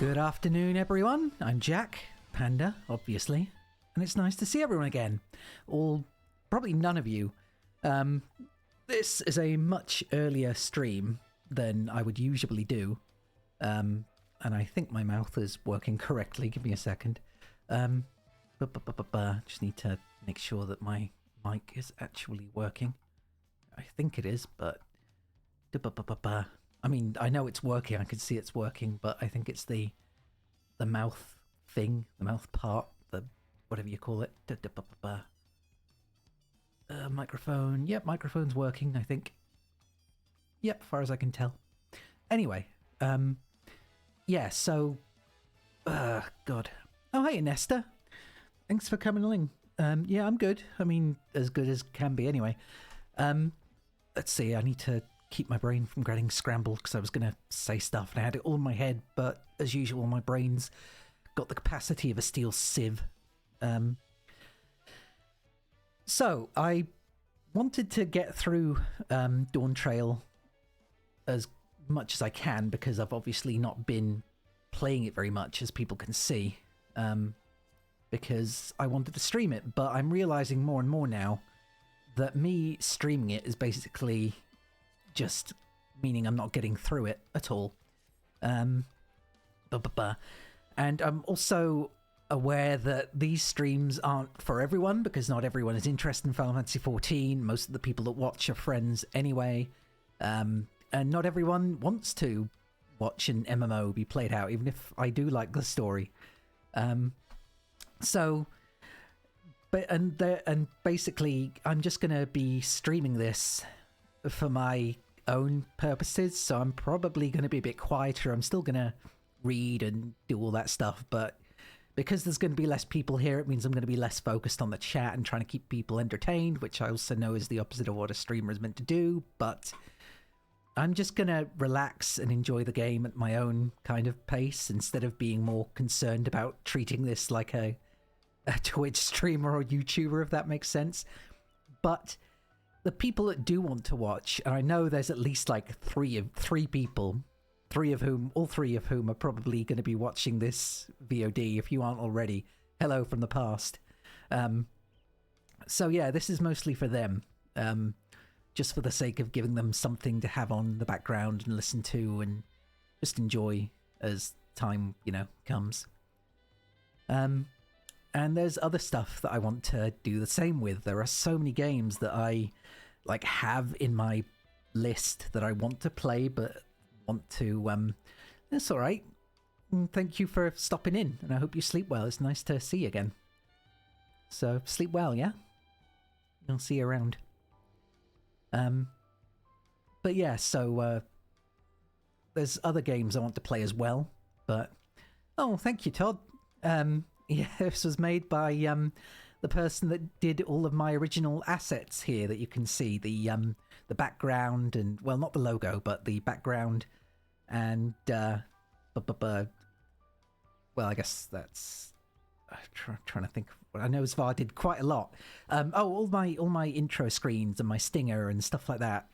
Good afternoon, everyone. I'm Jack, Panda, obviously, and it's nice to see everyone again. Probably none of you. This is a much earlier stream than I would usually do, and I think my mouth is working correctly. Give me a second. Just need to make sure that my mic is actually working. I think it is, but I mean, I know it's working. I can see it's working, but I think it's the mouth thing, the mouth part, the whatever you call it. Microphone. Yep, microphone's working, I think. Yep, as far as I can tell. Anyway, yeah, so God. Oh, hey, Nesta. Thanks for coming along. Yeah, I'm good. I mean, as good as can be anyway. Let's see, I need to keep my brain from getting scrambled because I was going to say stuff and I had it all in my head, but as usual, my brain's got the capacity of a steel sieve. So, I wanted to get through Dawntrail as much as I can because I've obviously not been playing it very much, as people can see, because I wanted to stream it, but I'm realizing more and more now that me streaming it is basically just meaning I'm not getting through it at all. And I'm also aware that these streams aren't for everyone because not everyone is interested in Final Fantasy XIV. Most of the people that watch are friends anyway. And not everyone wants to watch an MMO be played out, even if I do like the story. And basically, I'm just going to be streaming this for my own purposes, so I'm probably going to be a bit quieter. I'm still going to read and do all that stuff, but because there's going to be less people here, it means I'm going to be less focused on the chat and trying to keep people entertained, which I also know is the opposite of what a streamer is meant to do, but I'm just going to relax and enjoy the game at my own kind of pace instead of being more concerned about treating this like a Twitch streamer or YouTuber, if that makes sense. But the people that do want to watch, and I know there's at least like three people, all three of whom are probably going to be watching this VOD if you aren't already. Hello from the past. So yeah, this is mostly for them, just for the sake of giving them something to have on the background and listen to and just enjoy as time, comes. And there's other stuff that I want to do the same with. There are so many games that I have in my list that I want to play, but want to. That's all right. Thank you for stopping in, and I hope you sleep well. It's nice to see you again. So sleep well, yeah. I'll see you around. But yeah, so there's other games I want to play as well. But thank you, Todd. Yeah, this was made by the person that did all of my original assets here that you can see. The background and, well, not the logo, but the background and, well, I guess that's... I'm trying to think. I know Zvar did quite a lot. All my intro screens and my stinger and stuff like that.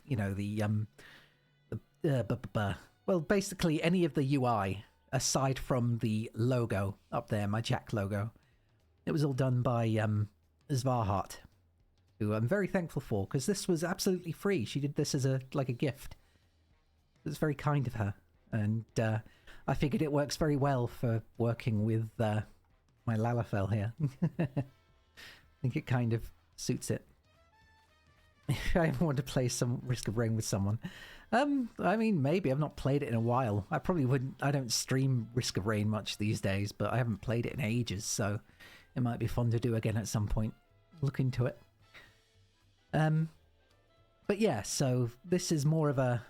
Well, basically any of the UI... aside from the logo up there, my JAQK logo. It was all done by Zvarhart, who I'm very thankful for, because this was absolutely free. She did this as a gift. It was very kind of her, and I figured it works very well for working with my Lalafell here. I think it kind of suits it. If I ever want to play some Risk of Rain with someone. I mean, maybe. I've not played it in a while. I probably wouldn't. I don't stream Risk of Rain much these days, but I haven't played it in ages, so it might be fun to do again at some point. Look into it. But yeah, so this is more of a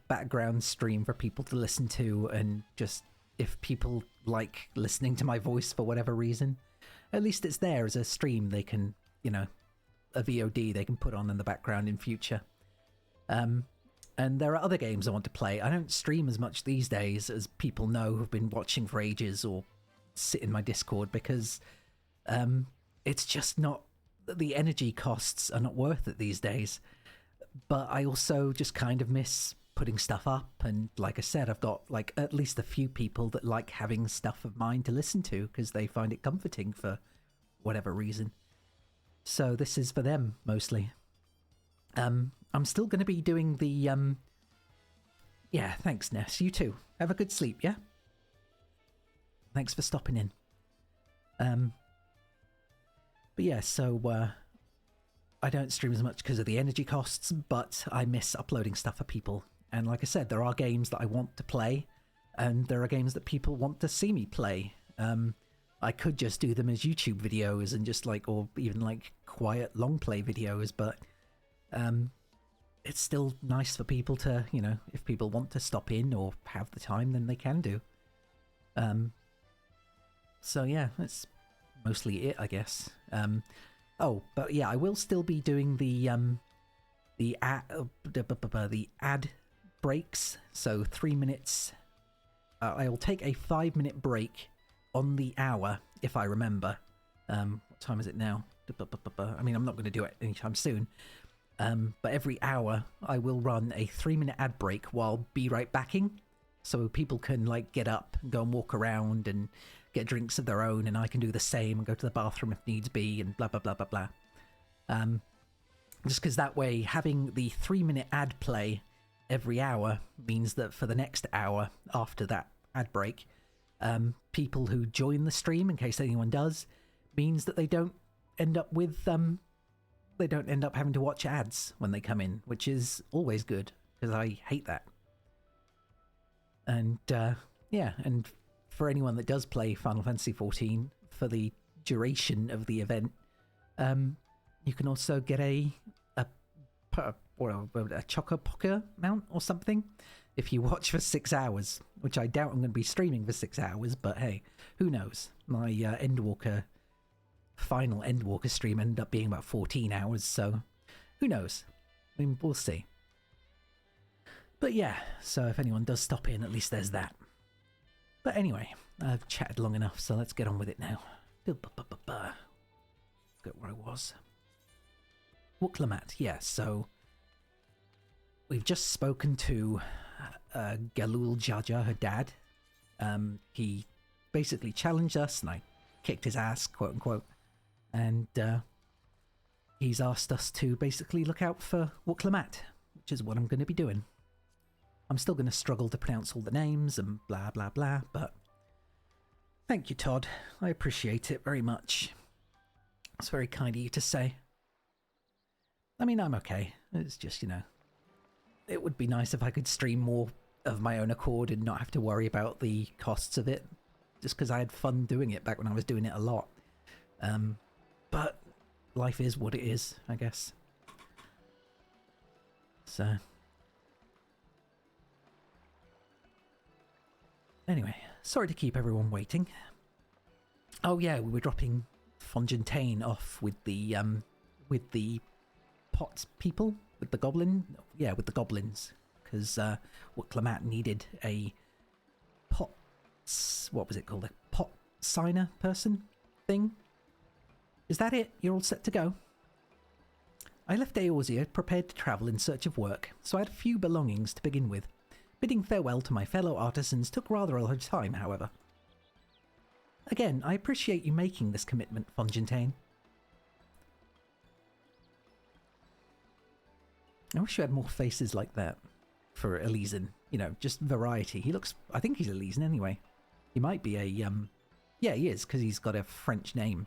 background stream for people to listen to, and just if people like listening to my voice for whatever reason, at least it's there as a stream they can, a VOD they can put on in the background in future. And there are other games I want to play. I don't stream as much these days, as people know who've been watching for ages or sit in my Discord, because it's just not... the energy costs are not worth it these days. But I also just kind of miss putting stuff up, and like I said, I've got like at least a few people that like having stuff of mine to listen to because they find it comforting for whatever reason. So this is for them mostly. I'm still going to be doing the yeah, thanks Ness, you too, have a good sleep. Yeah, thanks for stopping in. But yeah, so I don't stream as much because of the energy costs, but I miss uploading stuff for people. And like I said, there are games that I want to play, and there are games that people want to see me play. I could just do them as YouTube videos and just like, or even like quiet long play videos, but it's still nice for people to, you know, if people want to stop in or have the time, then they can do. So yeah, that's mostly it, I guess. Oh, but yeah, I will still be doing the ad breaks. So 3 minutes. I'll take a 5-minute break on the hour if I remember. What time is it now? I mean, I'm not going to do it anytime soon. But every hour I will run a 3-minute ad break while be right backing, so people can like get up and go and walk around and get drinks of their own, and I can do the same and go to the bathroom if needs be, and blah blah blah blah blah. Just because that way, having the 3-minute ad play every hour means that for the next hour after that ad break, people who join the stream, in case anyone does, means that they don't end up with having to watch ads when they come in, which is always good because I hate that. And yeah, and for anyone that does play Final Fantasy XIV for the duration of the event, you can also get a JAQK mount or something if you watch for 6 hours, which I doubt I'm going to be streaming for 6 hours, but hey, who knows? My final Endwalker stream ended up being about 14 hours, so who knows? I mean, we'll see. But yeah, so if anyone does stop in, at least there's that. But anyway, I've chatted long enough, so let's get on with it now. Get where I was. Wuklamat, yeah, so we've just spoken to Galul Jaja, her dad. He basically challenged us, and I kicked his ass, quote unquote. And he's asked us to basically look out for Wuklamat, which is what I'm going to be doing. I'm still going to struggle to pronounce all the names and blah blah blah, but thank you, Todd. I appreciate it very much. It's very kind of you to say. I mean, I'm okay. It's just, you know, it would be nice if I could stream more of my own accord and not have to worry about the costs of it, just because I had fun doing it back when I was doing it a lot. But life is what it is, I guess. So anyway, sorry to keep everyone waiting. Oh yeah, we were dropping Fontaine off with the pot people, with the goblin. Yeah, with the goblins, because Wuklamat needed a pot. What was it called? A pot signer person thing. Is that it? You're all set to go? I left Eorzea prepared to travel in search of work, so I had a few belongings to begin with. Bidding farewell to my fellow artisans took rather a long time, however. Again, I appreciate you making this commitment, Fontaine. I wish you had more faces like that for Elysian. You know, just variety. He looks... I think he's Elysian anyway. He might be a... Yeah, he is, because he's got a French name.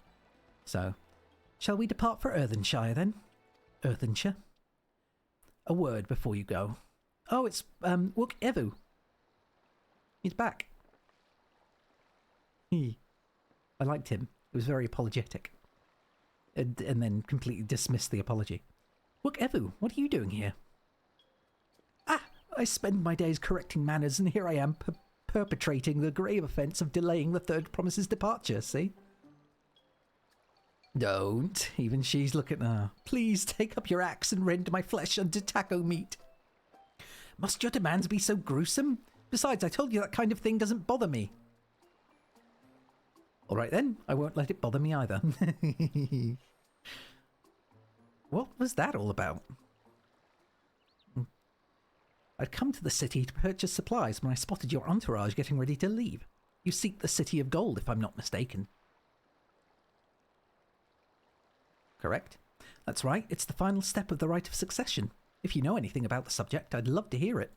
So, shall we depart for Earthenshire then? Earthenshire? A word before you go. Oh, it's Wook Evu. He's back. I liked him. He was very apologetic. And then completely dismissed the apology. Wook Evu, what are you doing here? Ah, I spend my days correcting manners, and here I am perpetrating the grave offence of delaying the third promise's departure, see? Don't. Even she's looking... please take up your axe and rend my flesh unto taco meat. Must your demands be so gruesome? Besides, I told you that kind of thing doesn't bother me. Alright then, I won't let it bother me either. What was that all about? I'd come to the city to purchase supplies when I spotted your entourage getting ready to leave. You seek the City of Gold, if I'm not mistaken. Correct? That's right, it's the final step of the rite of succession. If you know anything about the subject, I'd love to hear it.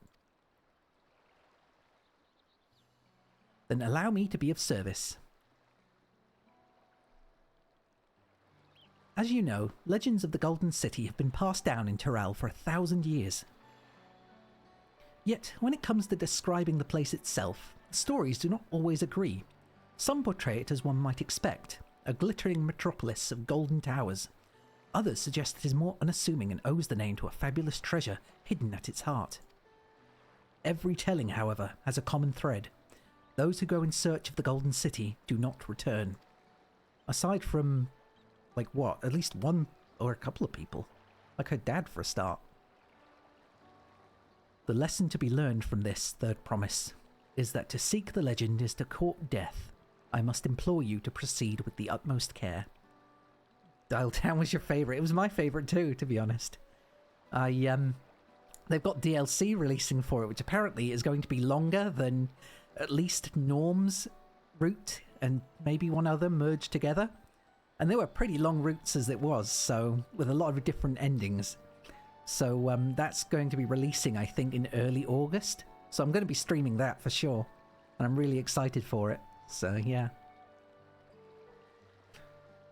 Then allow me to be of service. As you know, legends of the Golden City have been passed down in Tyrell for 1,000 years. Yet, when it comes to describing the place itself, the stories do not always agree. Some portray it as one might expect, a glittering metropolis of golden towers. Others suggest it is more unassuming and owes the name to a fabulous treasure hidden at its heart. Every telling, however, has a common thread. Those who go in search of the Golden City do not return. Aside from, like what, at least one or a couple of people. Like her dad for a start. The lesson to be learned from this third promise is that to seek the legend is to court death. I must implore you to proceed with the utmost care. Dial Town was your favourite. It was my favourite too, to be honest. They've got DLC releasing for it, which apparently is going to be longer than at least Norm's route and maybe one other merged together. And they were pretty long routes as it was, so with a lot of different endings. So that's going to be releasing, I think, in early August. So I'm going to be streaming that for sure. And I'm really excited for it. So yeah.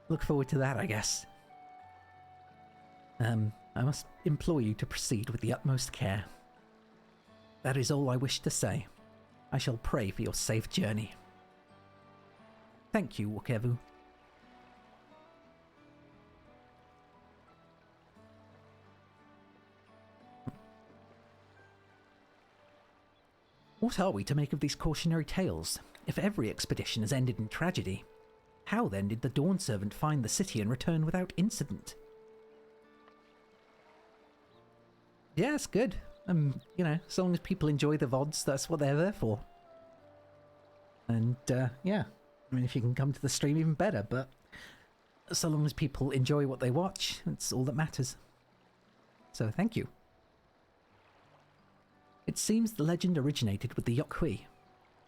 Look forward to that, I guess. I must implore you to proceed with the utmost care. That is all I wish to say. I shall pray for your safe journey. Thank you, Wakevu. What are we to make of these cautionary tales? If every expedition has ended in tragedy, how then did the Dawn Servant find the city and return without incident? Yeah, it's good. You know, as long as people enjoy the VODs, that's what they're there for. And, yeah. I mean, if you can come to the stream, even better, but so long as people enjoy what they watch, that's all that matters. So, thank you. It seems the legend originated with the JAQK.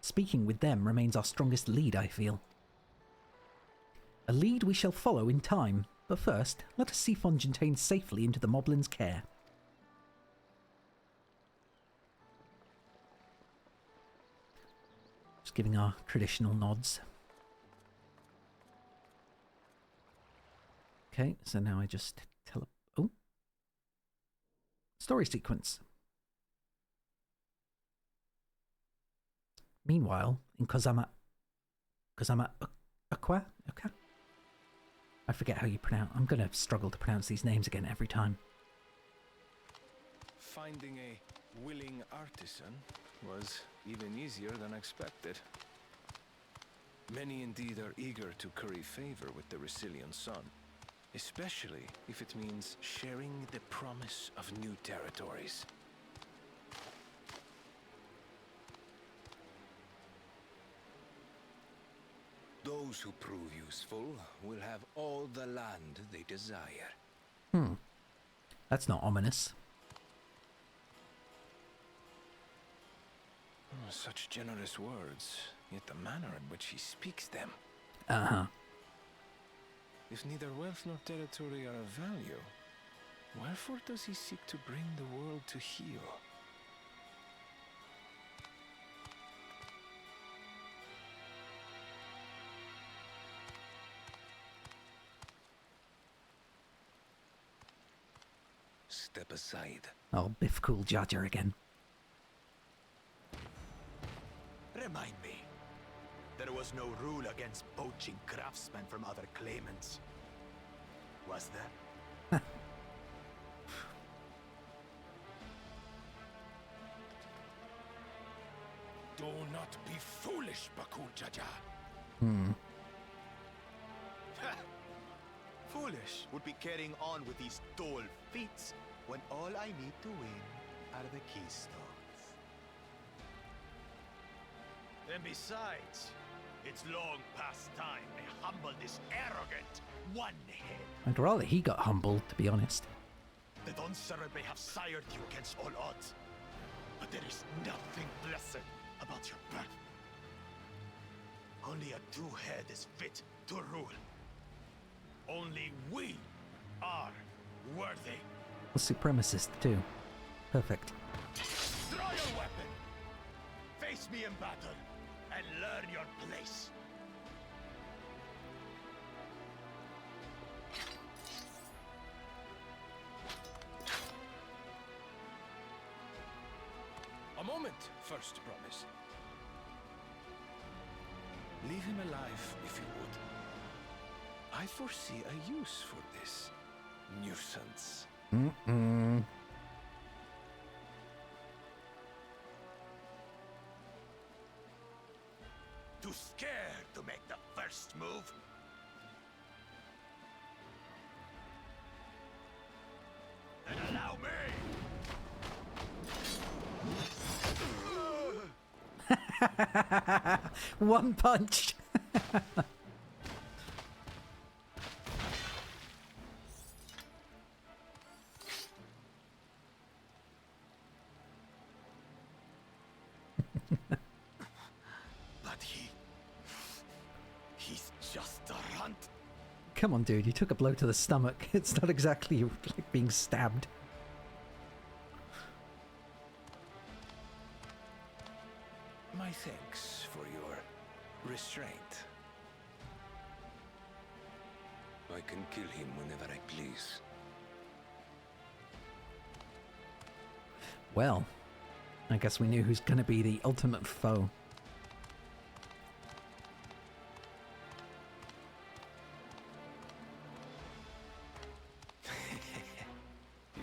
Speaking with them remains our strongest lead, I feel. A lead we shall follow in time, but first, let us see Fontaine safely into the Moblin's care. Just giving our traditional nods. Okay, so now I just oh. Story sequence. Meanwhile, in Kozama Aqua? Okay. I forget how you pronounce. I'm going to struggle to pronounce these names again every time. Finding a willing artisan was even easier than expected. Many indeed are eager to curry favor with the Resilient Sun, especially if it means sharing the promise of new territories. Those who prove useful will have all the land they desire. That's not ominous. Such generous words, yet the manner in which he speaks them. Uh-huh. If neither wealth nor territory are of value, wherefore does he seek to bring the world to heel? Step aside. Oh, Biff Cool Jar Jar again. Remind me. There was no rule against poaching craftsmen from other claimants. Was there? Do not be foolish, Bakul Jaja. Foolish would be carrying on with these dull feats when all I need to win are the keystones. And besides, it's long past time I humble this arrogant one-head. I'd rather he got humbled, to be honest. The Dawntrail may have sired you against all odds, but there is nothing blessed about your birth. Only a true head is fit to rule. Only we are worthy. A supremacist, too. Perfect. Draw your weapon! Face me in battle, and learn your place. A moment, First Promise. Leave him alive, if you would. I foresee a use for this nuisance. Too scared to make the first move? Then allow me! One punch! But he's just a runt. Come on, dude, you took a blow to the stomach. It's not exactly like being stabbed. My thanks for your restraint. I can kill him whenever I please. Well, I guess we knew who's going to be the ultimate foe.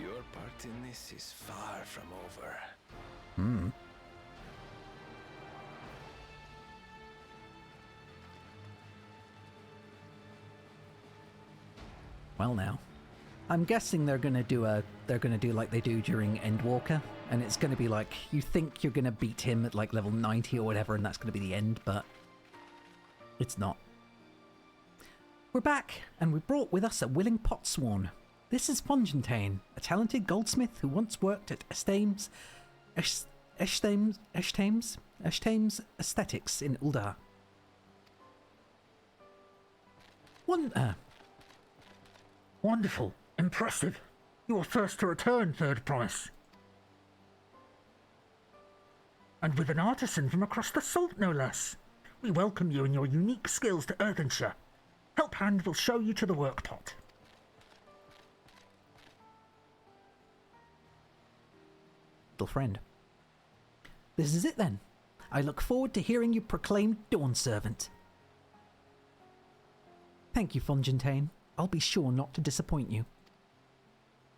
Your part in this is far from over. Well now, I'm guessing they're gonna do like they do during Endwalker, and it's gonna be like, you think you're gonna beat him at like level 90 or whatever, and that's gonna be the end, but it's not. We're back, and we brought with us a willing potsworn. This is Fontaine, a talented goldsmith who once worked at Eshtame's Aesthetics in Uldar. Wonderful. Impressive. You are first to return, Third Promise. And with an artisan from across the salt, no less. We welcome you and your unique skills to Earthenshire. Helphand will show you to the workpot. Little friend. This is it then. I look forward to hearing you proclaimed Dawn Servant. Thank you, Fontaine. I'll be sure not to disappoint you.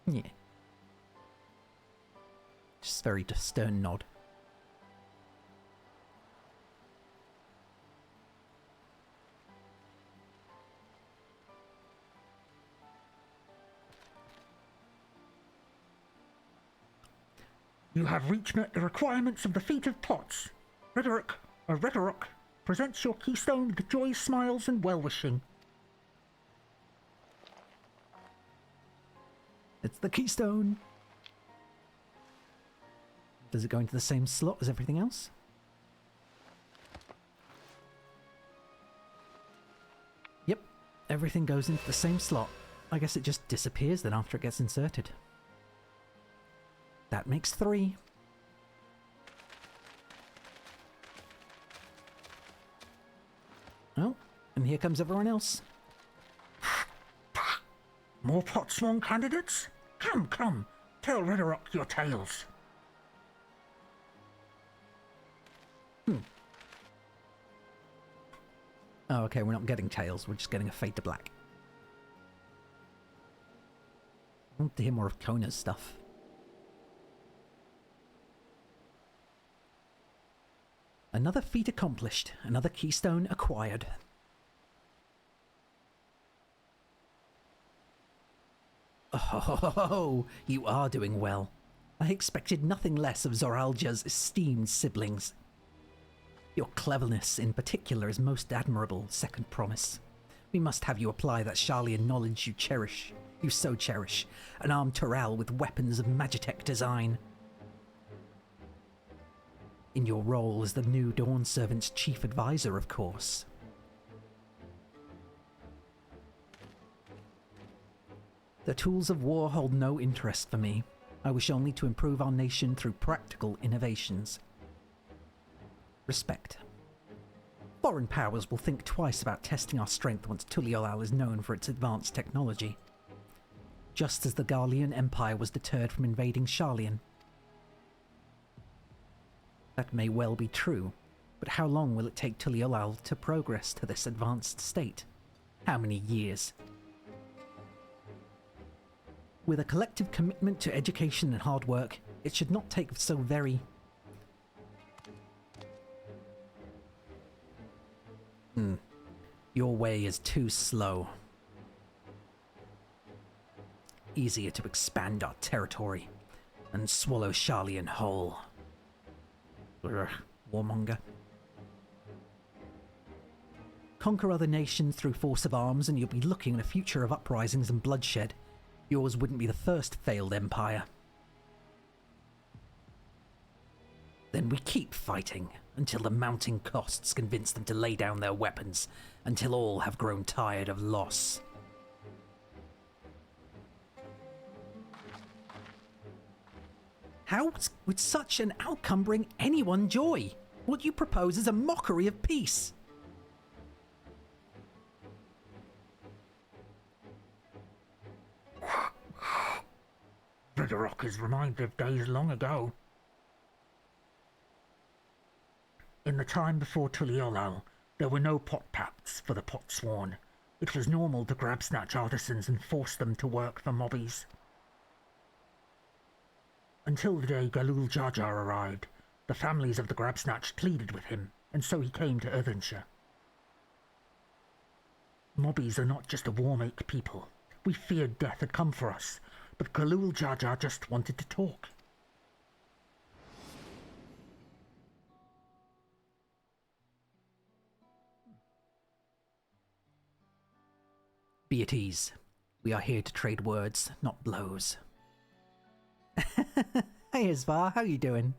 Yeah. Just very stern nod. You have reached the requirements of the Feat of Pots. Rhetoric presents your keystone with joy, smiles, and well-wishing. It's the keystone. Does it go into the same slot as everything else? Yep, everything goes into the same slot. I guess it just disappears then after it gets inserted. That makes 3. Oh, and here comes everyone else. More potsworn candidates? Come, tell Rhetoric your tales. Oh, okay, we're not getting tails, we're just getting a fade to black. I want to hear more of Kona's stuff. Another feat accomplished, another keystone acquired. Oh, you are doing well. I expected nothing less of Zoralja's esteemed siblings. Your cleverness in particular is most admirable, Second Promise. We must have you apply that Sharlayan knowledge you so cherish, and arm Toral with weapons of Magitech design. In your role as the new Dawn Servant's chief advisor, of course. The tools of war hold no interest for me. I wish only to improve our nation through practical innovations. Respect. Foreign powers will think twice about testing our strength once Tuliolal is known for its advanced technology. Just as the Garlean Empire was deterred from invading Sharlayan. That may well be true, but how long will it take Tuliolal to progress to this advanced state? How many years? With a collective commitment to education and hard work, it should not take so very... Your way is too slow. Easier to expand our territory and swallow Sharlayan whole. Urgh, warmonger. Conquer other nations through force of arms and you'll be looking at a future of uprisings and bloodshed. Yours wouldn't be the first failed empire. Then we keep fighting until the mounting costs convince them to lay down their weapons, until all have grown tired of loss. How would such an outcome bring anyone joy? What you propose is a mockery of peace. Redorock is reminded of days long ago. In the time before Tuliolal, there were no pot pacts for the Potsworn. It was normal to grab snatch artisans and force them to work for mobbies. Until the day Galul Jar Jar arrived, the families of the Grabsnatch pleaded with him, and so he came to Earthenshire. Mobbies are not just a war-make people. We feared death had come for us, but Galul Jar Jar just wanted to talk. Be at ease. We are here to trade words, not blows. Hey Zvar, how you doing?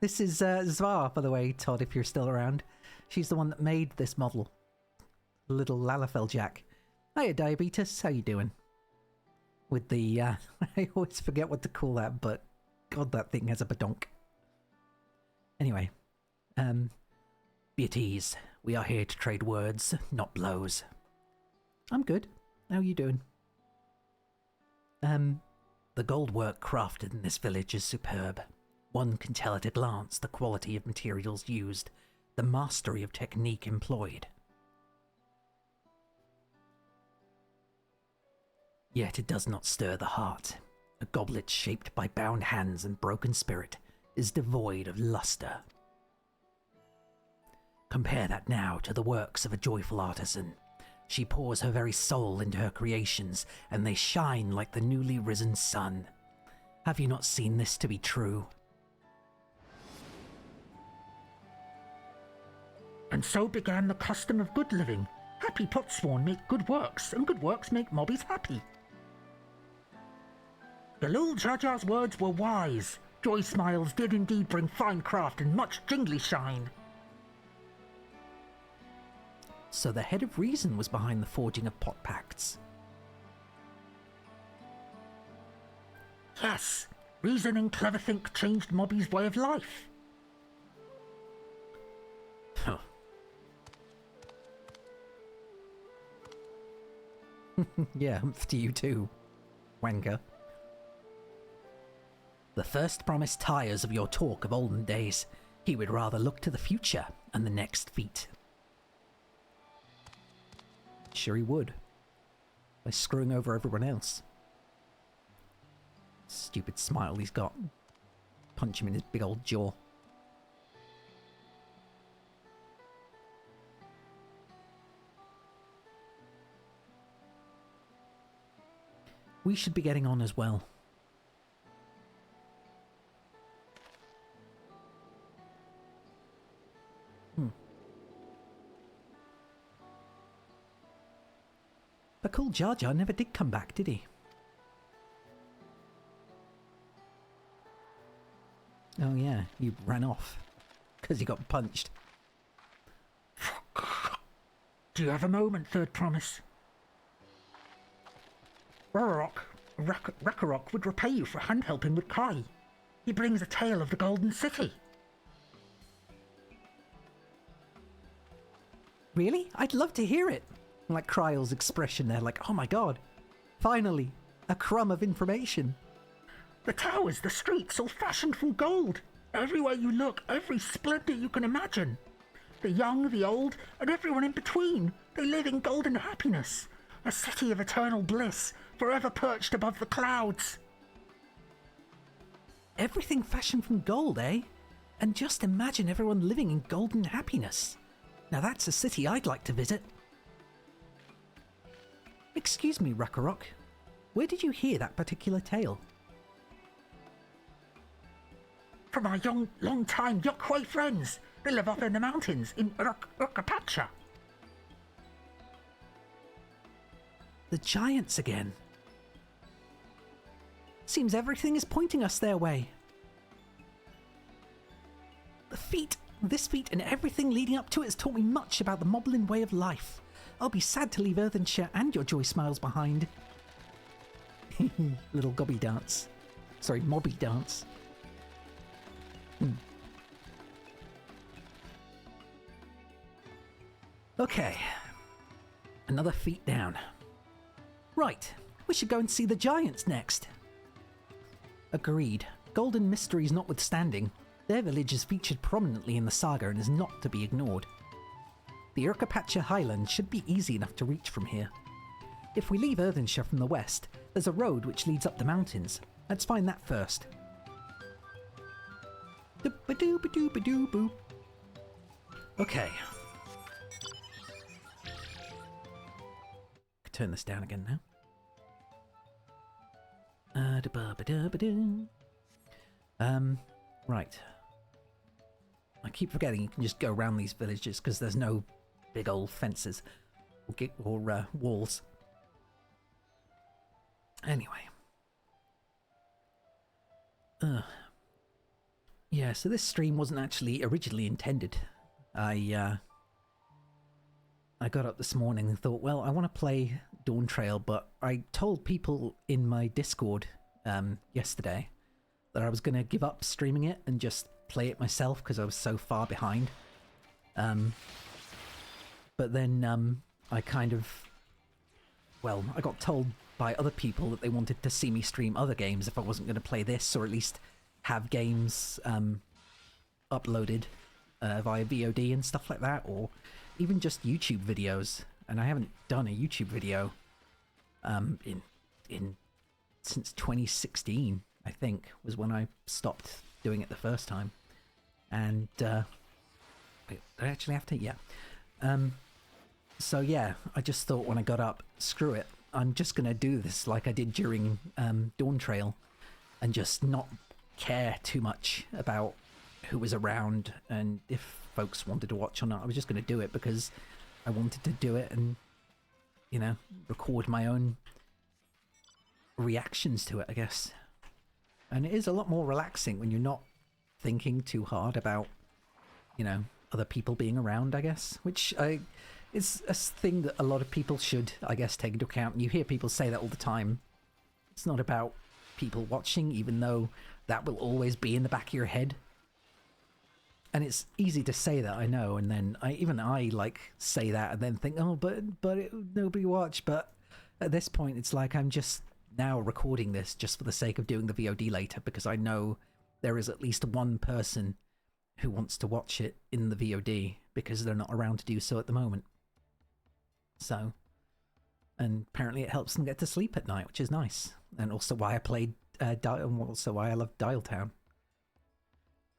This is Zvar, by the way, Todd, if you're still around. She's the one that made this model. Little Lalafell Jack. Hiya Diabetes, how you doing? With the, I always forget what to call that, but God, that thing has a badonk. Anyway, be at ease. We are here to trade words, not blows. I'm good. How you doing? The gold work crafted in this village is superb. One can tell at a glance the quality of materials used, the mastery of technique employed. Yet it does not stir the heart. A goblet shaped by bound hands and broken spirit is devoid of luster. Compare that now to the works of a joyful artisan. She pours her very soul into her creations, and they shine like the newly risen sun. Have you not seen this to be true? And so began the custom of good living. Happy Potsworn make good works, and good works make mobbies happy. Galul Jar Jar's words were wise. Joy smiles did indeed bring fine craft and much jingly shine. So the head of reason was behind the forging of pot pacts. Yes, reason and clever think changed Mobby's way of life. Huh. Yeah, humph to you too, wanker. The first promise tires of your talk of olden days. He would rather look to the future and the next feat. Sure he would. By screwing over everyone else. Stupid smile he's got. Punch him in his big old jaw. We should be getting on as well. But cool Jar Jar never did come back, did he? Oh yeah, you ran off. Because you got punched. Do you have a moment, Third Promise? Rakarok would repay you for hand-helping with Kai. He brings a tale of the Golden City. Really? I'd love to hear it. Like Kryle's expression there, like, oh my god. Finally, a crumb of information. The towers, the streets, all fashioned from gold. Everywhere you look, every splendor you can imagine. The young, the old, and everyone in between. They live in golden happiness. A city of eternal bliss, forever perched above the clouds. Everything fashioned from gold, eh? And just imagine everyone living in golden happiness. Now that's a city I'd like to visit. Excuse me, Rakarok. Where did you hear that particular tale? From our long-time JAQK friends. They live up in the mountains in Urkapacha. The giants again. Seems everything is pointing us their way. This feat and everything leading up to it has taught me much about the Moblin way of life. I'll be sad to leave Earthenshire and your joy smiles behind. Little gobby dance. Sorry, mobby dance. Okay. Another feat down. Right, we should go and see the giants next. Agreed. Golden mysteries notwithstanding, their village is featured prominently in the saga and is not to be ignored. The Urkapacha Highlands should be easy enough to reach from here. If we leave Earthenshire from the west, there's a road which leads up the mountains. Let's find that first. Doop-a-doop-a-doop-a-doop-boop. Okay. Turn this down again now. Right. I keep forgetting you can just go around these villages because there's no big old fences or walls. Anyway. Yeah, so this stream wasn't actually originally intended. I got up this morning and thought, well, I want to play Dawntrail, but I told people in my Discord yesterday that I was going to give up streaming it and just play it myself because I was so far behind. But then I kind of... Well, I got told by other people that they wanted to see me stream other games if I wasn't going to play this, or at least have games uploaded via VOD and stuff like that, or even just YouTube videos. And I haven't done a YouTube video since 2016, I think, was when I stopped doing it the first time. And wait, did I actually have to? Yeah. So yeah, I just thought when I got up, screw it, I'm just gonna do this like I did during Dawntrail, and just not care too much about who was around and if folks wanted to watch or not. I was just gonna do it because I wanted to do it and, you know, record my own reactions to it, I guess. And it is a lot more relaxing when you're not thinking too hard about, you know, other people being around, I guess, which is a thing that a lot of people should, I guess, take into account. And you hear people say that all the time. It's not about people watching, even though that will always be in the back of your head. And it's easy to say that, I know, and then I like say that and then think, oh, but nobody watched. But at this point, it's like I'm just now recording this just for the sake of doing the VOD later, because I know there is at least one person who wants to watch it in the VOD because they're not around to do so at the moment. So, and apparently it helps them get to sleep at night, which is nice. And also why I played, also why I love Dialtown.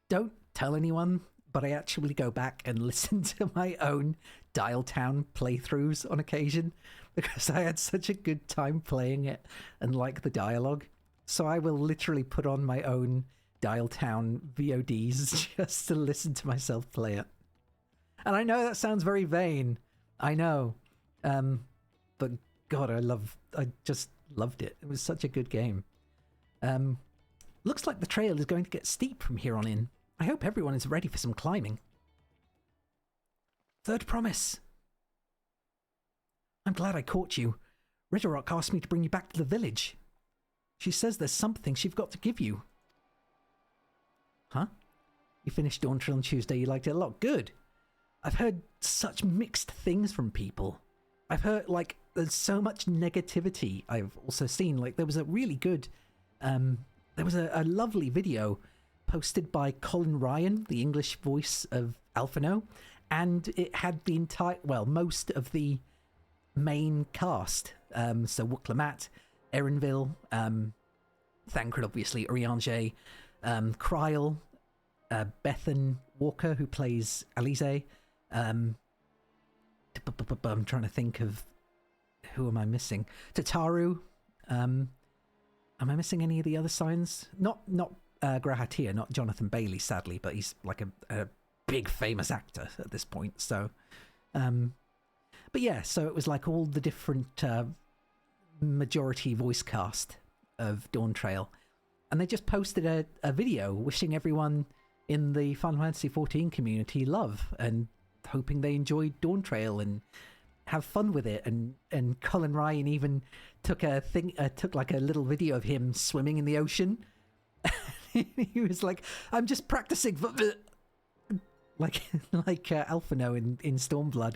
Don't tell anyone, but I actually go back and listen to my own Dialtown playthroughs on occasion because I had such a good time playing it and like the dialogue. So I will literally put on my own Dialtown VODs just to listen to myself play it. And I know that sounds very vain. I know. But God, I just loved it. It was such a good game. Looks like the trail is going to get steep from here on in. I hope everyone is ready for some climbing. Third promise. I'm glad I caught you. Ridderrock asked me to bring you back to the village. She says there's something she's got to give you. Huh? You finished Dawntrail on Tuesday, you liked it a lot. Good. I've heard such mixed things from people. I've heard, like, there's so much negativity I've also seen. Like, there was a really good, there was a lovely video posted by Colin Ryan, the English voice of Alphino, and it had the entire, well, most of the main cast. So Wook-Lamat, Erinville, Thancred, obviously, Urianger, Kryl, Bethan Walker, who plays Alize. I'm trying to think of who am I missing. Tataru. Am I missing any of the other signs? Not Grahatia, not Jonathan Bailey, sadly, but he's like a big famous actor at this point. So, but yeah, so it was like all the different majority voice cast of Dawntrail, and they just posted a video wishing everyone in the Final Fantasy XIV community love and hoping they enjoyed Dawntrail and have fun with it. And Colin Ryan even took took like a little video of him swimming in the ocean. He was like, I'm just practicing for like Alphino in Stormblood.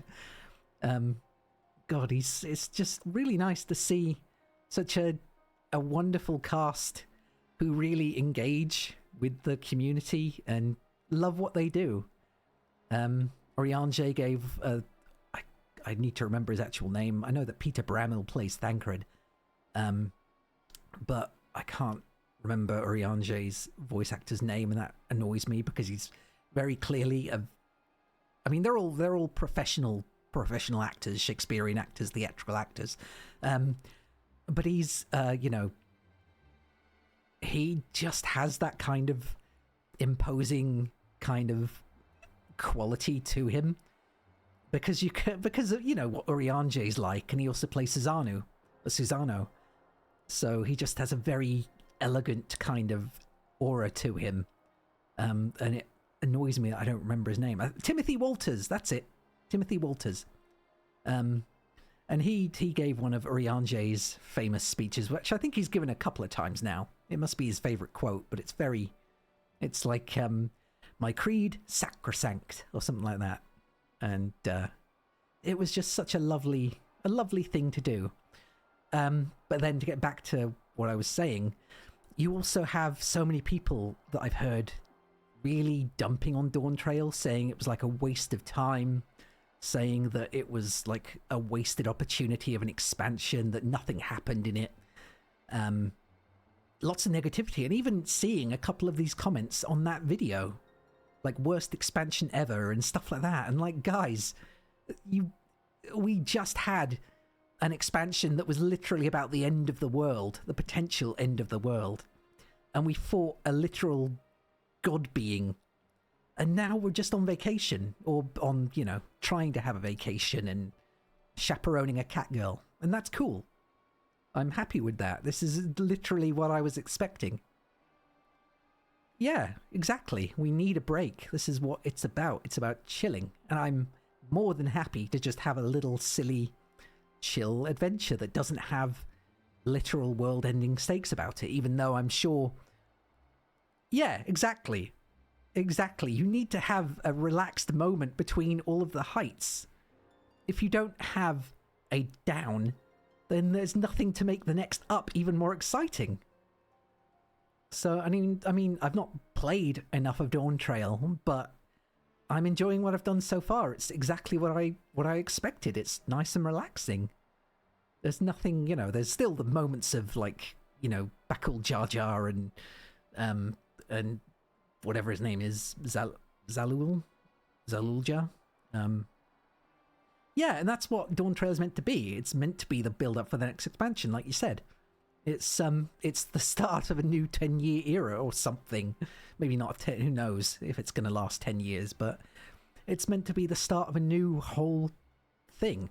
God, it's just really nice to see such a wonderful cast who really engage with the community and love what they do. Urianger gave I need to remember his actual name. I know that Peter Bramall plays Thancred, but I can't remember Urianger's voice actor's name, and that annoys me because he's very clearly I mean, they're all professional actors, Shakespearean actors, theatrical actors, but he's he just has that kind of imposing kind of quality to him because you know what Urianger's like, and he also plays Susano, so he just has a very elegant kind of aura to him, and it annoys me that I don't remember his name. Timothy Walters, that's it. Timothy Walters. And he gave one of Urianger's famous speeches, which I think he's given a couple of times now. It must be his favourite quote, but it's like, my creed, sacrosanct, or something like that. And it was just such a lovely thing to do. But then to get back to what I was saying, you also have so many people that I've heard really dumping on Dawntrail, saying it was like a waste of time, saying that it was like a wasted opportunity of an expansion, that nothing happened in it. Lots of negativity, and even seeing a couple of these comments on that video, like worst expansion ever and stuff like that. And like, guys, we just had an expansion that was literally about the end of the world, the potential end of the world, and we fought a literal god being, and now we're just on vacation, or on, trying to have a vacation and chaperoning a cat girl, and that's cool. I'm happy with that. This is literally what I was expecting. Yeah, exactly. We need a break. This is what it's about. It's about chilling, and I'm more than happy to just have a little silly chill adventure that doesn't have literal world-ending stakes about it, even though I'm sure... Yeah, exactly. Exactly. You need to have a relaxed moment between all of the heights. If you don't have a down, then there's nothing to make the next up even more exciting. So, I mean, I've not played enough of Dawntrail, but I'm enjoying what I've done so far. It's exactly what I expected. It's nice and relaxing. There's nothing, there's still the moments of, like, Bakul Jar Jar and whatever his name is, Zalulja. Yeah, and that's what Dawntrail is meant to be. It's meant to be the build-up for the next expansion, like you said. It's the start of a new 10-year era or something. Maybe not 10, who knows if it's going to last 10 years, but it's meant to be the start of a new whole thing.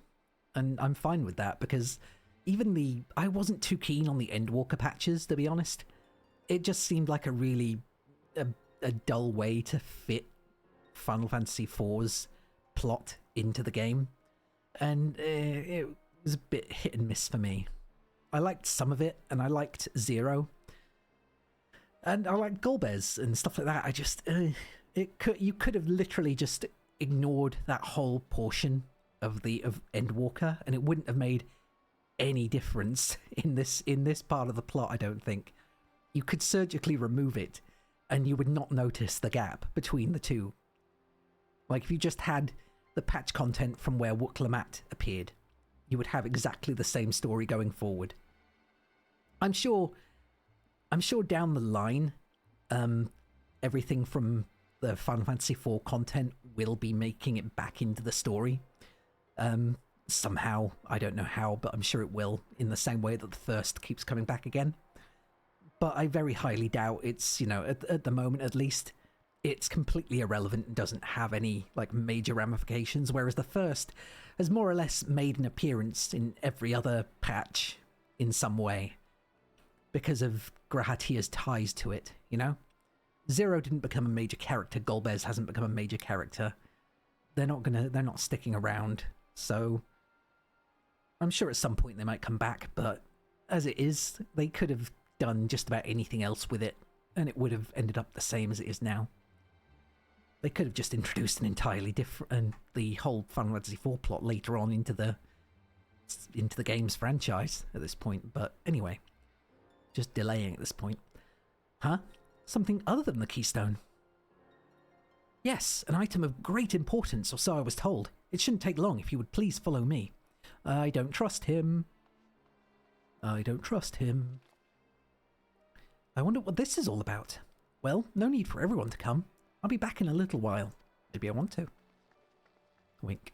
And I'm fine with that, because even I wasn't too keen on the Endwalker patches, to be honest. it just seemed like a really a dull way to fit Final Fantasy IV's plot into the game, and it was a bit hit and miss for me. I liked some of it, and I liked Zero, and I liked Golbez and stuff like that. I just you could have literally just ignored that whole portion of Endwalker, and it wouldn't have made any difference in this part of the plot. I don't think you could surgically remove it, and you would not notice the gap between the two. Like if you just had the patch content from where Wuk-Lamat appeared, you would have exactly the same story going forward. I'm sure down the line, everything from the Final Fantasy IV content will be making it back into the story. Somehow, I don't know how, but I'm sure it will, in the same way that the first keeps coming back again. But I very highly doubt it's, at the moment at least, it's completely irrelevant and doesn't have any, major ramifications, whereas the first has more or less made an appearance in every other patch in some way, because of Grahatia's ties to it, Zero didn't become a major character, Golbez hasn't become a major character. They're not sticking around, so I'm sure at some point they might come back, but as it is, they could have done just about anything else with it, and it would have ended up the same as it is now. They could have just introduced an entirely different, the whole Final Fantasy IV plot later on into the game's franchise at this point, but anyway, just delaying at this point. Huh? Something other than the keystone? Yes, an item of great importance, or so I was told. It shouldn't take long if you would please follow me. I don't trust him. I don't trust him. I wonder what this is all about. Well, no need for everyone to come. I'll be back in a little while. Maybe I want to. Wink.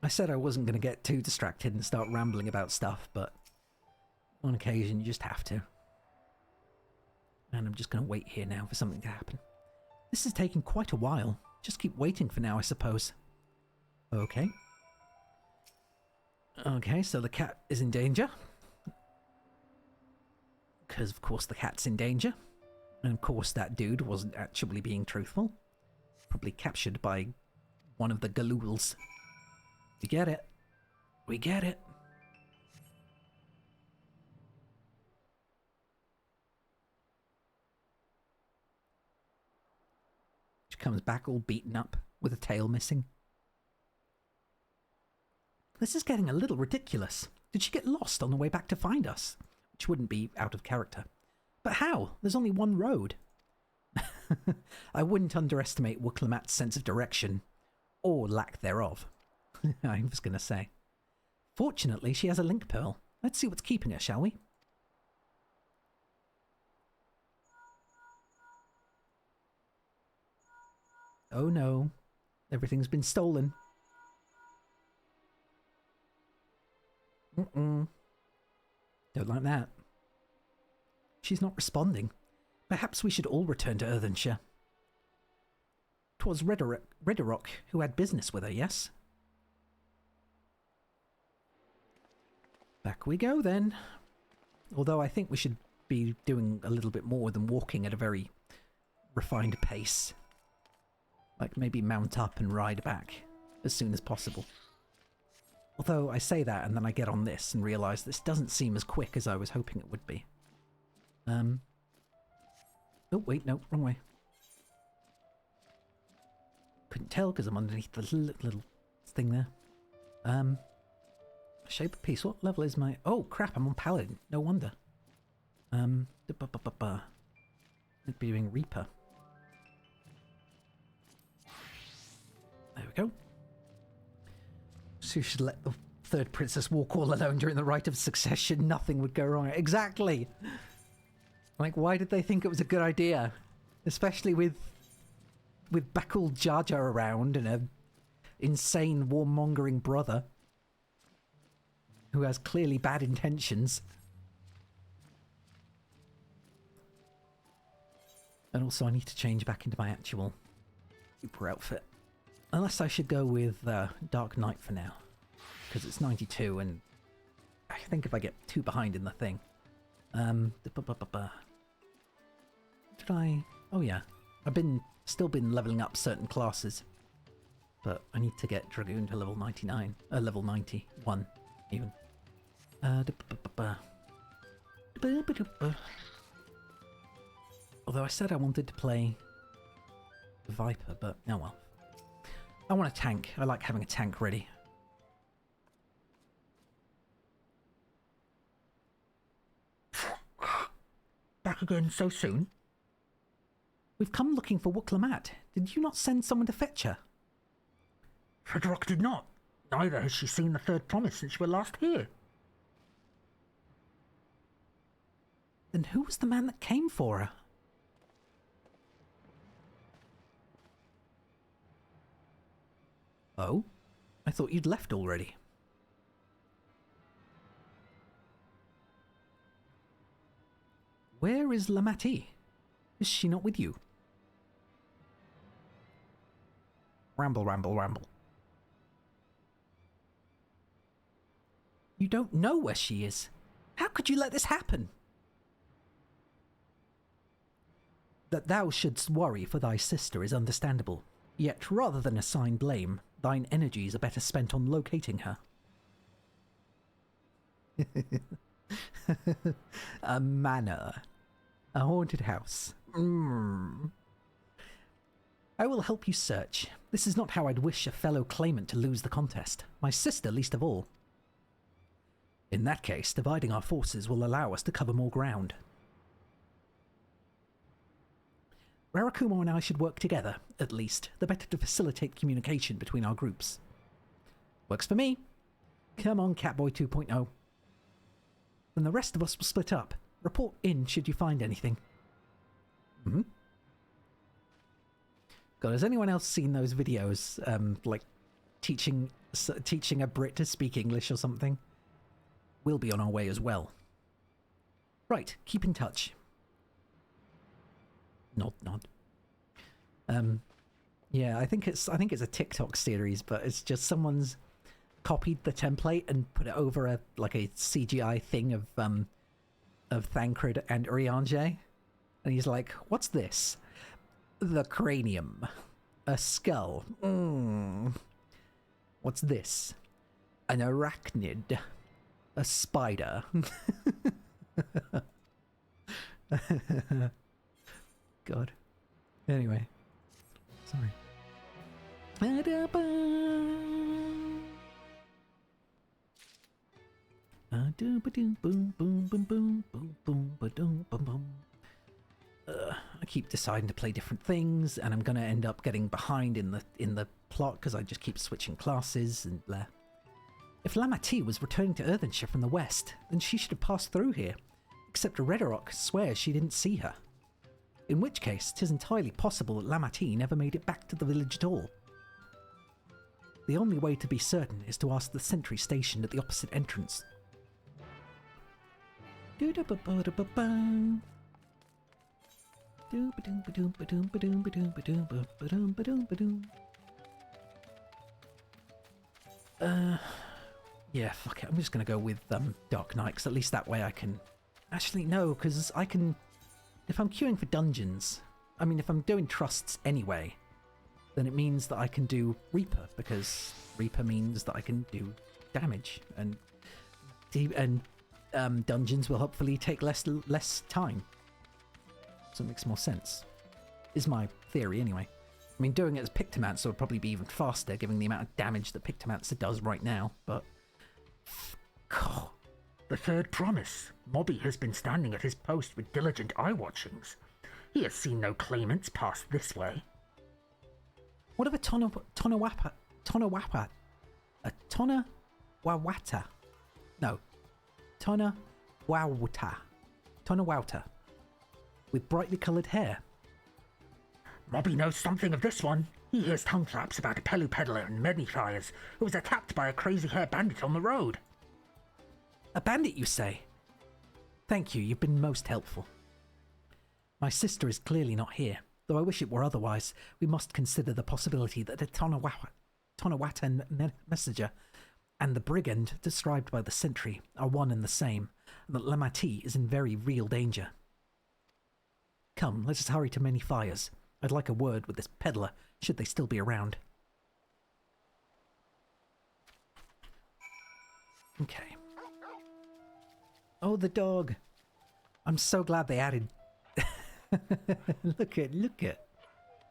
I said I wasn't going to get too distracted and start rambling about stuff, but on occasion you just have to. And I'm just going to wait here now for something to happen. This is taking quite a while. Just keep waiting for now, I suppose. Okay. Okay, so the cat is in danger. Because of course the cat's in danger. And of course that dude wasn't actually being truthful. Probably captured by one of the Galools. We get it. We get it. She comes back all beaten up with a tail missing. This is getting a little ridiculous. Did she get lost on the way back to find us? Which wouldn't be out of character. But how? There's only one road. I wouldn't underestimate Wuk-Lamat's sense of direction, or lack thereof. I was going to say. Fortunately, she has a link pearl. Let's see what's keeping her, shall we? Oh no. Everything's been stolen. Don't like that. She's not responding. Perhaps we should all return to Earthenshire. 'Twas Redderock who had business with her, yes? Back we go then. Although I think we should be doing a little bit more than walking at a very refined pace. Like maybe mount up and ride back as soon as possible. Although I say that and then I get on this and realise this doesn't seem as quick as I was hoping it would be. Oh wait, no, wrong way. Couldn't tell because I'm underneath the little thing there. Shape of Peace. What level is my... Oh crap, I'm on Paladin. No wonder. I'd be doing Reaper. There we go. So you should let the third princess walk all alone during the rite of succession. Nothing would go wrong. Exactly. Like, why did they think it was a good idea? Especially with Bakul Jar Jar around and a insane warmongering brother who has clearly bad intentions. And also I need to change back into my actual super outfit. Unless I should go with Dark Knight for now. Because it's 92 and think if I get too behind in the thing. Did I? Oh yeah, I've still been leveling up certain classes, but I need to get Dragoon to level 99, level 91 even. Although I said I wanted to play Viper, but oh well. I want a tank. I like having a tank ready. Back again so soon? We've come looking for Wuk-Lamat. Did you not send someone to fetch her? Fredrock did not. Neither has she seen the third promise since you were last here. Then who was the man that came for her? Oh? I thought you'd left already. Where is Lamati? Is she not with you? Ramble, ramble, ramble. You don't know where she is. How could you let this happen? That thou shouldst worry for thy sister is understandable. Yet, rather than assign blame, thine energies are better spent on locating her. A manor. A haunted house. I will help you search. This is not how I'd wish a fellow claimant to lose the contest. My sister least of all. In that case, dividing our forces will allow us to cover more ground. Rarakumo and I should work together, at least, the better to facilitate communication between our groups. Works for me. Come on, Catboy 2.0. Then the rest of us will split up. Report in should you find anything. God, has anyone else seen those videos, like teaching a Brit to speak English or something? We'll be on our way as well. Right, keep in touch. Nod, nod. Yeah, I think it's a TikTok series, but it's just someone's copied the template and put it over a CGI thing of Thancred and Urianger, and he's like, "What's this? The cranium, a skull. What's this? An arachnid, a spider." God. Anyway, sorry. I keep deciding to play different things, and I'm gonna end up getting behind in the plot because I just keep switching classes and blah. If Lamati was returning to Earthenshire from the west, then she should have passed through here. Except Redorok swears she didn't see her. In which case, 'tis entirely possible that Lamati never made it back to the village at all. The only way to be certain is to ask the sentry stationed at the opposite entrance. Yeah, fuck it. I'm just gonna go with Dark Knight, because at least that way I can... Actually, no, because I can... If I'm queuing for dungeons, I mean, if I'm doing trusts anyway, then it means that I can do Reaper, because Reaper means that I can do damage, and dungeons will hopefully take less time. So it makes more sense. Is my theory, anyway. I mean, doing it as Pictomancer would probably be even faster, given the amount of damage that Pictomancer does right now, but... God. The third promise. Mobby has been standing at his post with diligent eye-watchings. He has seen no claimants pass this way. What of a Tonawata? No. Tonawauta. With brightly coloured hair. Mobby knows something of this one. He hears tongue flaps about a Pelu peddler in many fires who was attacked by a crazy hair bandit on the road. A bandit, you say? Thank you, you've been most helpful. My sister is clearly not here. Though I wish it were otherwise, we must consider the possibility that a Tonawata messenger and the brigand described by the sentry are one and the same, and that Lamati is in very real danger. Come, let us hurry to Many Fires. I'd like a word with this peddler, should they still be around. Okay. Oh, the dog. I'm so glad they added... Look at.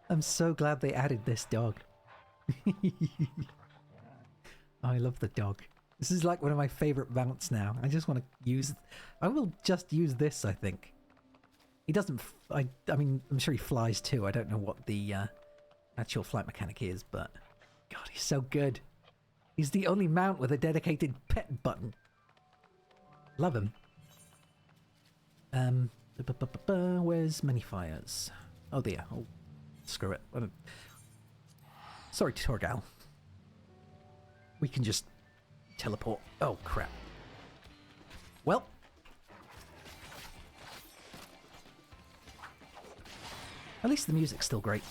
I'm so glad they added this dog. I love the dog. This is like one of my favorite mounts now. I just want to use... I will just use this, I think. He doesn't... I mean, I'm sure he flies too. I don't know what the actual flight mechanic is, but... God, he's so good. He's the only mount with a dedicated pet button. Love him. Where's Many Fires? Oh, there. Oh, screw it. Sorry, Torgal. We can just teleport. Oh, crap. Well. At least the music's still great.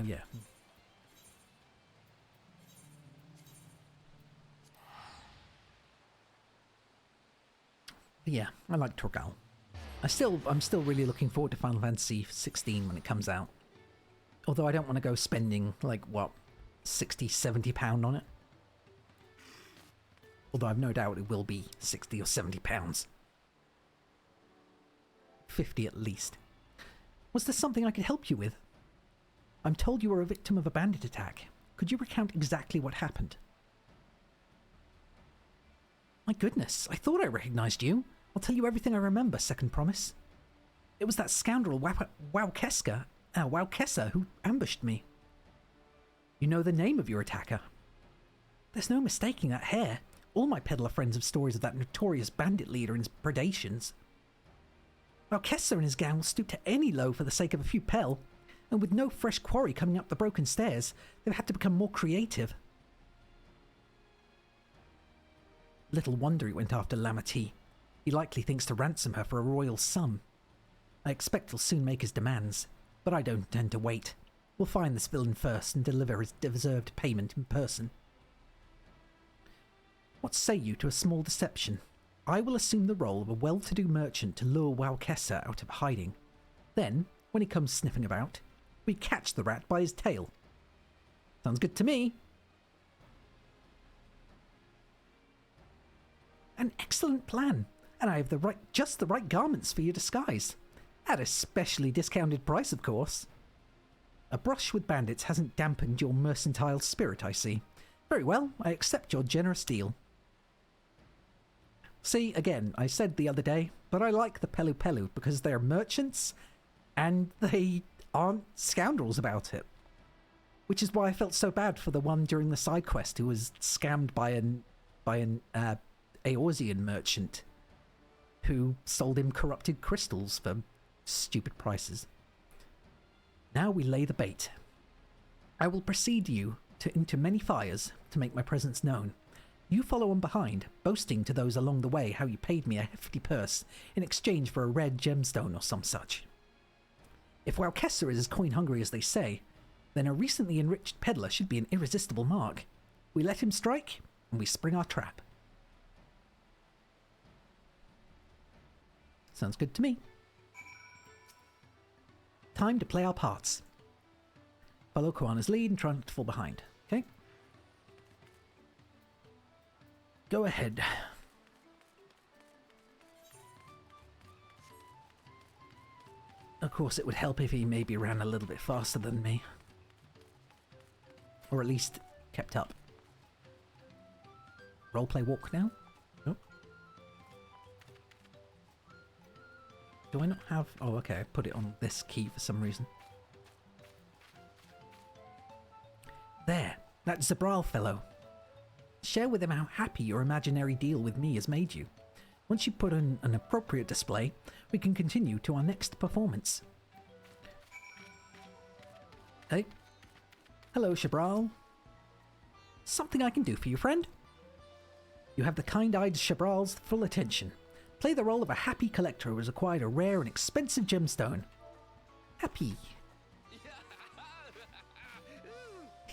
Yeah. Yeah, I like Torgal. I'm still really looking forward to Final Fantasy 16 when it comes out. Although I don't want to go spending, like, what, 60, 70 pound on it. Although I've no doubt it will be 60 or 70 pounds. 50 at least. Was there something I could help you with? I'm told you were a victim of a bandit attack. Could you recount exactly what happened? My goodness, I thought I recognized you. I'll tell you everything I remember, second promise. It was that scoundrel Wowkessa who ambushed me. You know the name of your attacker. There's no mistaking that hair. All my peddler friends have stories of that notorious bandit leader and his predations. Wowkessa and his gang will stoop to any low for the sake of a few pel. And with no fresh quarry coming up the broken stairs, they've had to become more creative. Little wonder he went after Lamati. He likely thinks to ransom her for a royal sum. I expect he'll soon make his demands, but I don't intend to wait. We'll find this villain first and deliver his deserved payment in person. What say you to a small deception? I will assume the role of a well-to-do merchant to lure Wowkessa out of hiding. Then, when he comes sniffing about, we catch the rat by his tail. Sounds good to me. An excellent plan, and I have just the right garments for your disguise. At a specially discounted price, of course. A brush with bandits hasn't dampened your mercantile spirit, I see. Very well, I accept your generous deal. See, again, I said the other day, but I like the Pelu Pelu because they're merchants, and they aren't scoundrels about it. Which is why I felt so bad for the one during the side quest who was scammed by an Eorzean merchant who sold him corrupted crystals for stupid prices. Now we lay the bait. I will precede you into Many Fires to make my presence known. You follow on behind, boasting to those along the way how you paid me a hefty purse in exchange for a red gemstone or some such. If Wowkessa is as coin-hungry as they say, then a recently enriched peddler should be an irresistible mark. We let him strike, and we spring our trap. Sounds good to me. Time to play our parts. Follow Koana's lead and try not to fall behind. Okay? Go ahead. Of course, it would help if he maybe ran a little bit faster than me. Or at least kept up. Roleplay walk now? Nope. Do I not have... Oh, okay, I put it on this key for some reason. There, that Zabral fellow. Share with him how happy your imaginary deal with me has made you. Once you put on an appropriate display, we can continue to our next performance. Hey. Hello, Shabral. Something I can do for you, friend? You have the kind-eyed Chabral's full attention. Play the role of a happy collector who has acquired a rare and expensive gemstone. Happy.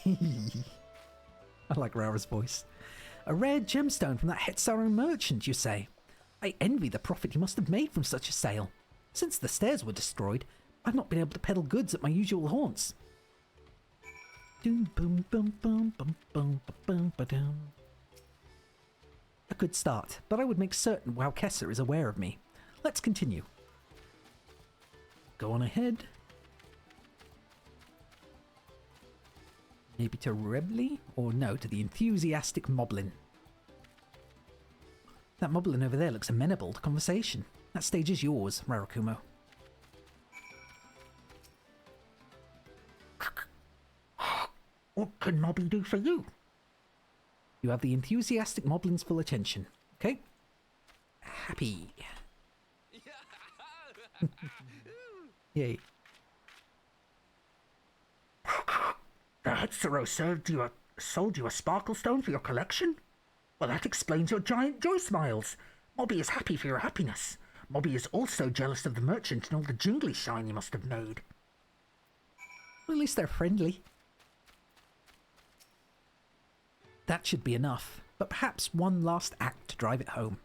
I like Rara's voice. A rare gemstone from that Hetzaru merchant, you say? I envy the profit he must have made from such a sale. Since the stairs were destroyed, I've not been able to peddle goods at my usual haunts. Doom, boom, boom, boom, boom, boom, boom, ba-doom. A good start, but I would make certain JAQK is aware of me. Let's continue. Go on ahead. Maybe to Rebly? Or no, to the enthusiastic Moblin. That Moblin over there looks amenable to conversation. That stage is yours, Rarakumo. What can Mobby do for you? You have the enthusiastic Moblin's full attention. Okay? Happy. Yay. The Hetzaru sold you a sparkle stone for your collection? Well, that explains your giant joy smiles. Mobby is happy for your happiness. Mobby is also jealous of the merchant and all the jingly shine you must have made. Well, at least they're friendly. That should be enough, but perhaps one last act to drive it home.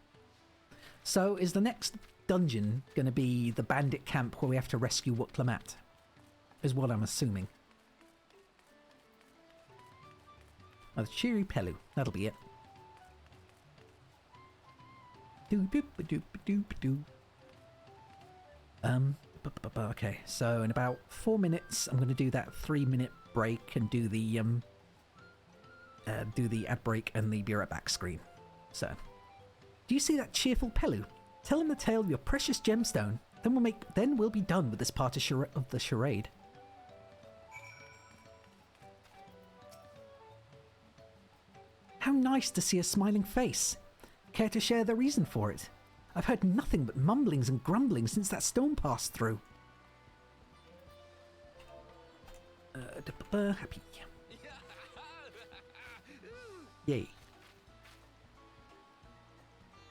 So, is the next dungeon going to be the bandit camp where we have to rescue Wutklamat? Is what I'm assuming. Oh, the Cheery Pelu. That'll be it. Okay, so in about 4 minutes, I'm going to do that 3-minute break and do the ad break and the be right back screen. So, do you see that cheerful Pelu? Tell him the tale of your precious gemstone. Then we'll be done with this part of the charade. How nice to see a smiling face. Care to share the reason for it? I've heard nothing but mumblings and grumblings since that stone passed through. Happy. Yay.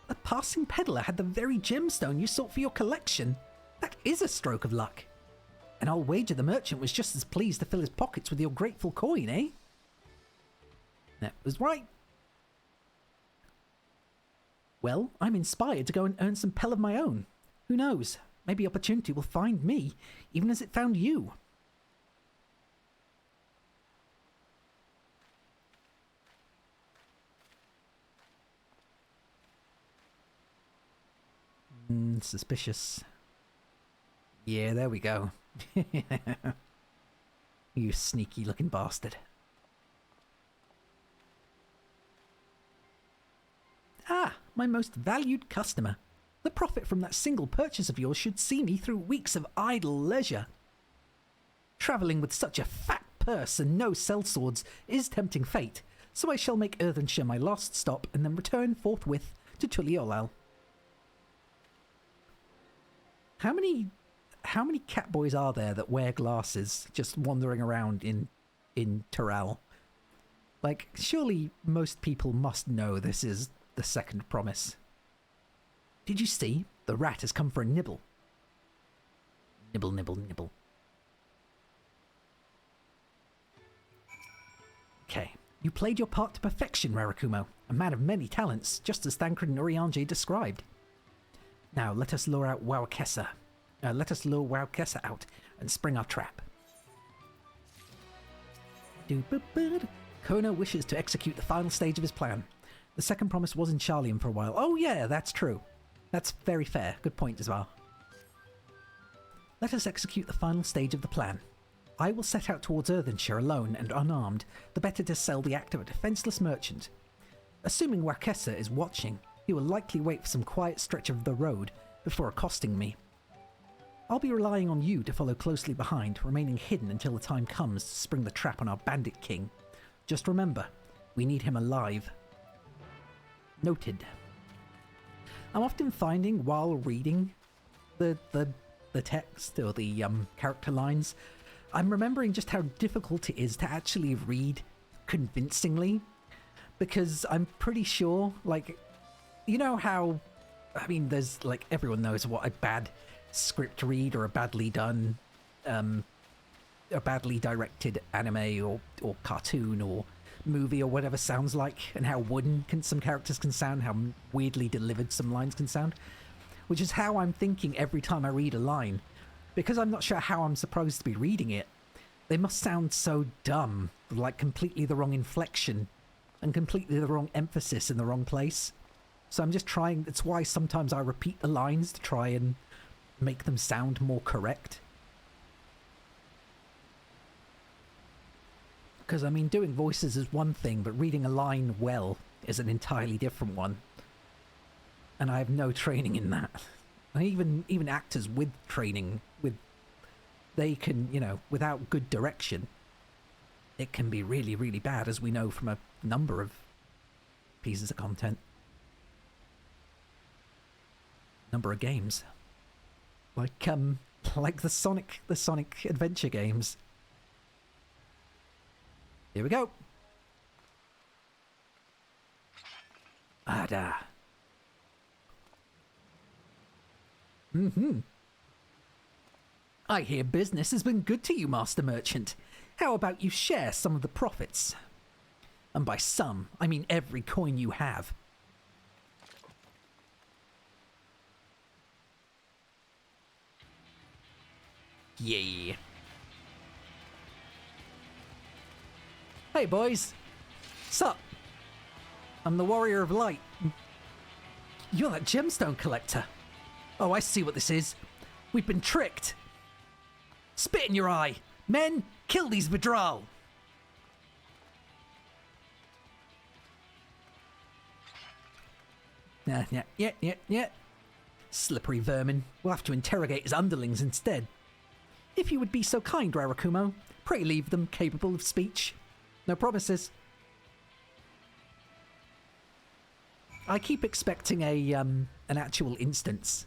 A passing peddler had the very gemstone you sought for your collection. That is a stroke of luck. And I'll wager the merchant was just as pleased to fill his pockets with your grateful coin, eh? That was right. Well, I'm inspired to go and earn some pel of my own. Who knows? Maybe opportunity will find me, even as it found you. Suspicious. Yeah, there we go. You sneaky looking bastard. Ah, my most valued customer. The profit from that single purchase of yours should see me through weeks of idle leisure. Travelling with such a fat purse and no sellswords is tempting fate, so I shall make Earthenshire my last stop and then return forthwith to Tuliolal. How many catboys are there that wear glasses just wandering around in Tural? Like, surely most people must know this is the second promise. Did you see? The rat has come for a nibble. Nibble, nibble, nibble. Okay, you played your part to perfection, Rarakumo. A man of many talents, just as Thancred and Urianger described. Now, let us lure out JAQK. Let us lure JAQK out and spring our trap. Kona wishes to execute the final stage of his plan. The second promise was in Charlium for a while. Oh yeah, that's true. That's very fair. Good point as well. Let us execute the final stage of the plan. I will set out towards Earthenshire alone and unarmed, the better to sell the act of a defenceless merchant. Assuming JAQK is watching, he will likely wait for some quiet stretch of the road before accosting me. I'll be relying on you to follow closely behind, remaining hidden until the time comes to spring the trap on our bandit king. Just remember, we need him alive. Noted. I'm often finding while reading the text or the character lines, I'm remembering just how difficult it is to actually read convincingly, because I'm pretty sure, like, you know how, I mean, there's, like, everyone knows what a bad script read or a badly done, a badly directed anime or cartoon or movie or whatever sounds like, and how wooden some characters can sound, how weirdly delivered some lines can sound, which is how I'm thinking every time I read a line. Because I'm not sure how I'm supposed to be reading it, they must sound so dumb, like completely the wrong inflection and completely the wrong emphasis in the wrong place. So I'm just trying, it's why sometimes I repeat the lines to try and make them sound more correct. Because, I mean, doing voices is one thing, but reading a line well is an entirely different one. And I have no training in that. And even actors with training, they can, you know, without good direction, it can be really, really bad, as we know from a number of pieces of content. Number of games. Like the Sonic Adventure games. Here we go. Ada. I hear business has been good to you, Master Merchant. How about you share some of the profits? And by some, I mean every coin you have. Yeah. Hey boys, sup? I'm the Warrior of Light. You're that gemstone collector. Oh, I see what this is. We've been tricked. Spit in your eye. Men, kill these Vidral. Yeah. Slippery vermin. We'll have to interrogate his underlings instead. If you would be so kind, Rarakumo, pray leave them capable of speech. No promises. I keep expecting an actual instance.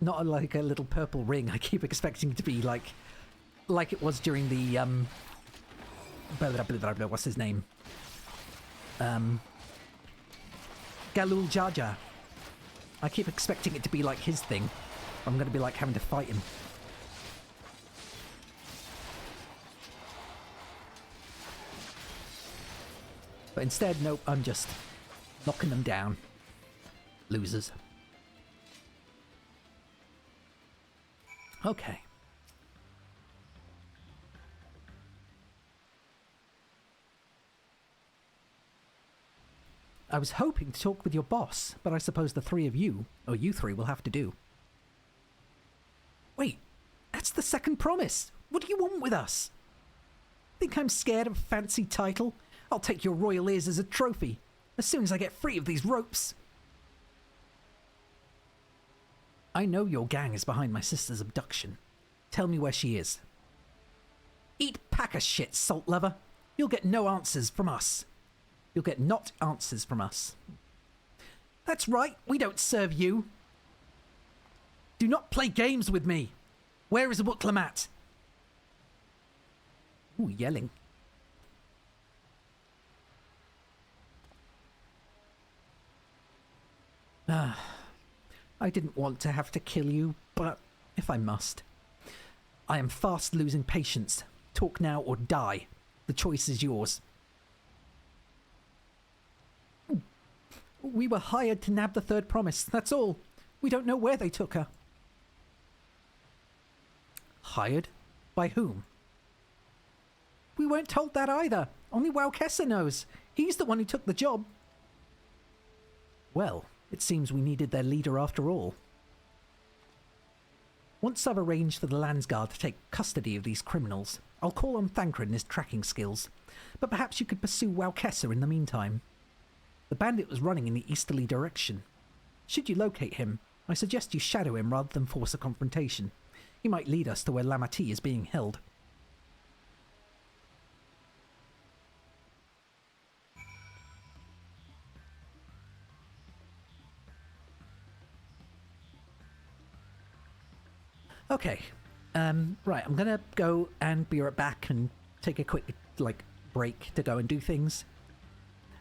Not like a little purple ring. I keep expecting it to be like it was during the what's his name? Galul Jaja. I keep expecting it to be like his thing. I'm going to be like having to fight him. But instead, nope, I'm just knocking them down. Losers. Okay. I was hoping to talk with your boss, but I suppose the three of you, or you three, will have to do. Wait, that's the second promise. What do you want with us? Think I'm scared of a fancy title? I'll take your royal ears as a trophy, as soon as I get free of these ropes. I know your gang is behind my sister's abduction. Tell me where she is. Eat pack of shit, salt lover. You'll get no answers from us. You'll get not answers from us. That's right, we don't serve you. Do not play games with me. Where is Wooklamat? Ooh, yelling. I didn't want to have to kill you, but if I must. I am fast losing patience. Talk now or die. The choice is yours. We were hired to nab the third promise, that's all. We don't know where they took her. Hired? By whom? We weren't told that either. Only JAQK knows. He's the one who took the job. Well, it seems we needed their leader after all. Once I've arranged for the Landsguard to take custody of these criminals, I'll call on Thancred and his tracking skills, but perhaps you could pursue JAQK in the meantime. The bandit was running in the easterly direction. Should you locate him, I suggest you shadow him rather than force a confrontation. He might lead us to where Lamati is being held. Okay, right, I'm gonna go and be right back and take a quick, break to go and do things.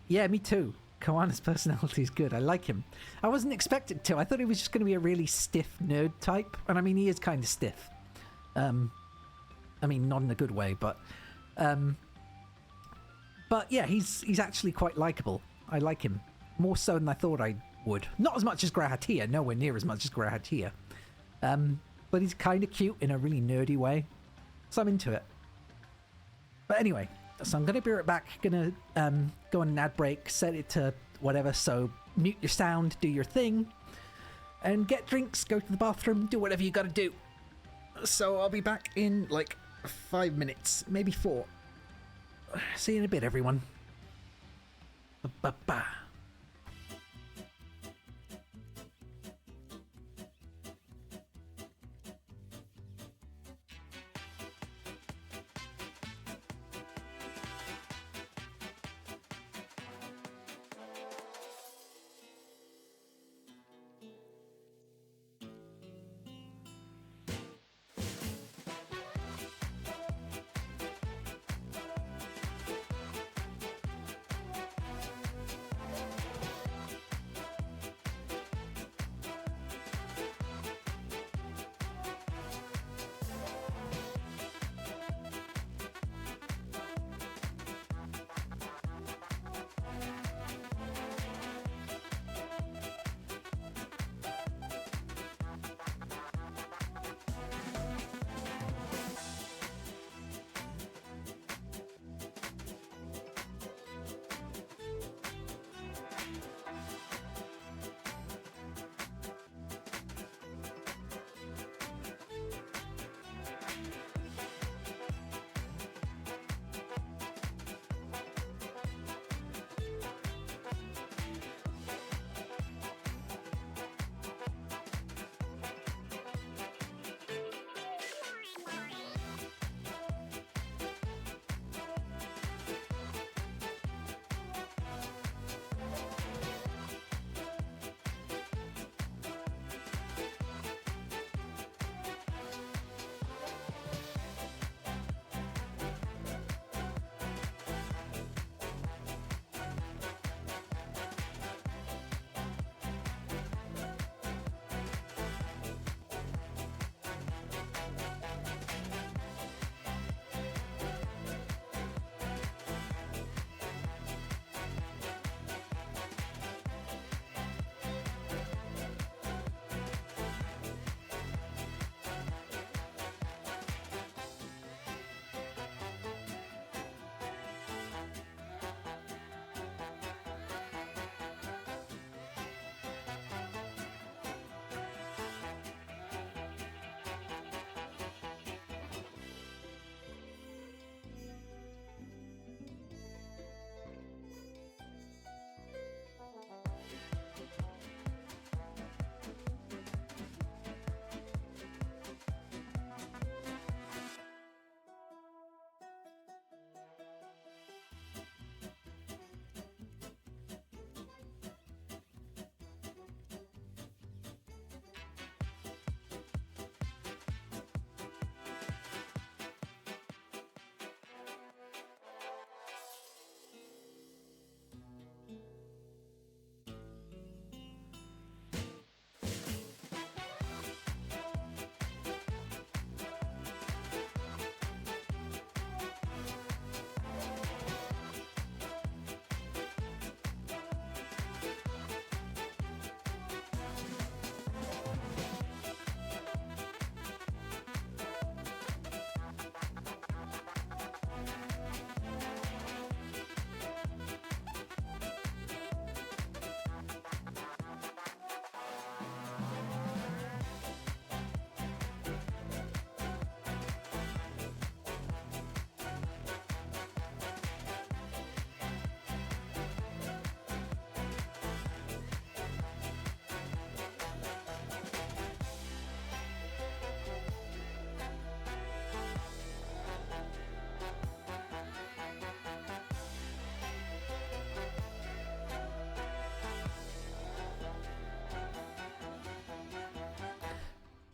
Yeah, me too. Koana's personality is good. I like him. I wasn't expected to. I thought he was just going to be a really stiff nerd type. And I mean, he is kind of stiff. I mean, not in a good way, but yeah, he's actually quite likable. I like him. More so than I thought I would. Not as much as Grahatia. Nowhere near as much as Grahatia. But he's kind of cute in a really nerdy way. So I'm into it. But anyway, so I'm going to be right back. Going to go on an ad break, set it to whatever. So mute your sound, do your thing, and get drinks, go to the bathroom, do whatever you got to do. So I'll be back in like 5 minutes, maybe 4. See you in a bit, everyone. Ba-ba-ba.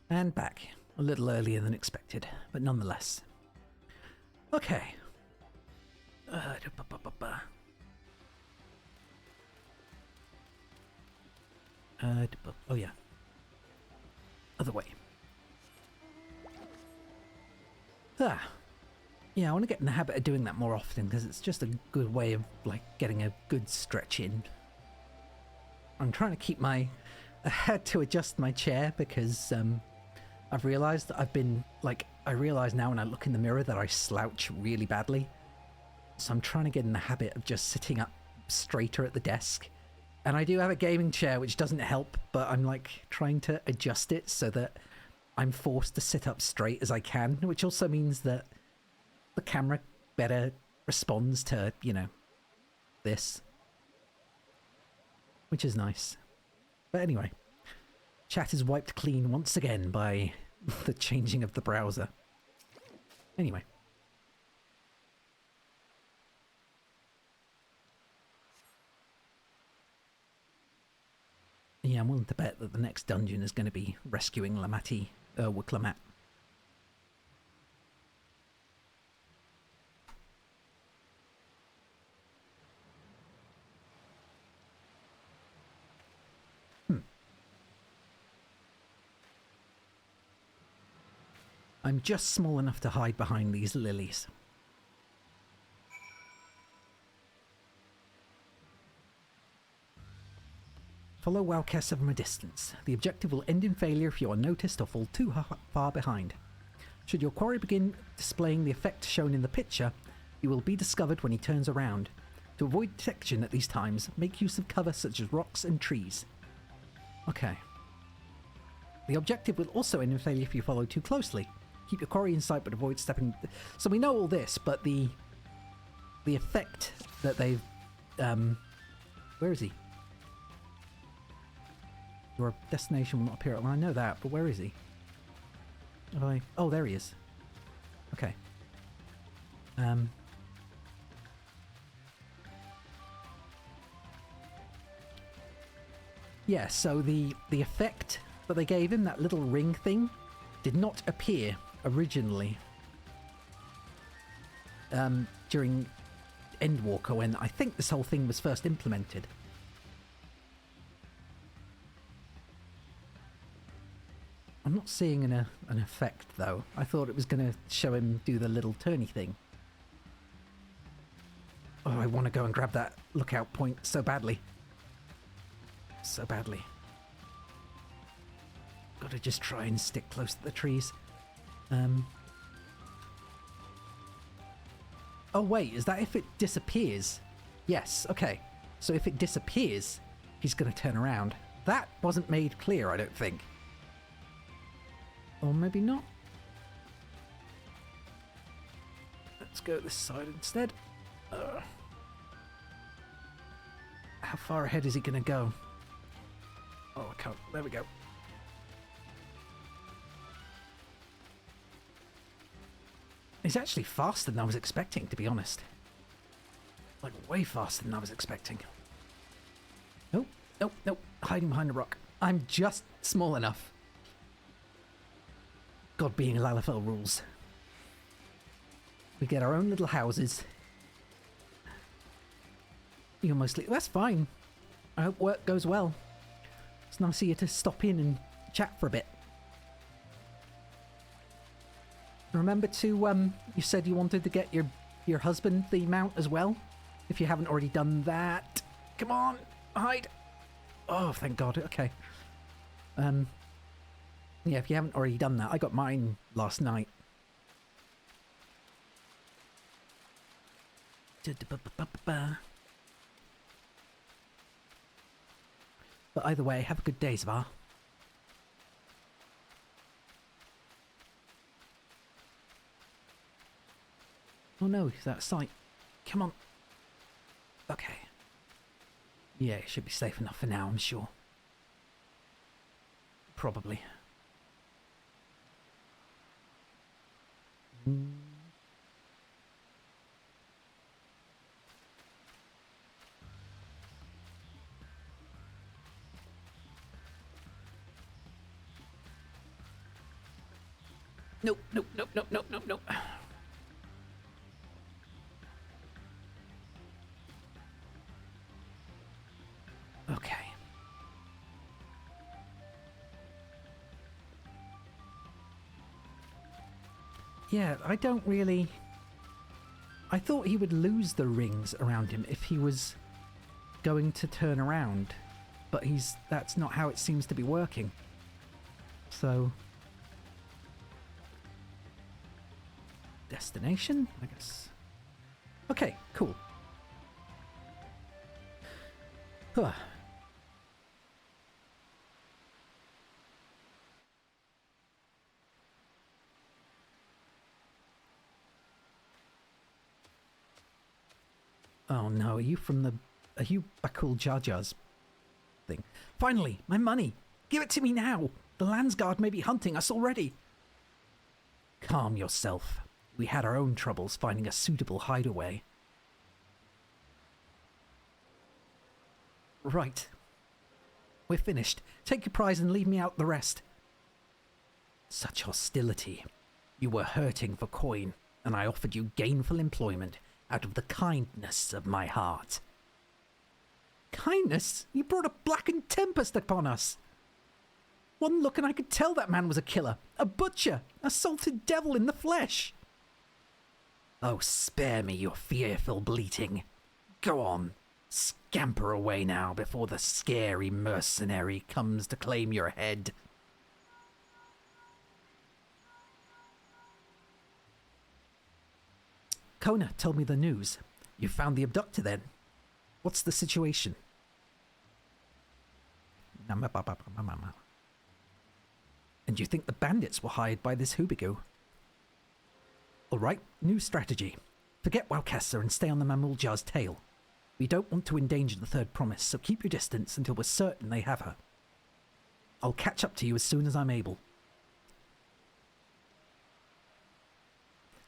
And back. A little earlier than expected, but nonetheless. Okay. Oh yeah. Other way. Ah. Yeah, I want to get in the habit of doing that more often because it's just a good way of, like, getting a good stretch in. I'm trying to keep my... I had to adjust my chair because I've realised that I've been, like, I realise now when I look in the mirror that I slouch really badly. So I'm trying to get in the habit of just sitting up straighter at the desk. And I do have a gaming chair, which doesn't help, but I'm, like, trying to adjust it so that I'm forced to sit up straight as I can, which also means that the camera better responds to, you know, this. Which is nice. But anyway, chat is wiped clean once again by the changing of the browser. Anyway. Yeah, I'm willing to bet that the next dungeon is going to be rescuing Wicklamat. I'm just small enough to hide behind these lilies. Follow JAQK from a distance. The objective will end in failure if you are noticed or fall too far behind. Should your quarry begin displaying the effect shown in the picture, he will be discovered when he turns around. To avoid detection at these times, make use of cover such as rocks and trees. Okay. The objective will also end in failure if you follow too closely. Keep your quarry in sight but avoid stepping... So we know all this, but the effect that they've... where is he? Your destination will not appear. Well, I know that, but where is he? Oh, there he is. Okay. Yeah, so the effect that they gave him, that little ring thing, did not appear originally during Endwalker, when I think this whole thing was first implemented. I'm not seeing an effect though. I thought it was going to show him do the little turny thing. Oh, I want to go and grab that lookout point so badly. So badly. Gotta just try and stick close to the trees. Oh wait, is that if it disappears? Yes, okay. So if it disappears, he's gonna turn around. That wasn't made clear, I don't think. Or maybe not. Let's go this side instead. How far ahead is he gonna go? Oh, I can't. There we go. He's actually faster than I was expecting, to be honest. Like, way faster than I was expecting. Nope, nope, nope. Hiding behind a rock. I'm just small enough. God, being Lalafell rules. We get our own little houses. You're mostly... That's fine. I hope work goes well. It's nice of you to stop in and chat for a bit. Remember to, you said you wanted to get your husband the mount as well? If you haven't already done that. Come on, hide. Oh, thank God, okay. Yeah, if you haven't already done that, I got mine last night. But either way, have a good day, Zvar. Oh no, he's out of sight. Come on. Okay. Yeah, it should be safe enough for now, I'm sure. Probably. Nope, nope, nope, nope, nope, nope, nope. Okay. Yeah, I don't really... I thought he would lose the rings around him if he was going to turn around. But that's not how it seems to be working. So... Destination, I guess. Okay, cool. Huh. Oh no, are you Bakul Jaja's thing? Finally, my money! Give it to me now! The Landsguard may be hunting us already! Calm yourself. We had our own troubles finding a suitable hideaway. Right. We're finished. Take your prize and leave me out the rest. Such hostility. You were hurting for coin, and I offered you gainful employment out of the kindness of my heart. Kindness? You brought a blackened tempest upon us. One look and I could tell that man was a killer, a butcher, a salted devil in the flesh. Oh, spare me your fearful bleating. Go on, scamper away now before the scary mercenary comes to claim your head. Kona told me the news. You found the abductor then? What's the situation? And you think the bandits were hired by this Hubigo? Alright, new strategy. Forget Waukesser and stay on the Mamuljar's tail. We don't want to endanger the third promise, so keep your distance until we're certain they have her. I'll catch up to you as soon as I'm able.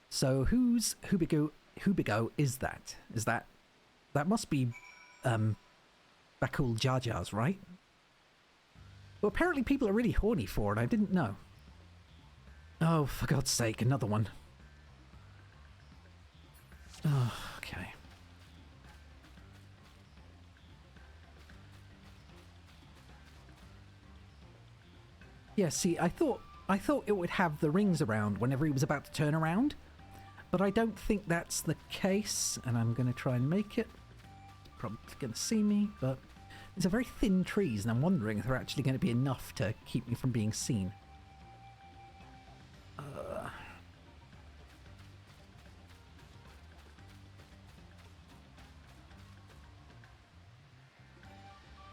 So whose Hubigo is that? That must be Bakul Jajar's, right? Well, apparently people are really horny for it. I didn't know. Oh, for God's sake, another one. Oh, okay. Yeah, see, I thought it would have the rings around whenever he was about to turn around, but I don't think that's the case, and I'm going to try and make it. It's probably going to see me, but these are very thin trees, and I'm wondering if they're actually going to be enough to keep me from being seen.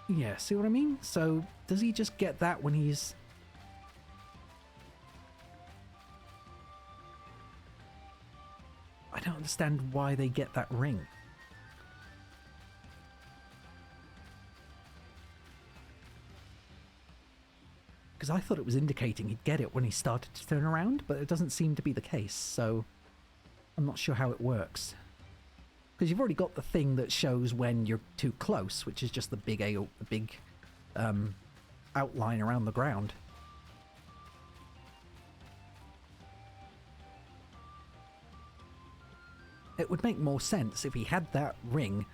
Yeah, see what I mean? So, does he just get that when he's... I don't understand why they get that ring. Because I thought it was indicating he'd get it when he started to turn around, but it doesn't seem to be the case, so I'm not sure how it works. Because you've already got the thing that shows when you're too close, which is just the big outline around the ground. It would make more sense if he had that ring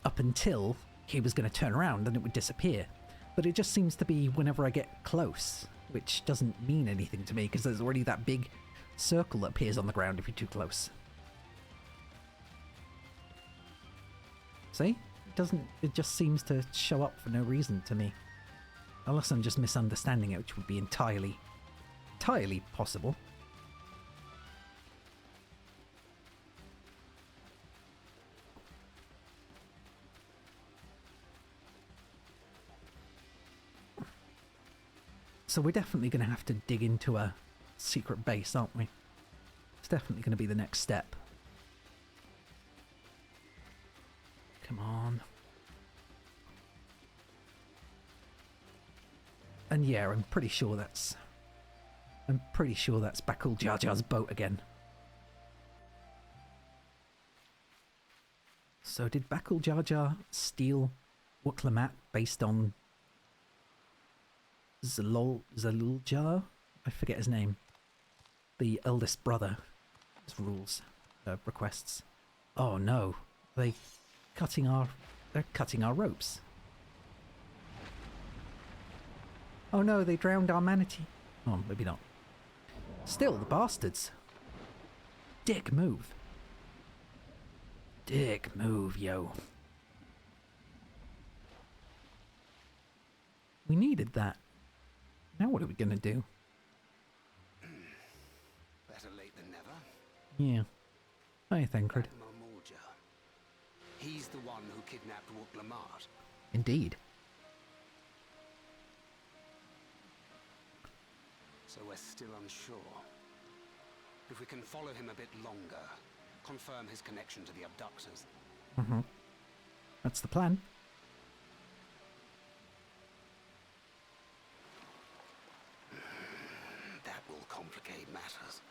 up until he was going to turn around and it would disappear. But it just seems to be whenever I get close, which doesn't mean anything to me because there's already that big circle that appears on the ground if you're too close. See? It just seems to show up for no reason to me. Unless I'm just misunderstanding it, which would be entirely possible. So we're definitely going to have to dig into a secret base, aren't we? It's definitely going to be the next step. Come on. And yeah, I'm pretty sure that's Bakul Jajar's boat again. So did Bakul Jajar steal Wuklamat based on Zaluljar? I forget his name. The eldest brother. His rules, requests. Oh no, they're cutting our ropes. Oh no, they drowned our manatee. Oh, maybe not. Still, the bastards. Dick move. Dick move, yo. We needed that. Now what are we gonna do? Better late than never. Yeah. Hi, Thancred. Momulja. He's the one who kidnapped Wook Lamart. Indeed. So we're still unsure. If we can follow him a bit longer, confirm his connection to the abductors. Mm-hmm. That's the plan. That will complicate matters.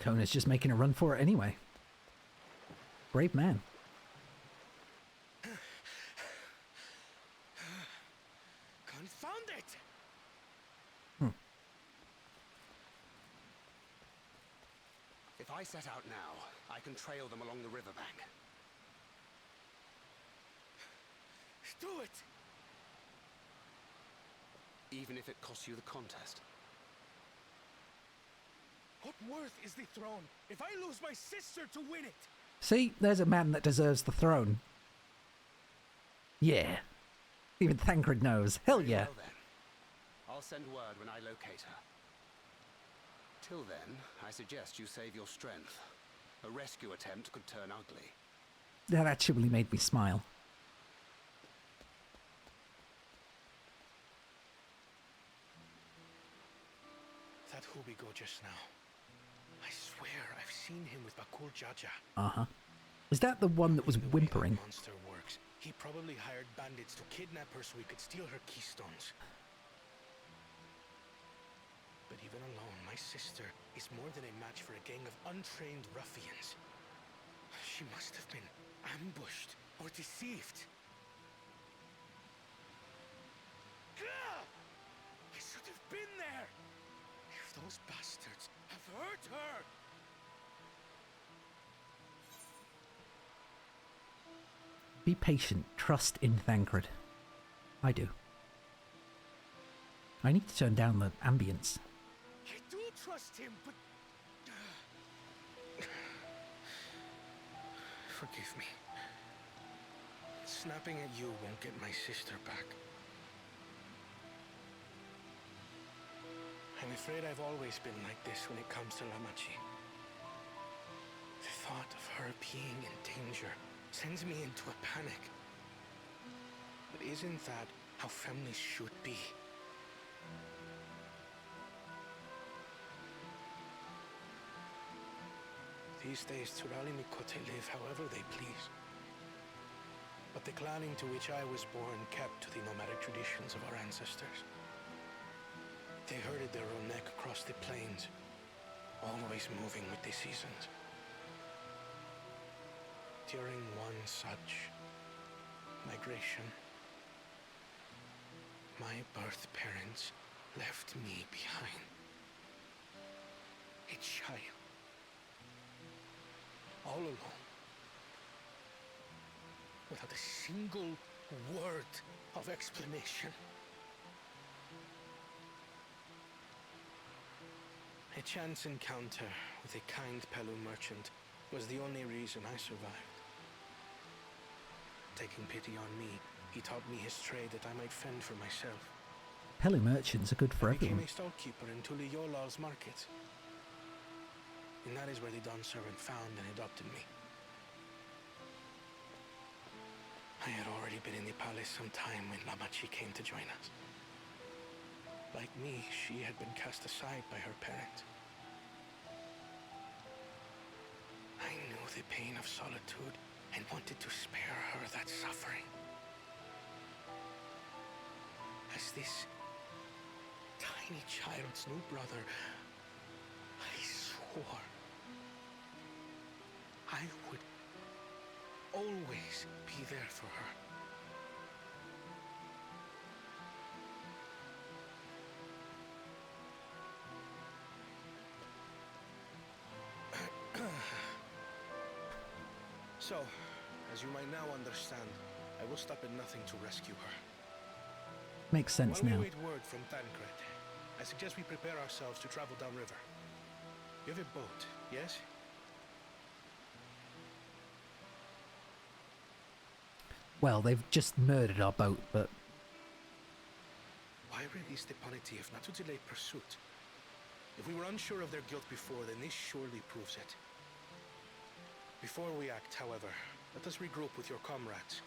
Kona's just making a run for it anyway. Brave man. Confound it! If I set out now, I can trail them along the riverbank. Do it! Even if it costs you the contest. What worth is the throne if I lose my sister to win it? See, there's a man that deserves the throne. Yeah. Even Thancred knows. Hell Very yeah. well then. I'll send word when I locate her. Till then, I suggest you save your strength. A rescue attempt could turn ugly. That actually made me smile. That Hubigo just now. I swear I've seen him with Bakul Jaja. Uh-huh. Is that the one that was The way that whimpering? monster works. He probably hired bandits to kidnap her so he could steal her keystones. But even alone, my sister is more than a match for a gang of untrained ruffians. She must have been ambushed or deceived. Gah! I should have been there! If those bastards have hurt her! Be patient. Trust in Thancred. I do. I need to turn down the ambience. I do trust him, but... Forgive me. Snapping at you won't get my sister back. I'm afraid I've always been like this when it comes to Lamachi. The thought of her being in danger sends me into a panic. But isn't that how families should be? These days, Turali Mikote live however they please. But the clan into which I was born kept to the nomadic traditions of our ancestors. They herded their own neck across the plains, always moving with the seasons. During one such migration, my birth parents left me behind. A child. All alone. Without a single word of explanation. A chance encounter with a kind Pelu merchant was the only reason I survived. Taking pity on me, he taught me his trade that I might fend for myself. Pelu merchants are good for I became everyone. a storekeeper in Tuliyolal's market. And that is where the Dawn servant found and adopted me. I had already been in the palace some time when Lamachi came to join us. Like me, she had been cast aside by her parents. I knew the pain of solitude and wanted to spare her that suffering. As this tiny child's new brother, I swore I would always be there for her. So, as you might now understand, I will stop at nothing to rescue her. makes sense While now. we wait word from Tancred, I suggest we prepare ourselves to travel downriver. You have a boat, yes? Well, they've just murdered our boat, but Why release the Ponity if not to delay pursuit? If we were unsure of their guilt before, then this surely proves it. Before we act, however, let us regroup with your comrades.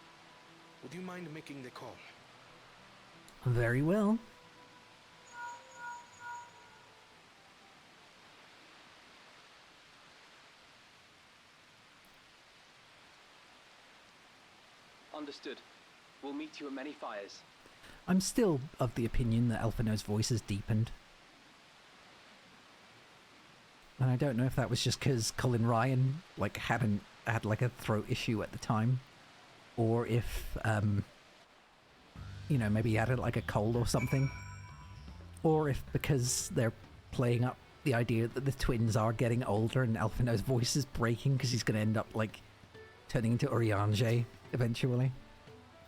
Would you mind making the call? very well. Understood. We'll meet you at many fires. I'm still of the opinion that Elfino's voice has deepened. And I don't know if that was just because Colin Ryan had like a throat issue at the time, or if you know, maybe he had like a cold or something, or if because they're playing up the idea that the twins are getting older and Elfino's voice is breaking because he's going to end up like turning into Urianger eventually.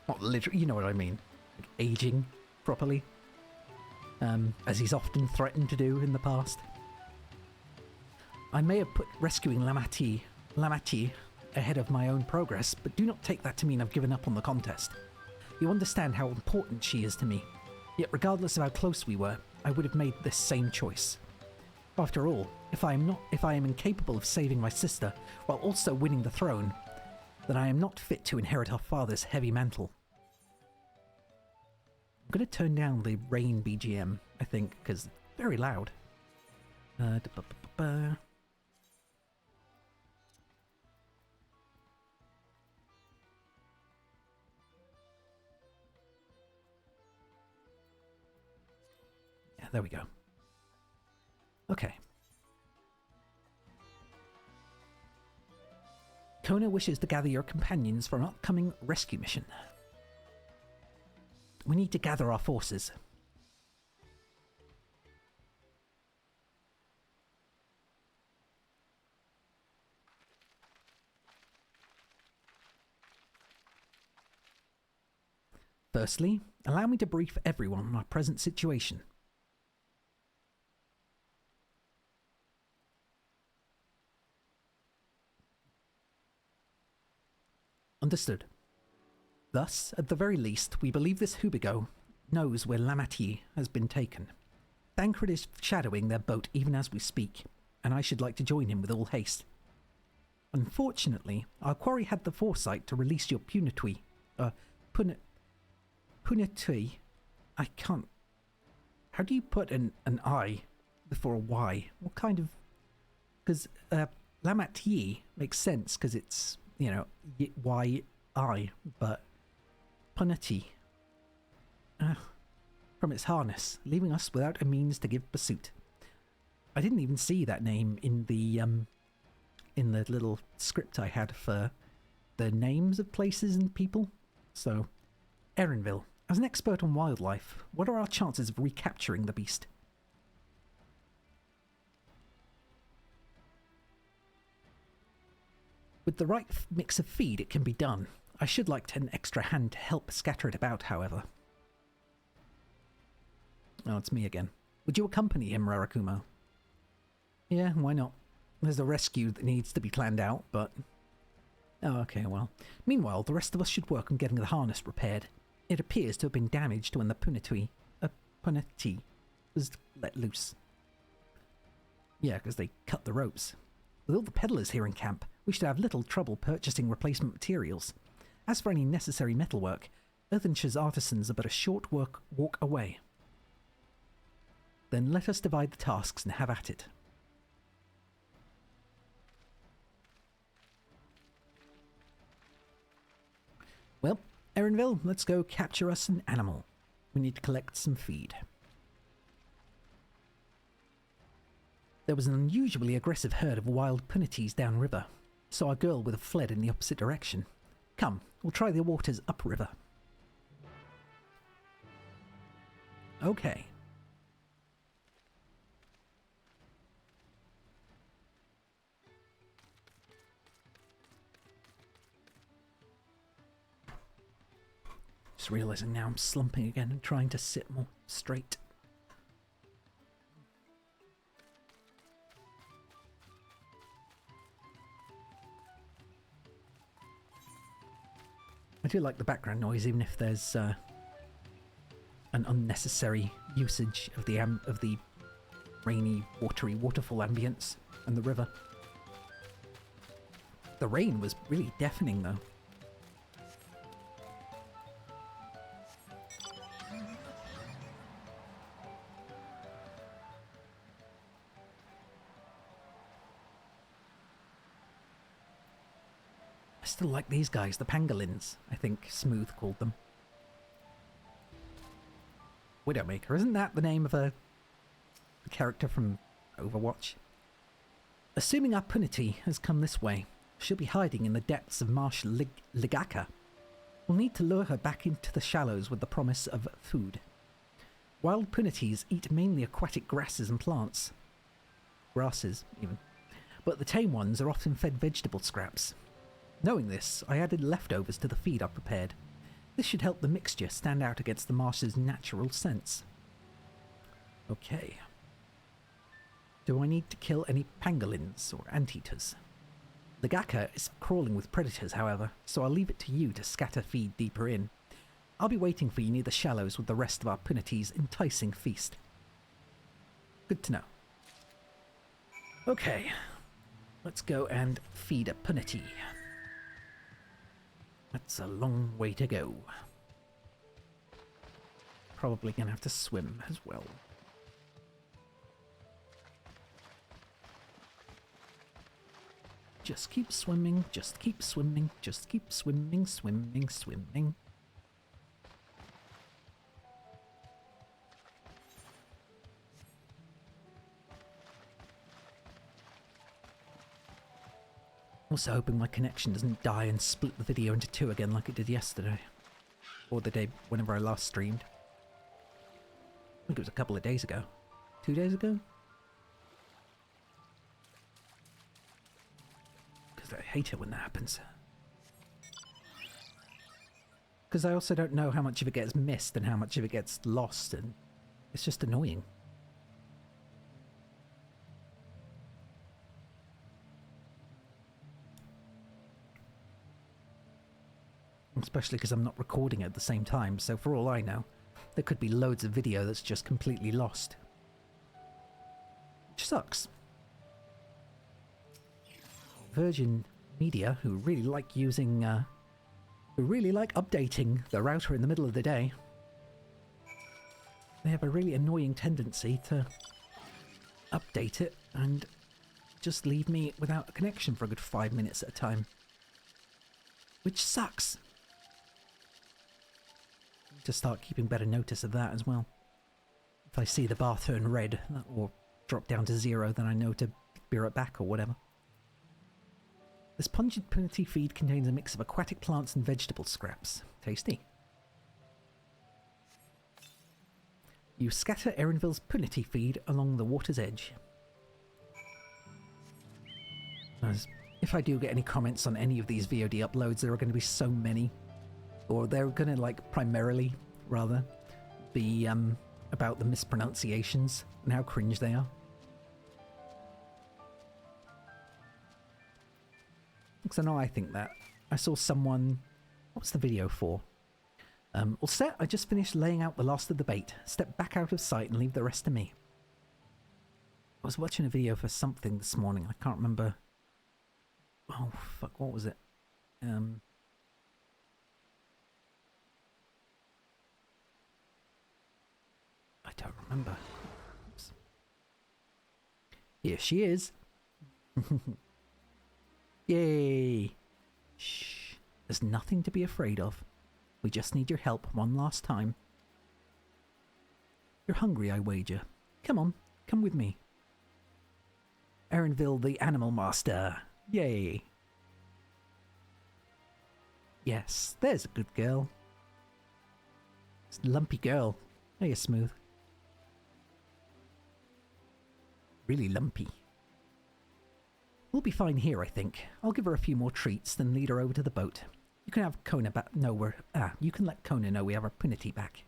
Not literally, you know what I mean, like aging properly, as he's often threatened to do in the past. I may have put rescuing Lamati ahead of my own progress, but do not take that to mean I've given up on the contest. You understand how important she is to me, yet regardless of how close we were, I would have made this same choice. After all, if I am incapable of saving my sister while also winning the throne, then I am not fit to inherit our father's heavy mantle. I'm going to turn down the rain BGM, I think, because it's very loud. Yeah, there we go. Okay. Kona wishes to gather your companions for an upcoming rescue mission. We need to gather our forces. Firstly, allow me to brief everyone on our present situation. Understood. Thus, at the very least, we believe this Hubigo knows where Lamati has been taken. Thancred is shadowing their boat even as we speak, and I should like to join him with all haste. Unfortunately, our quarry had the foresight to release your Punitui. Punitui. I can't... How do you put an I before a Y? What kind of... Because Lamati makes sense because it's, you know, Y-I, but Punity from its harness, leaving us without a means to give pursuit. I didn't even see that name in the little script I had for the names of places and people. So, Erinville, as an expert on wildlife, what are our chances of recapturing the beast? With the right mix of feed, it can be done. I should like an extra hand to help scatter it about, however. Oh, it's me again. Would you accompany him, Rarakumo? Yeah, why not? There's a rescue that needs to be planned out, but... Oh, okay, well. Meanwhile, the rest of us should work on getting the harness repaired. It appears to have been damaged when the Puniti was let loose. Yeah, because they cut the ropes. With all the peddlers here in camp, we should have little trouble purchasing replacement materials. As for any necessary metalwork, Earthenshire's artisans are but a short walk away. Then let us divide the tasks and have at it. Well, Erinville, let's go capture us an animal. We need to collect some feed. There was an unusually aggressive herd of wild punities downriver, so our girl would have fled in the opposite direction. Come, we'll try the waters upriver. Okay. Just Just realising now I'm slumping again and trying to sit more straight. I do like the background noise, even if there's an unnecessary usage of the rainy, watery waterfall ambience and the river. The rain was really deafening, though. I still like these guys, the pangolins, I think Smooth called them. Widowmaker, isn't that the name of a character from Overwatch? Assuming our Punity has come this way, she'll be hiding in the depths of Marsh JAQK. We'll need to lure her back into the shallows with the promise of food. Wild Punities eat mainly aquatic grasses and plants. Grasses, even. But the tame ones are often fed vegetable scraps. Knowing this, I added leftovers to the feed I prepared. This should help the mixture stand out against the marsh's natural scents. Okay. Do I need to kill any pangolins or anteaters? The JAQK is crawling with predators, however, so I'll leave it to you to scatter feed deeper in. I'll be waiting for you near the shallows with the rest of our Punity's enticing feast. Good to know. Okay, let's go and feed a Punity. That's a long way to go. Probably gonna have to swim as well. Just keep swimming, just keep swimming, just keep swimming, swimming, swimming. Also hoping my connection doesn't die and split the video into two again like it did yesterday. Or the day whenever I last streamed. I think it was a couple of days ago. 2 days ago? Because I hate it when that happens. Because I also don't know how much of it gets missed and how much of it gets lost, and it's just annoying. Especially because I'm not recording at the same time, so for all I know, there could be loads of video that's just completely lost. Which sucks. Virgin Media, who really like using, who really like updating the router in the middle of the day, they have a really annoying tendency to update it and just leave me without a connection for a good 5 minutes at a time. Which sucks. To start keeping better notice of that as well. If I see the bar turn red or drop down to 0, then I know to be right back or whatever. This pungent Punity feed contains a mix of aquatic plants and vegetable scraps. Tasty. You scatter Erinville's Punity feed along the water's edge. If I do get any comments on any of these VOD uploads, there are going to be so many. Or they're going to, like, primarily, rather, be about the mispronunciations and how cringe they are. Because I know I think that. I saw someone... What's the video for? All set, I just finished laying out the last of the bait. Step back out of sight and leave the rest to me. I was watching a video for something this morning. I can't remember... Oh, fuck, what was it? I don't remember. Oops. Here she is. Yay! Shh. There's nothing to be afraid of. We just need your help one last time. You're hungry, I wager. Come on, come with me. Erinville the Animal Master. Yay! Yes, there's a good girl. It's a lumpy girl. Oh, you're smooth. Really lumpy. We'll be fine here, I think. I'll give her a few more treats, then lead her over to the boat. You can have Kona back. No, you can let Kona know we have our punity back.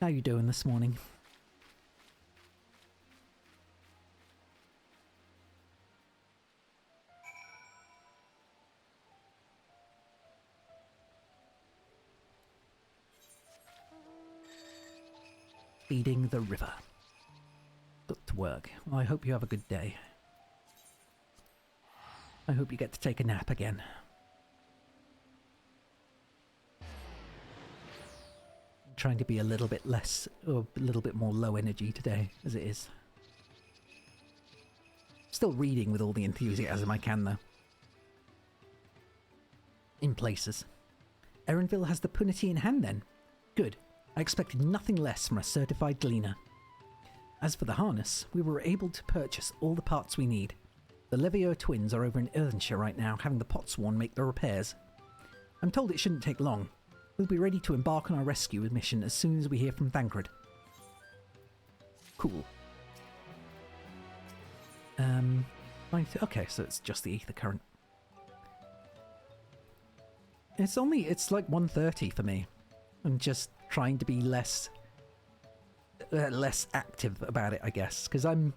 How you doing this morning? Feeding the river. Got to work. Well, I hope you have a good day. I hope you get to take a nap again. I'm trying to be a little bit less, or a little bit more low energy today, as it is. Still reading with all the enthusiasm I can, though. In places. Erenville has the punity in hand, then. Good. I expected nothing less from a certified gleaner. As for the harness, we were able to purchase all the parts we need. The Levier twins are over in Earnshire right now, having the Potsworn make the repairs. I'm told it shouldn't take long. We'll be ready to embark on our rescue mission as soon as we hear from Thancred. Cool. Okay, so it's just the ether current. It's like 1:30 for me. I'm just trying to be less active about it, I guess, because I'm,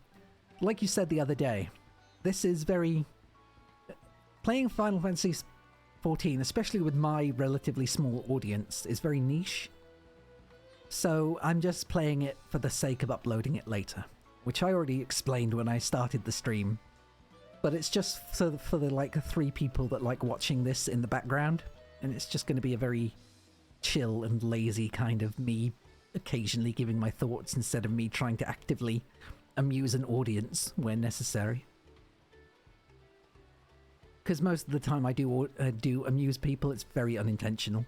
like you said the other day, this is very, playing Final Fantasy XIV, especially with my relatively small audience, is very niche. So I'm just playing it for the sake of uploading it later, which I already explained when I started the stream. But it's just for the like 3 people that like watching this in the background, and it's just going to be a very chill and lazy kind of me occasionally giving my thoughts instead of me trying to actively amuse an audience where necessary. Because most of the time I do amuse people, it's very unintentional.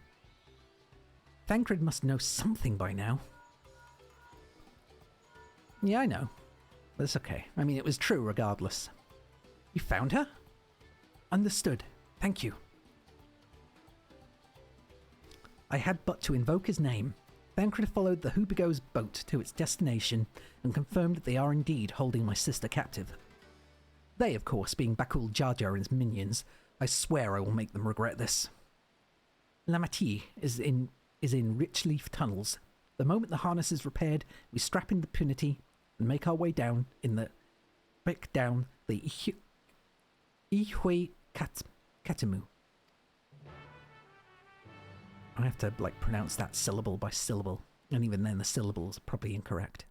Thancred must know something by now. Yeah, I know. But it's okay. I mean, it was true regardless. You found her? Understood. Thank you. I had but to invoke his name. Thancred followed the Hubigo's boat to its destination and confirmed that they are indeed holding my sister captive. They, of course, being Bakul Jar Jar and his minions. I swear I will make them regret this. Lamati is in Richleaf tunnels. The moment the harness is repaired, we strap in the punity and make our way down the Ihwe Katamu. I have to, like, pronounce that syllable by syllable, and even then the syllables are probably incorrect.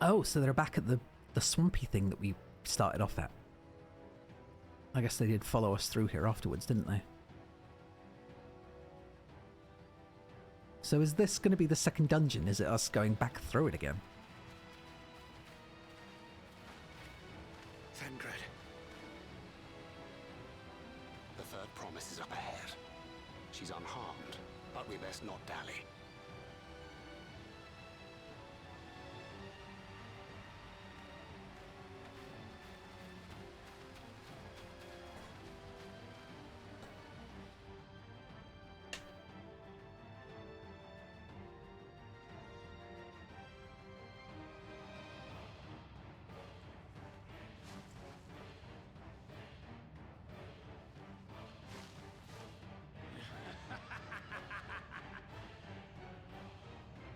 Oh, so they're back at the swampy thing that we started off at. I guess they did follow us through here afterwards, didn't they? So is this going to be the second dungeon? Is it us going back through it again? Thancred. The third promise is up ahead. She's unharmed, but we best not dally.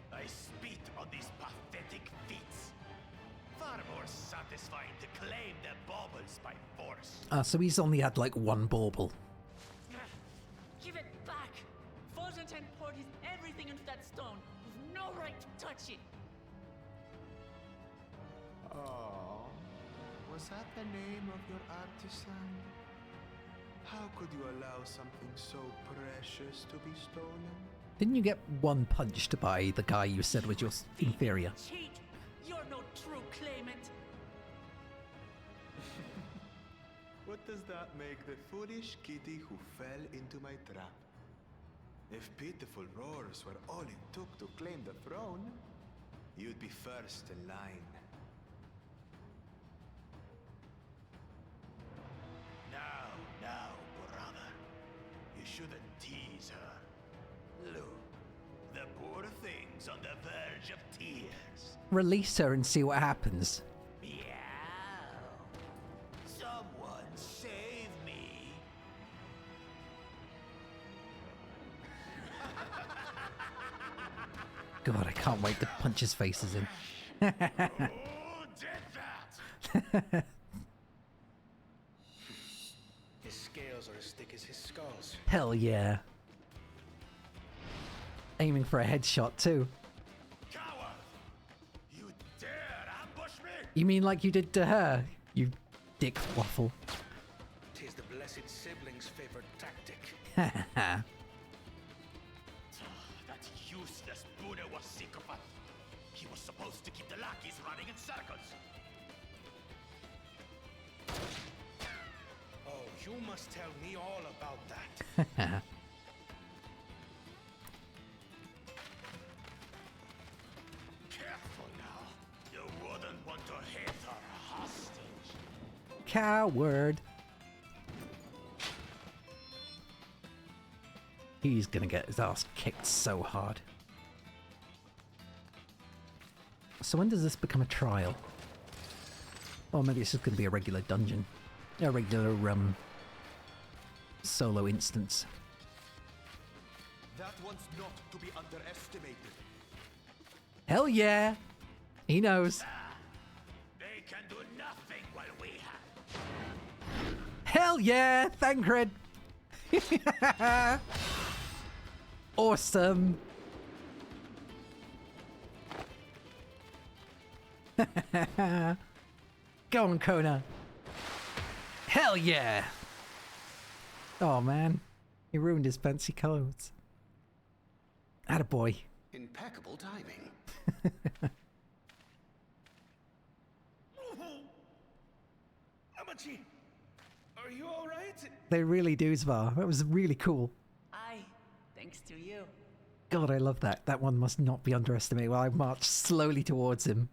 I spit on these pathetic feats. Far more satisfying to claim the baubles by force. So he's only had like one bauble. Give it back! Forzanten poured his everything into that stone. You've no right to touch it. Oh, was that the name of your artisan? How could you allow something so precious to be stolen? Didn't you get one punched by the guy you said was your inferior? Cheat! You're no true claimant. What does that make the foolish kitty who fell into my trap? If pitiful roars were all it took to claim the throne, you'd be first in line. Now, brother. You shouldn't tease her. Look, the poor things on the verge of tears. Release her and see what happens. Meow. Someone save me. God, I can't wait to punch his faces in. Who did that? His scales are as thick as his skulls. Hell yeah. Aiming for a headshot too. Coward! You dare ambush me? You mean like you did to her, you dick waffle. Tis the blessed sibling's favorite tactic. That useless Buddha was sycophant. He was supposed to keep the lackeys running in circles. Oh, you must tell me all about that. Careful now. You wouldn't want to hit her hostage. Coward. He's gonna get his ass kicked so hard. So when does this become a trial? Or maybe it's just gonna be a regular dungeon. A regular solo instance. That one's not to be underestimated. Hell yeah! He knows. They can do nothing while we have. Hell yeah! Thancred! Awesome! Go on, Kona! Hell yeah! Oh man, he ruined his fancy clothes. Attaboy. Impeccable timing. Amachi, are you all right? They really do, Zvar. That was really cool. Aye, thanks to you. God, I love that. That one must not be underestimated. While I marched slowly towards him.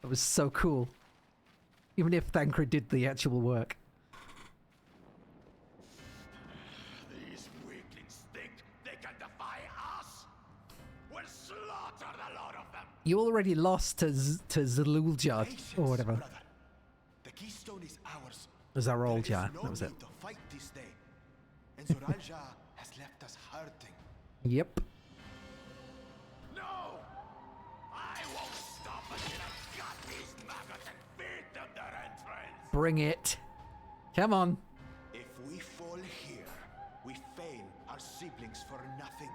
That was so cool. Even if Thancred did the actual work. These weaklings think they can defy us. We'll slaughter the lot of them. You already lost to Zaluljar, Patience, or whatever. brother. The keystone is ours. Zaroljar, No that was it. need to fight this day. And Zoraljar has left us hurting. Yep. No! I won't stop until I've got these maggots and feed them their entrance. Bring it. Come on. If we fall here, we fail our siblings for nothing.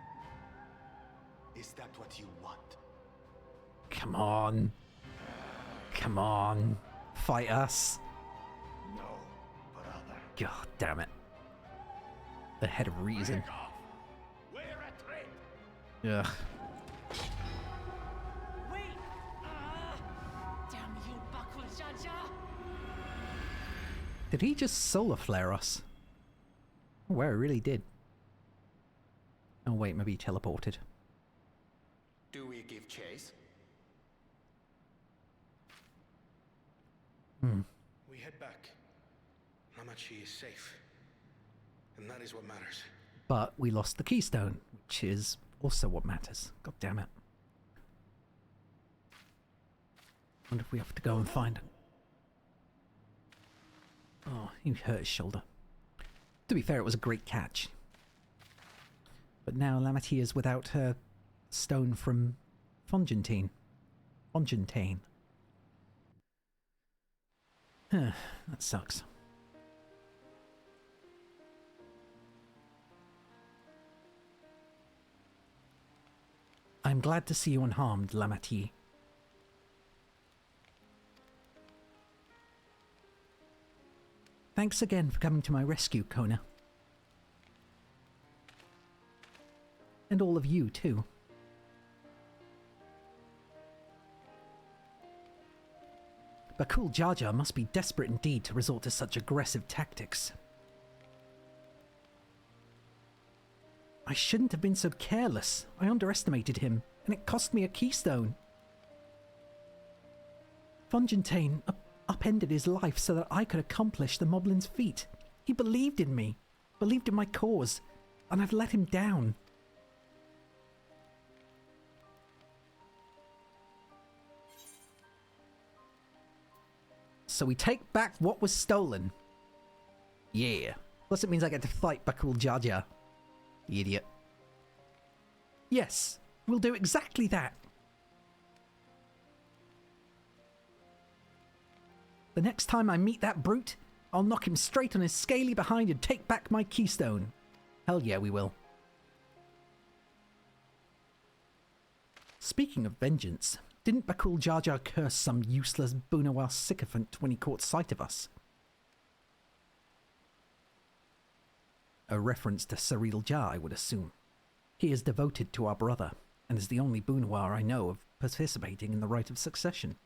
Is that what you want? Come on. Come on. Fight us. No, brother. God damn it. The head of reason. Break off. We're retreat. Ugh. Wait! Damn you, Bakul Jaja! Did he just solar flare us? Oh, well, he really did. Oh wait, maybe he teleported. Do we give chase? We head back. Amachi is safe. And that is what matters. But we lost the keystone, which is also what matters. God damn it. Wonder if we have to go and find it. Oh, he hurt his shoulder. To be fair, it was a great catch. But now Lamity is without her stone from Fontaine. Huh, that sucks. I'm glad to see you unharmed, Lamati. Thanks again for coming to my rescue, Kona. And all of you, too. Bakul Jaja must be desperate indeed to resort to such aggressive tactics. I shouldn't have been so careless. I underestimated him, and it cost me a keystone. Fontaine upended his life so that I could accomplish the Moblin's feat. He believed in me, believed in my cause, and I've let him down. So we take back what was stolen. Yeah. Plus it means I get to fight Bakul Jaja. The idiot. Yes, we'll do exactly that. The next time I meet that brute, I'll knock him straight on his scaly behind and take back my keystone. Hell yeah, we will. Speaking of vengeance, didn't Bakul Jaja curse some useless Bunawar sycophant when he caught sight of us? A reference to Cyril Jah, I would assume. He is devoted to our brother, and is the only Bunawar I know of participating in the rite of succession.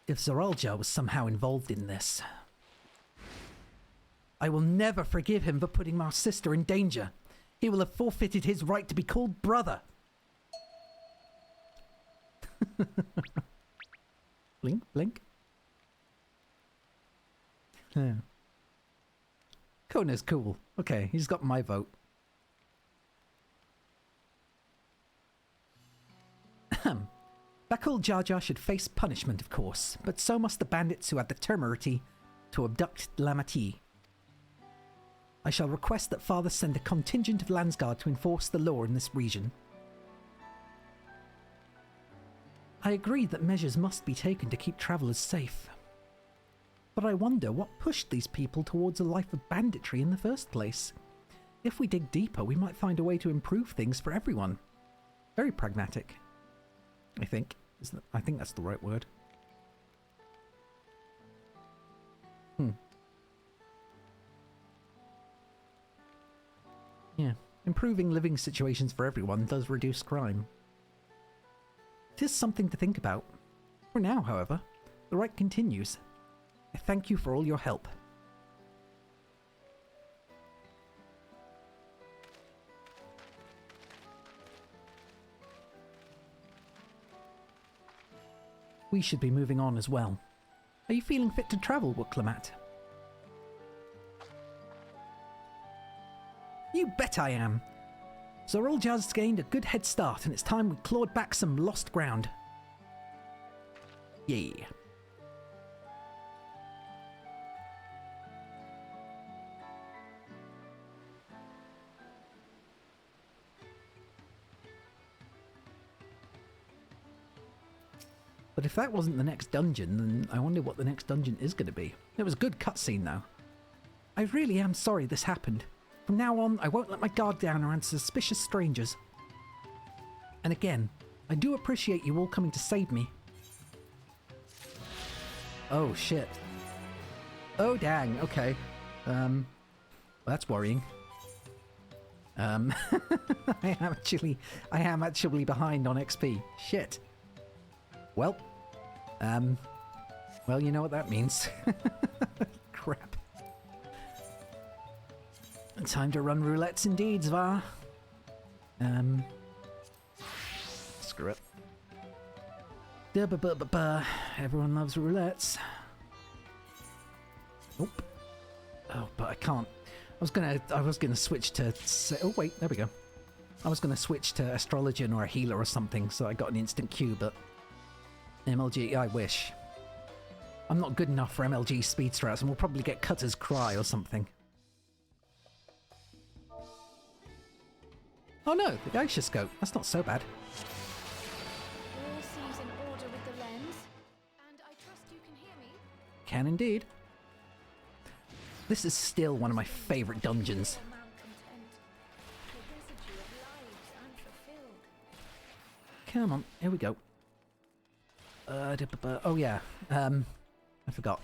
If Zaralja was somehow involved in this, I will never forgive him for putting our sister in danger. He will have forfeited his right to be called brother. Blink, blink. Yeah. Kona's cool. Okay, he's got my vote. Bakul Jaja should face punishment, of course, but so must the bandits who had the temerity to abduct Lamati. I shall request that Father send a contingent of Landsguard to enforce the law in this region. I agree that measures must be taken to keep travellers safe. But I wonder what pushed these people towards a life of banditry in the first place. If we dig deeper, we might find a way to improve things for everyone. Very pragmatic, I think. I think that's the right word. Yeah, improving living situations for everyone does reduce crime. It is something to think about. For now, however, the rite continues. I thank you for all your help. We should be moving on as well. Are you feeling fit to travel, Wuklamat? You bet I am. Zoraljaz's gained a good head start, and it's time we clawed back some lost ground. Yeah. But if that wasn't the next dungeon, then I wonder what the next dungeon is going to be. It was a good cutscene, though. I really am sorry this happened. From now on, I won't let my guard down around suspicious strangers. And again, I do appreciate you all coming to save me. Oh, shit. Oh, dang. Okay. Well, that's worrying. I am actually behind on XP. Shit. Well, you know what that means. Crap. Time to run roulettes indeed, Zvar. Screw it. Everyone loves roulettes. Nope. Oh, but I can't. I was gonna switch to. Oh wait, there we go. I was gonna switch to Astrologian or a healer or something, so I got an instant Q, but MLG, I wish. I'm not good enough for MLG speed strats, and we'll probably get Cutter's Cry or something. Oh no, the Geisha Scope. That's not so bad. All seems in order with the lens, and I trust you can hear me. Can indeed. This is still one of my favourite dungeons. Come on, here we go. Oh yeah, I forgot.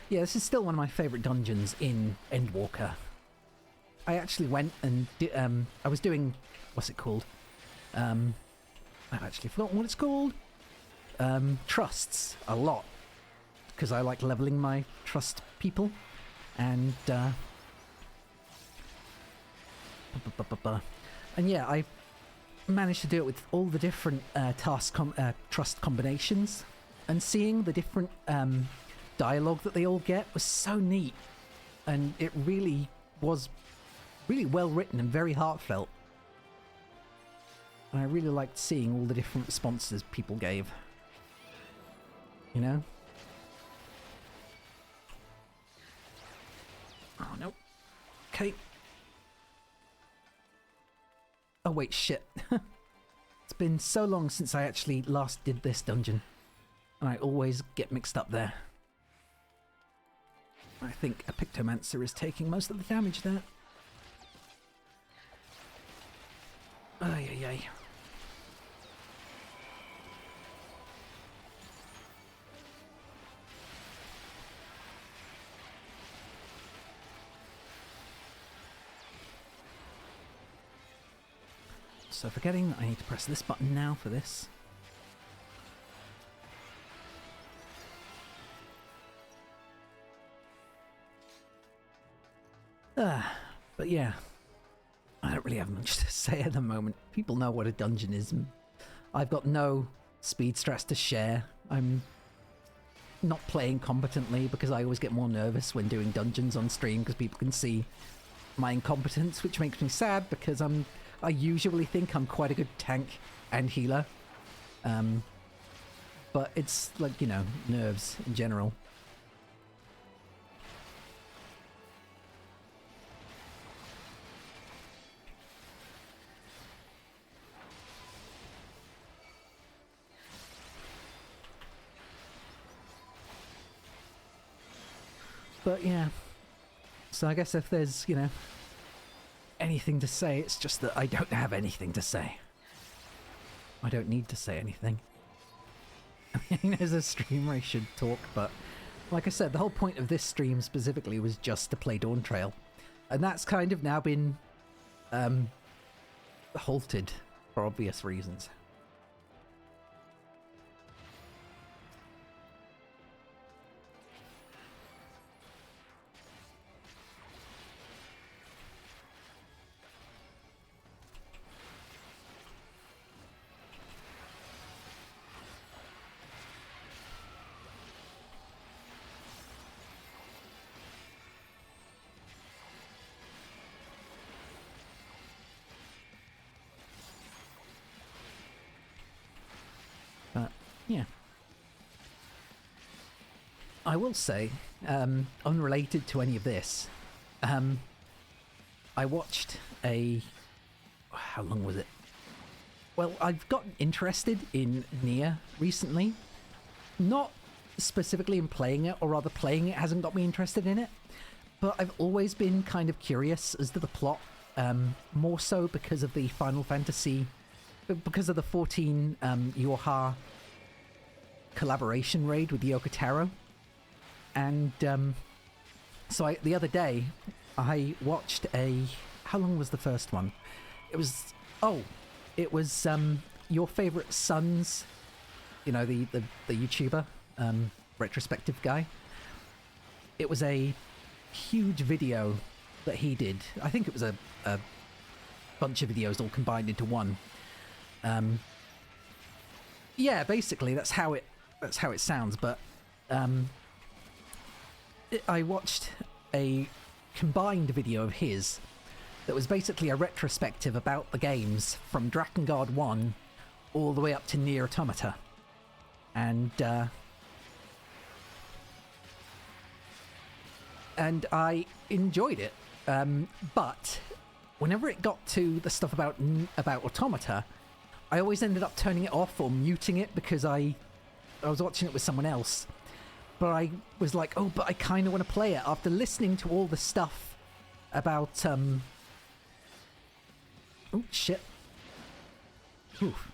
Yeah, this is still one of my favourite dungeons in Endwalker. I actually went and I was doing, what's it called? I've actually forgotten what it's called. Trusts a lot, because I like leveling my trust people, and yeah, I managed to do it with all the different trust combinations, and seeing the different dialogue that they all get was so neat, and it really was really well written and very heartfelt. And I really liked seeing all the different responses people gave. You know? Oh, no. Okay. Oh, wait, shit. It's been so long since I actually last did this dungeon. And I always get mixed up there. I think a Pictomancer is taking most of the damage there. Ay, ay, ay. So forgetting that I need to press this button now for this. But yeah, I don't really have much to say at the moment. People know what a dungeon is. I've got no speed stress to share. I'm not playing competently because I always get more nervous when doing dungeons on stream because people can see my incompetence, which makes me sad because I usually think I'm quite a good tank and healer. But it's like, you know, nerves in general. But yeah, so I guess if there's, you know, anything to say, it's just that I don't have anything to say. I don't need to say anything. I mean, as a streamer I should talk, but like I said, the whole point of this stream specifically was just to play Dawntrail. And that's kind of now been halted for obvious reasons. Yeah. I will say, unrelated to any of this, I watched a... How long was it? Well, I've gotten interested in Nier recently. Not specifically in playing it, or rather playing it hasn't got me interested in it. But I've always been kind of curious as to the plot, more so because of the Final Fantasy... Because of the 14 Yoha collaboration raid with Yoko Taro. And so the other day I watched a... How long was the first one? It was your favorite son's, you know, the YouTuber retrospective guy. It was a huge video that he did. I think it was a bunch of videos all combined into one. Yeah, basically that's how it sounds, but I watched a combined video of his that was basically a retrospective about the games from Drakengard 1 all the way up to Nier Automata. And I enjoyed it. But whenever it got to the stuff about Automata, I always ended up turning it off or muting it because I was watching it with someone else. But I was like, oh, but I kind of want to play it. After listening to all the stuff about... Oh, shit. Oof.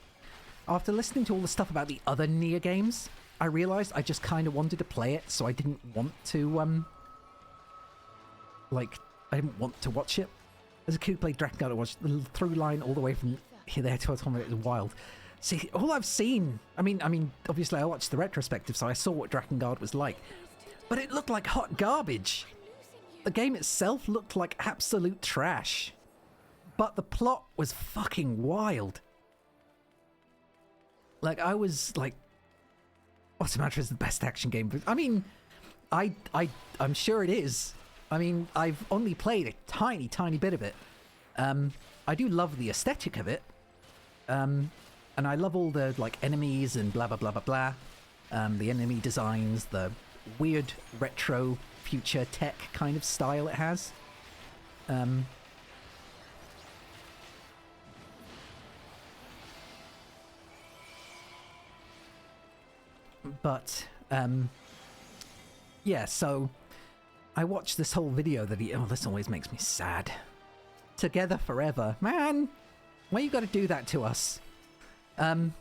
After listening to all the stuff about the other Nier games, I realised I just kind of wanted to play it, so I didn't want to, I didn't want to watch it. As a kid who played Drakengard, I watched the through line all the way from here there to Automata. It was wild. See, all I've seen... I mean, obviously I watched the retrospective, so I saw what Drakengard was like. But it looked like hot garbage. The game itself looked like absolute trash. But the plot was fucking wild. Like, I was like... Automata is the best action game. I mean, I'm sure it is. I mean, I've only played a tiny bit of it. I do love the aesthetic of it. And I love all the like enemies and blah blah blah blah blah. The enemy designs, the weird retro future tech kind of style it has. But yeah, so I watched this whole video that oh, this always makes me sad. Together forever, man. Why you got to do that to us? What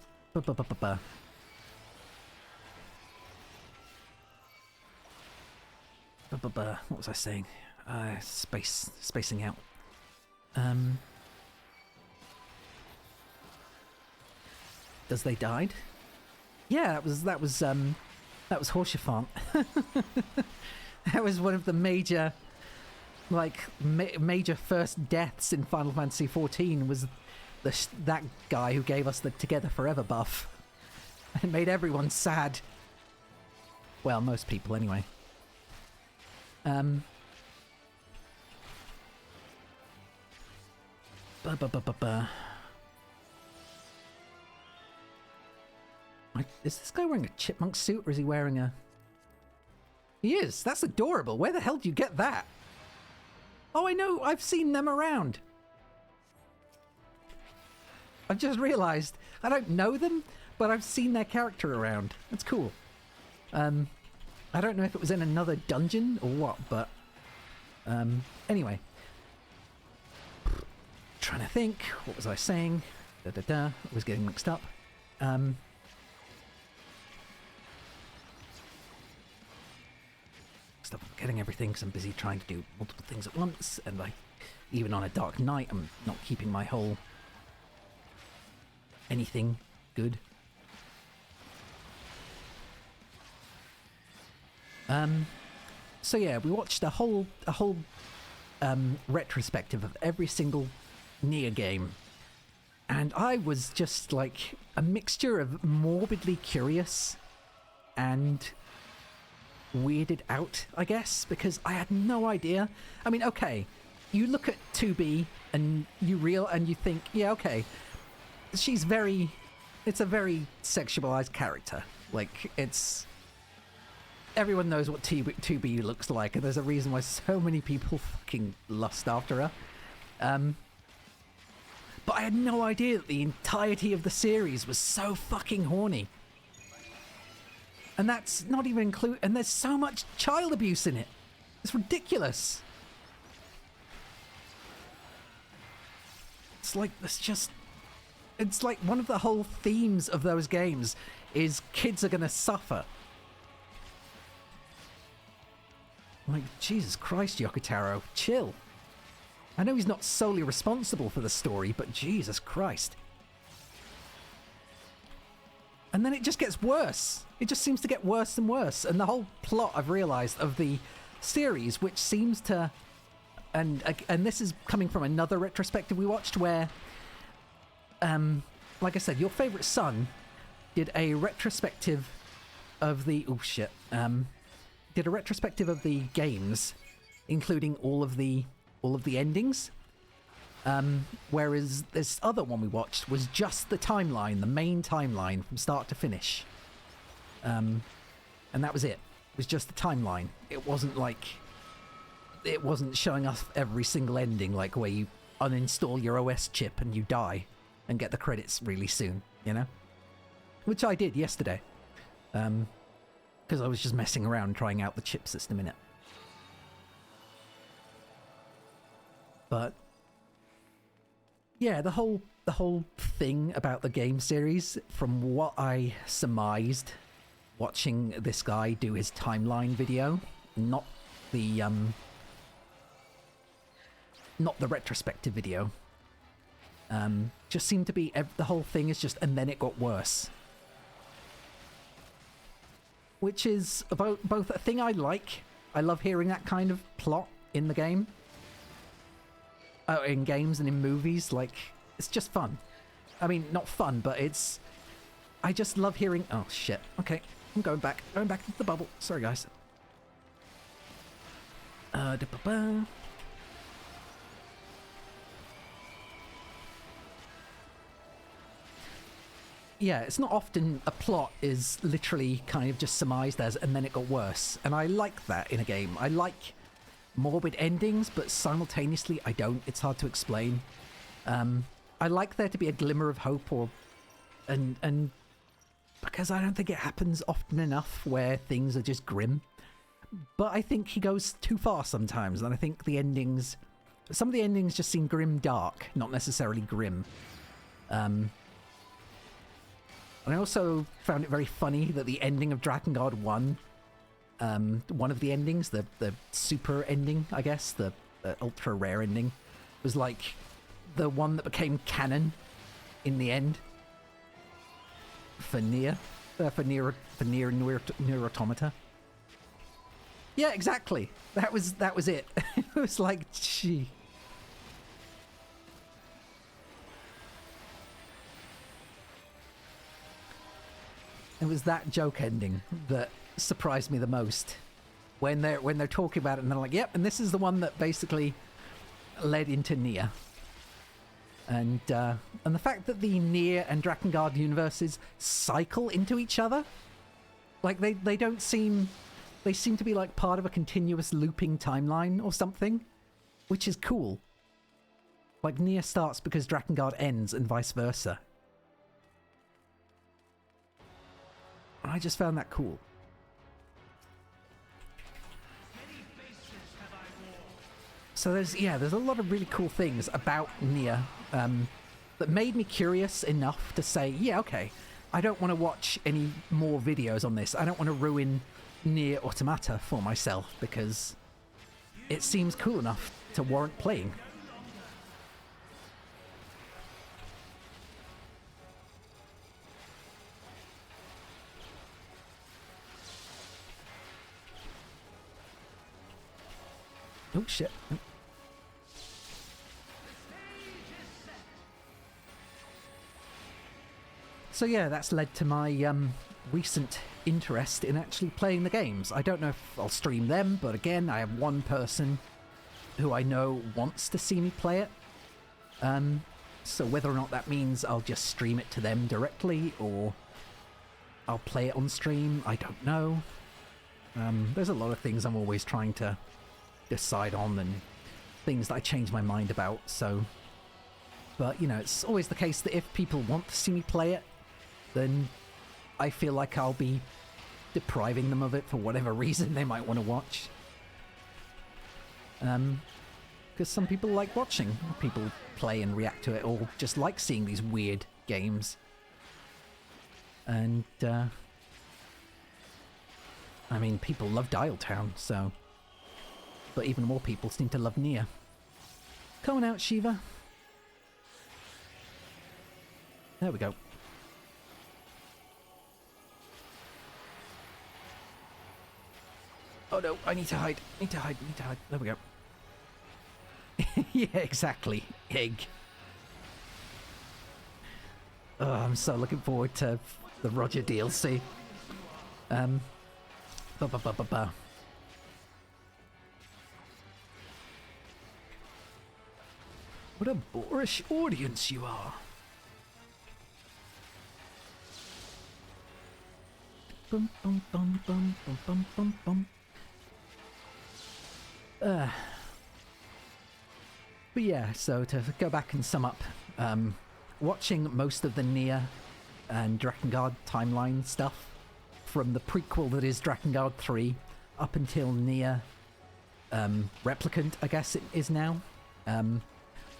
was I saying? Spacing out. Does they died? Yeah, that was Horsefant. That was one of the major, like, major first deaths in Final Fantasy XIV was that guy who gave us the Together Forever buff. It made everyone sad. Well, most people anyway. Is this guy wearing a chipmunk suit, or is he wearing a... He is! That's adorable! Where the hell do you get that? Oh, I know! I've seen them around! I've just realised, I don't know them, but I've seen their character around. That's cool. I don't know if it was in another dungeon or what, but... anyway. Trying to think, what was I saying? I was getting mixed up. Stop forgetting everything because I'm busy trying to do multiple things at once, and even on a dark night, I'm not keeping my whole anything good. So yeah, we watched a whole retrospective of every single Nier game, and I was just like a mixture of morbidly curious and weirded out, I guess, because I had no idea. I mean, okay, you look at 2B and you think, yeah, okay, it's a very sexualized character. Like, everyone knows what 2B looks like, and there's a reason why so many people fucking lust after her. But I had no idea that the entirety of the series was so fucking horny. And that's not even and there's so much child abuse in it. It's ridiculous. It's like one of the whole themes of those games is kids are gonna suffer. Like, Jesus Christ, Yokotaro, chill. I know he's not solely responsible for the story, but Jesus Christ. And then it just gets worse. It just seems to get worse and worse. And the whole plot, I've realised, of the series, which seems to... And this is coming from another retrospective we watched where... like I said, your favourite son did a retrospective of the... Oh, shit. Did a retrospective of the games, including all of the endings. Whereas this other one we watched was just the timeline, the main timeline from start to finish. And that was it. It was just the timeline. It wasn't showing us every single ending, like where you uninstall your OS chip and you die and get the credits really soon, you know? Which I did yesterday. Because I was just messing around trying out the chip system in it. But yeah, the whole thing about the game series, from what I surmised watching this guy do his timeline video, not the retrospective video, just seemed to be the whole thing is just, and then it got worse. Which is both a thing I like. I love hearing that kind of plot in the game. In games and in movies, like, it's just fun. I mean, not fun, but I just love hearing... Oh, shit. Okay, I'm going back into the bubble. Sorry, guys. yeah, it's not often a plot is literally kind of just surmised as, and then it got worse. And I like that in a game. I like morbid endings, but simultaneously I don't. It's hard to explain. I like there to be a glimmer of hope, and because I don't think it happens often enough where things are just grim. But I think he goes too far sometimes, and I think some of the endings just seem grim dark, not necessarily grim. And I also found it very funny that the ending of Drakengard 1, one of the endings, the super ending, I guess, the ultra rare ending, was like the one that became canon in the end for Nier Nier Automata. Yeah, exactly. That was it. It was like, gee. It was that joke ending that surprised me the most. When they're talking about it and they're like, yep, and this is the one that basically led into Nier. And the fact that the Nier and Drakengard universes cycle into each other, like they don't seem, they seem to be like part of a continuous looping timeline or something, which is cool. Like Nier starts because Drakengard ends and vice versa. I just found that cool. So there's a lot of really cool things about Nier that made me curious enough to say, yeah, okay, I don't want to watch any more videos on this. I don't want to ruin Nier Automata for myself because it seems cool enough to warrant playing. Oh shit. So yeah, that's led to my recent interest in actually playing the games. I don't know if I'll stream them, but again, I have one person who I know wants to see me play it. So whether or not that means I'll just stream it to them directly, or I'll play it on stream, I don't know. There's a lot of things I'm always trying to decide on, and things that I change my mind about, so... But, you know, it's always the case that if people want to see me play it, then I feel like I'll be depriving them of it for whatever reason they might want to watch. Because some people like watching people play and react to it, or just like seeing these weird games. And, I mean, people love Dialtown, so... But even more people seem to love Nier. Come on out, Shiva. There we go. Oh no, I need to hide. Need to hide. There we go. Yeah, exactly. Egg. Oh, I'm so looking forward to the Roger DLC. What a boorish audience you are. Bum, bum, bum, bum, bum, bum, bum, bum. But yeah, so to go back and sum up, watching most of the Nier and Drakengard timeline stuff from the prequel that is Drakengard 3 up until Nier Replicant, I guess it is now,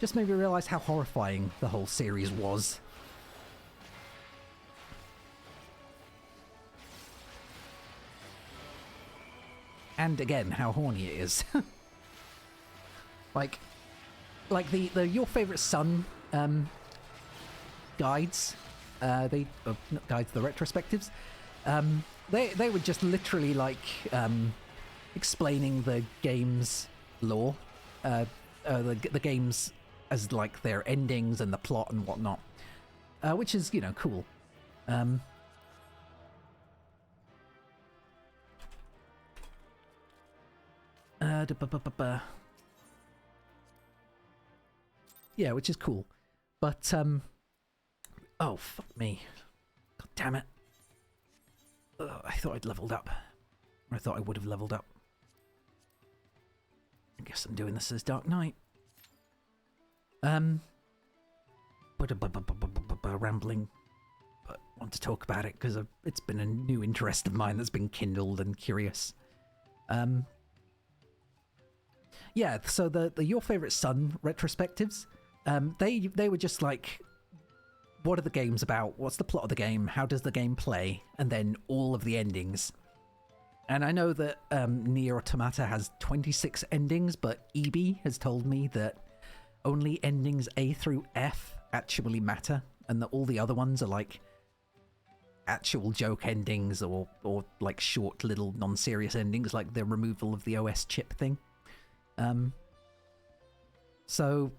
just made me realise how horrifying the whole series was. And again, how horny it is. like the Your Favorite Son guides, not guides, the retrospectives, they were just literally like explaining the game's lore, the games as like their endings and the plot and whatnot, which is, you know, cool. Yeah, which is cool. But, oh, fuck me. Damn it. Ugh, I thought I'd leveled up. I thought I would have leveled up. I guess I'm doing this as Dark Knight. Rambling, but want to talk about it because it's been a new interest of mine that's been kindled and curious. Yeah, so the Your Favorite Son retrospectives, they were just like, what are the games about? What's the plot of the game? How does the game play? And then all of the endings. And I know that Nier Automata has 26 endings, but EB has told me that only endings A through F actually matter, and that all the other ones are like actual joke endings or like short little non-serious endings, like the removal of the OS chip thing. So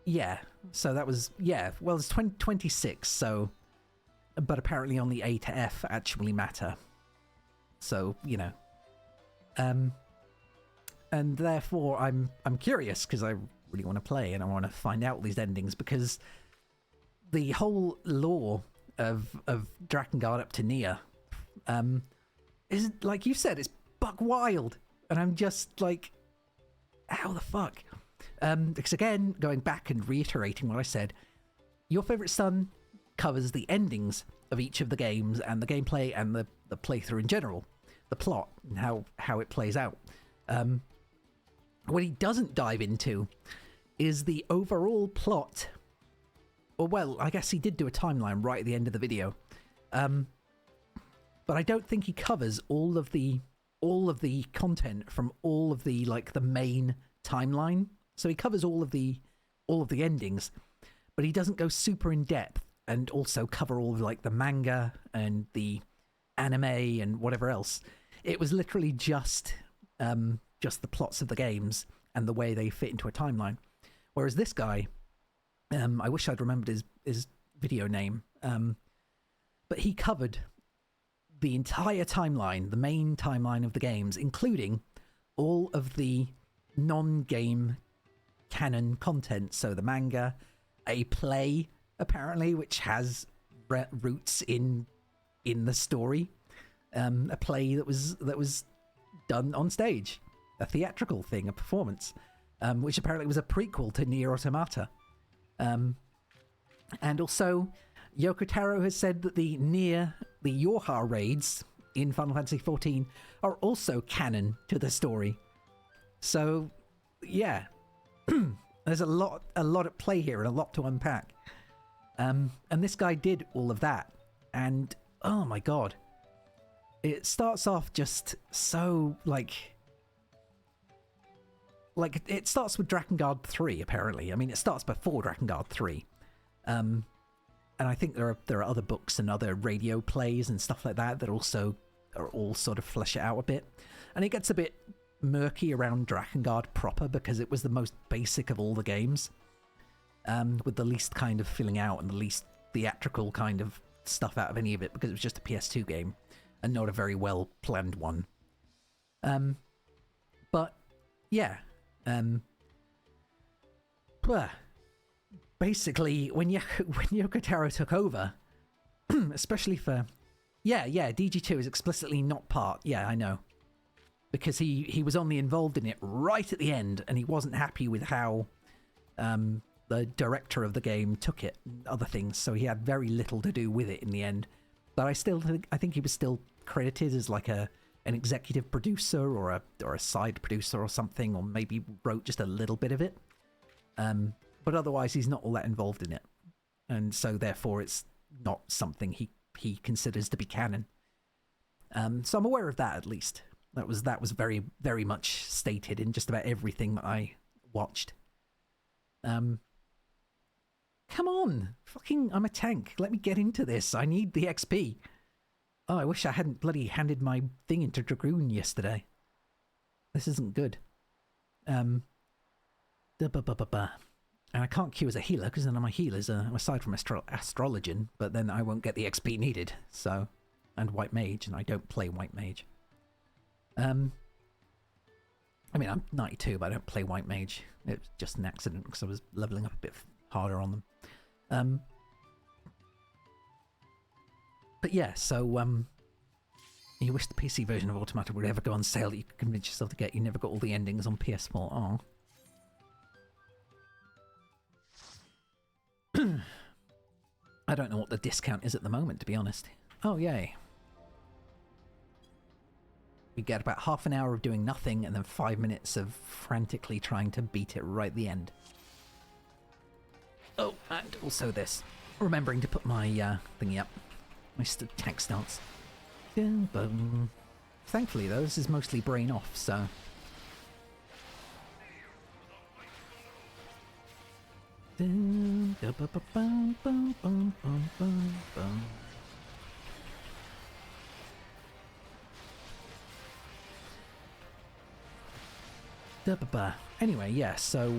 yeah, so that was, yeah, well, it's 26, so, but apparently only A to F actually matter. So, you know, and therefore I'm curious because I really want to play and I want to find out these endings, because the whole lore of Drakengard up to Nier is, like you said, it's buck wild, and I'm just like, how the fuck? Because again, going back and reiterating what I said, Your Favorite Son covers the endings of each of the games and the gameplay and the playthrough in general, the plot and how it plays out. What he doesn't dive into is the overall plot. Or, well, I guess he did do a timeline right at the end of the video. But I don't think he covers all of the content from all of the, like, the main timeline. So he covers all of the endings, but he doesn't go super in depth and also cover all of, like, the manga and the anime and whatever else. It was literally just the plots of the games and the way they fit into a timeline. Whereas this guy, I wish I'd remembered his video name, but he covered the entire timeline, the main timeline of the games, including all of the non-game canon content. So the manga, a play, apparently, which has roots in the story, a play that was done on stage, a theatrical thing, a performance, which apparently was a prequel to Nier Automata. And also, Yoko Taro has said that the Yorha raids in Final Fantasy XIV are also canon to the story. So, yeah, there's a lot at play here and a lot to unpack. And this guy did all of that, and oh my god, it starts off just so like it starts with Drakengard 3, apparently. I mean, it starts before Drakengard 3. And I think there are other books and other radio plays and stuff like that also are all sort of flesh it out a bit. And it gets a bit murky around Drakengard proper because it was the most basic of all the games. With the least kind of filling out and the least theatrical kind of stuff out of any of it, because it was just a PS2 game and not a very well planned one. But yeah. Basically, when Yoko Taro took over, especially for... Yeah, DG2 is explicitly not part. Yeah, I know. Because he was only involved in it right at the end, and he wasn't happy with how the director of the game took it and other things, so he had very little to do with it in the end. But I think he was still credited as like an executive producer or a side producer or something, or maybe wrote just a little bit of it. But otherwise, he's not all that involved in it, and so therefore, it's not something he considers to be canon. So I'm aware of that, at least. That was very, very much stated in just about everything that I watched. Come on, fucking! I'm a tank. Let me get into this. I need the XP. Oh, I wish I hadn't bloody handed my thing into Dragoon yesterday. This isn't good. And I can't queue as a healer, because none of my healers are, aside from Astrologian, but then I won't get the XP needed, so... And White Mage, and I don't play White Mage. I mean, I'm 92, but I don't play White Mage. It was just an accident, because I was leveling up a bit harder on them. But yeah, so you wish the PC version of Automata would ever go on sale that you could convince yourself to get. You never got all the endings on PS4. Oh. I don't know what the discount is at the moment, to be honest. Oh, yay. We get about half an hour of doing nothing and then 5 minutes of frantically trying to beat it right at the end. Oh, and also this. Remembering to put my thingy up. My tank stance. Thankfully, though, this is mostly brain off, so... Anyway, yeah, so,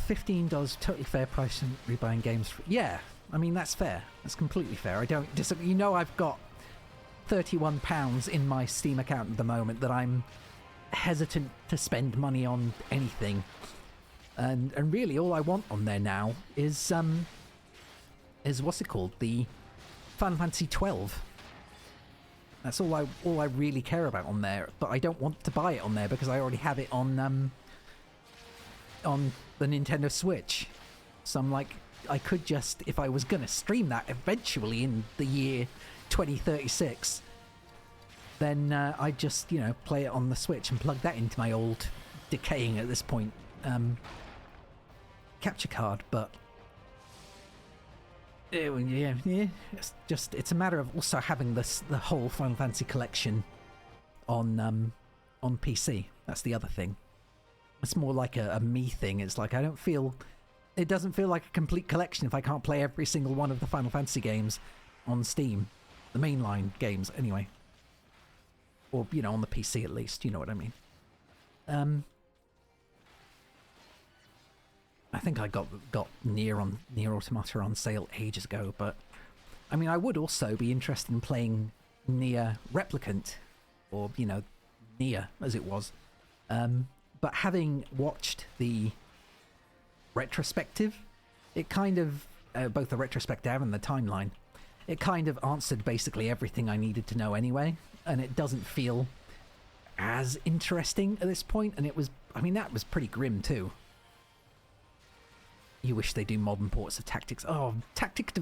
$15, totally fair price and rebuying games. Yeah, I mean, that's fair. That's completely fair. I don't disagree. You know, I've got £31 in my Steam account at the moment that I'm hesitant to spend money on anything. And really, all I want on there now is what's it called? The Final Fantasy XII. That's all I really care about on there. But I don't want to buy it on there because I already have it on the Nintendo Switch. So I'm like, I could just, if I was gonna stream that eventually in the year 2036, then I'd just, you know, play it on the Switch and plug that into my old, decaying at this point, capture card. But yeah, it's a matter of also having the whole Final Fantasy collection on PC. That's the other thing. It's more like a me thing. It's like it doesn't feel like a complete collection if I can't play every single one of the Final Fantasy games on Steam, the mainline games anyway, or you know, on the PC at least. You know what I mean? I think I got Nier Automata on sale ages ago, but I mean, I would also be interested in playing Nier Replicant, or you know, Nier as it was. But having watched the retrospective, it kind of both the retrospective and the timeline, it kind of answered basically everything I needed to know anyway, and it doesn't feel as interesting at this point. And it was, I mean, that was pretty grim too. You wish they do modern ports of Tactics. Oh, Tactics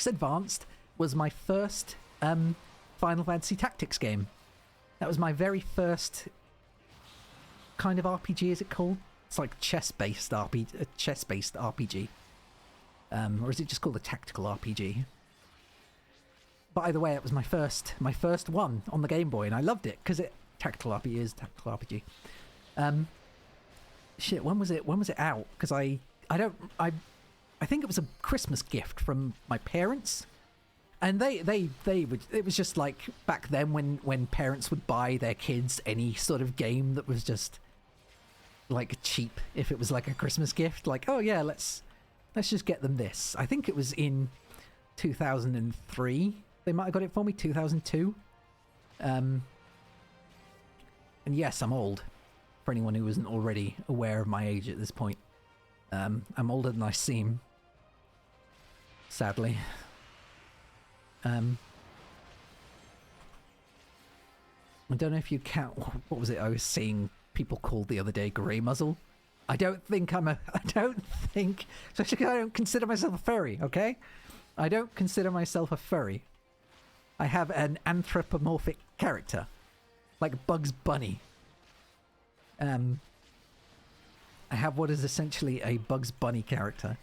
Advanced was my first Final Fantasy Tactics game. That was my very first kind of RPG, is it called? It's like chess-based RPG. Or is it just called a tactical RPG? But either way, it was my first one on the Game Boy, and I loved it because tactical RPG. Shit, when was it out? Because I think it was a Christmas gift from my parents, and they would, it was just like back then when parents would buy their kids any sort of game that was just like cheap, if it was like a Christmas gift, like, oh yeah, let's just get them this. I think it was in 2003 they might have got it for me, 2002. And yes, I'm old, for anyone who isn't already aware of my age at this point. I'm older than I seem, sadly. I don't know if you count, what was it I was seeing people called the other day, grey muzzle? I don't consider myself a furry, okay? I don't consider myself a furry. I have an anthropomorphic character, like Bugs Bunny. I have what is essentially a Bugs Bunny character.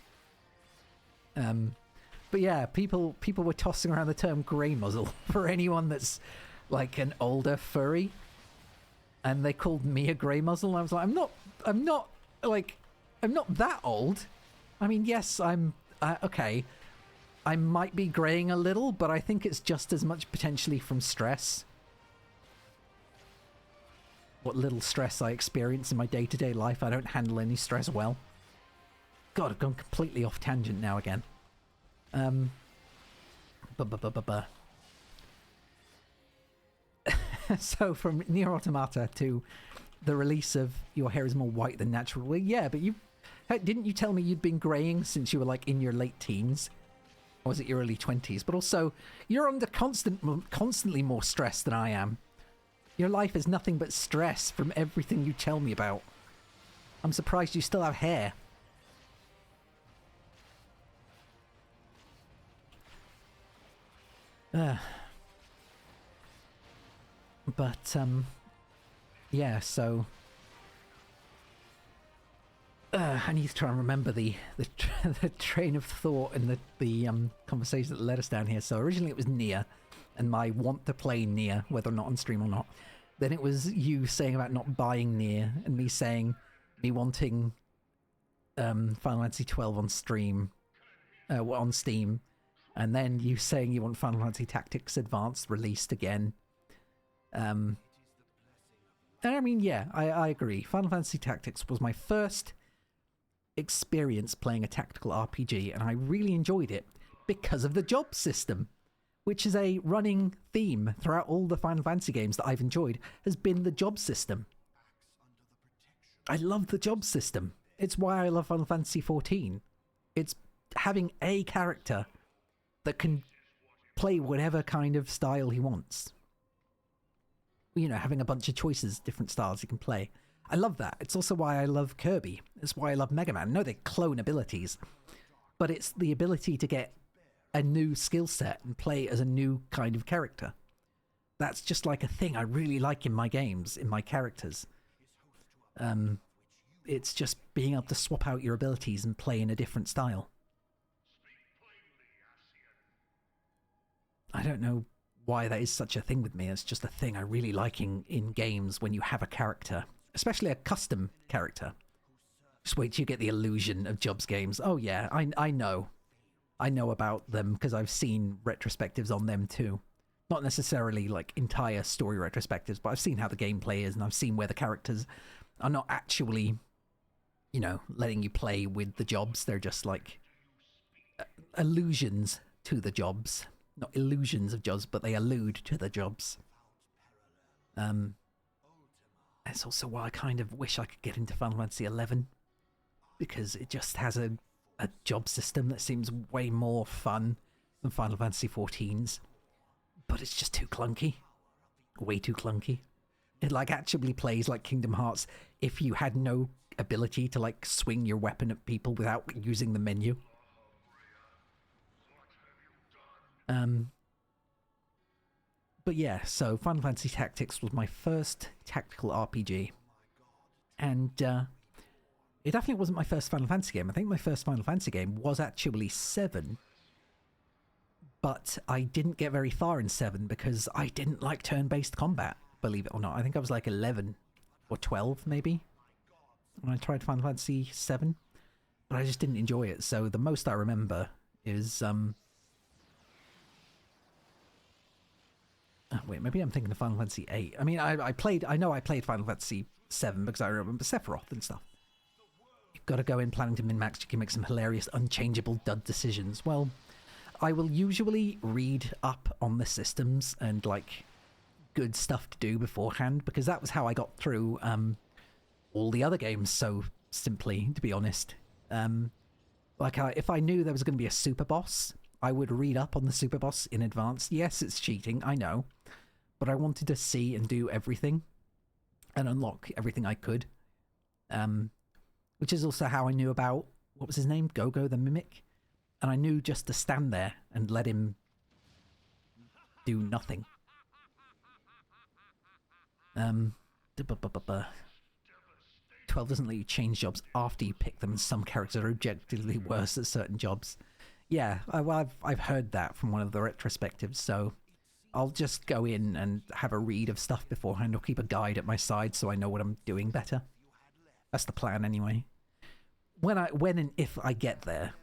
But yeah, people were tossing around the term grey muzzle for anyone that's like an older furry, and they called me a grey muzzle. And I was like, I'm not that old. I mean, yes, I'm okay. I might be greying a little, but I think it's just as much potentially from stress. What little stress I experience in my day-to-day life, I don't handle any stress well. God, I've gone completely off tangent now again. So from Nier Automata to the release of Your Hair is More White Than Natural. Well, yeah, but didn't you tell me you'd been greying since you were like in your late teens? was it your early 20s, but also you're under constantly more stress than I am. Your life is nothing but stress from everything you tell me about. I'm surprised you still have hair. But yeah, so I need to try and remember the train of thought and the conversation that led us down here. So originally it was Nier, and my want to play Nier, whether or not on stream or not. Then it was you saying about not buying Nier, and me saying me wanting Final Fantasy XII on stream, on Steam, and then you saying you want Final Fantasy Tactics Advanced released again. And I mean, yeah, I agree. Final Fantasy Tactics was my first experience playing a tactical RPG, and I really enjoyed it because of the job system, which is a running theme throughout all the Final Fantasy games that I've enjoyed, has been the job system. I love the job system. It's why I love Final Fantasy XIV. It's having a character that can play whatever kind of style he wants. You know, having a bunch of choices, different styles he can play. I love that. It's also why I love Kirby. It's why I love Mega Man. No, they clone abilities, but it's the ability to get a new skill set and play as a new kind of character. That's just like a thing I really like in my games, in my characters. It's just being able to swap out your abilities and play in a different style. I don't know why that is such a thing with me. It's just a thing I really like in games when you have a character, especially a custom character. Just wait till you get the illusion of Jobs games. Oh yeah, I know. I know about them because I've seen retrospectives on them too. Not necessarily like entire story retrospectives, but I've seen how the gameplay is, and I've seen where the characters are not actually, you know, letting you play with the jobs. They're just like allusions to the jobs. Not illusions of jobs, but they allude to the jobs. It's also why I kind of wish I could get into Final Fantasy XI, because it just has a job system that seems way more fun than Final Fantasy XIV's, but it's just too clunky. Way too clunky. It like actually plays like Kingdom Hearts if you had no ability to like swing your weapon at people without using the menu. But yeah, so Final Fantasy Tactics was my first tactical RPG. And it definitely wasn't my first Final Fantasy game. I think my first Final Fantasy game was actually 7. But I didn't get very far in 7 because I didn't like turn-based combat, believe it or not. I think I was like 11 or 12 maybe when I tried Final Fantasy 7. But I just didn't enjoy it. So the most I remember is... oh, wait, maybe I'm thinking of Final Fantasy 8. I mean, I know I played Final Fantasy 7 because I remember Sephiroth and stuff. You've got to go in planning to min-max, you can make some hilarious unchangeable dud decisions. Well, I will usually read up on the systems and, like, good stuff to do beforehand, because that was how I got through all the other games so simply, to be honest. If I knew there was going to be a super boss, I would read up on the super boss in advance. Yes, it's cheating, I know. But I wanted to see and do everything and unlock everything I could. Which is also how I knew about, what was his name? Go-Go the Mimic? And I knew just to stand there and let him do nothing. 12 doesn't let you change jobs after you pick them, and some characters are objectively worse at certain jobs. Yeah, I've heard that from one of the retrospectives, so I'll just go in and have a read of stuff beforehand, or keep a guide at my side so I know what I'm doing better. That's the plan anyway. When and if I get there,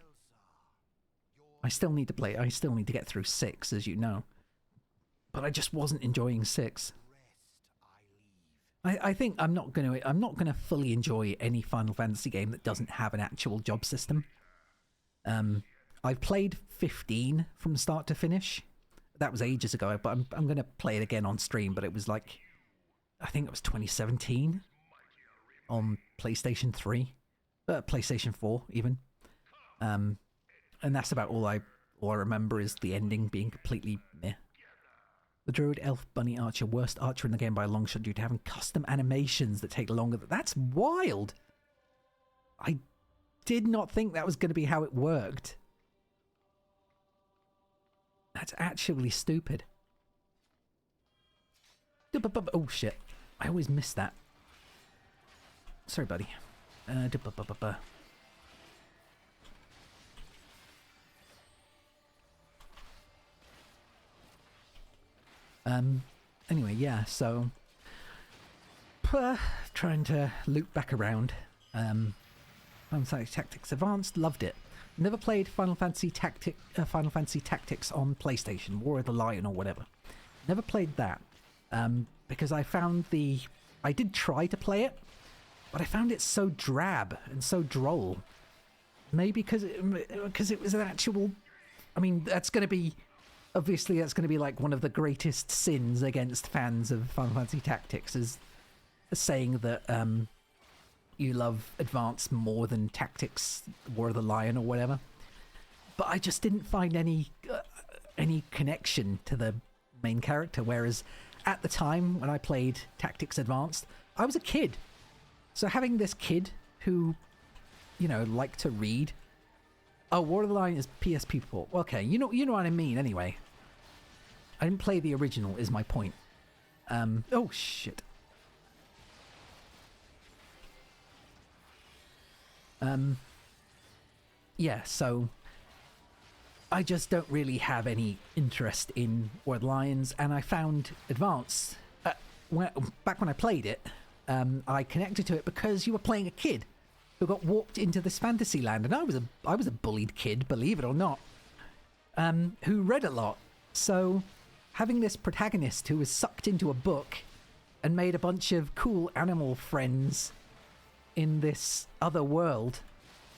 I still need to get through 6, as you know. But I just wasn't enjoying 6. I think I'm not gonna fully enjoy any Final Fantasy game that doesn't have an actual job system. I've played 15 from start to finish. That was ages ago, but I'm going to play it again on stream, but it was like, I think it was 2017 on PlayStation 3, PlayStation 4 even. And that's about all I All I remember is the ending being completely meh. The druid, elf, bunny archer, worst archer in the game by a long shot due to having custom animations that take longer. That's wild! I did not think that was going to be how it worked. That's actually stupid. Oh shit. I always miss that. Sorry, buddy. Anyway, yeah, so trying to loop back around. Final Fantasy Tactics Advanced, loved it. Never played Final Fantasy Tactics on PlayStation, War of the Lion or whatever. Never played that. Because I found I did try to play it, but I found it so drab and so droll. Maybe because it was an actual... I mean, that's going to be... Obviously, that's going to be like one of the greatest sins against fans of Final Fantasy Tactics, is saying that you love Advance more than Tactics, War of the Lion or whatever. But I just didn't find any connection to the main character, whereas at the time when I played Tactics Advanced, I was a kid. So having this kid who, you know, liked to read... Oh, War of the Lion is PSP port. Okay, you know what I mean anyway. I didn't play the original, is my point. Oh, shit. Yeah, so... I just don't really have any interest in War of the Lions, and I found Advance... back when I played it, I connected to it because you were playing a kid who got walked into this fantasy land, and I was a bullied kid, believe it or not, who read a lot. So having this protagonist who was sucked into a book and made a bunch of cool animal friends in this other world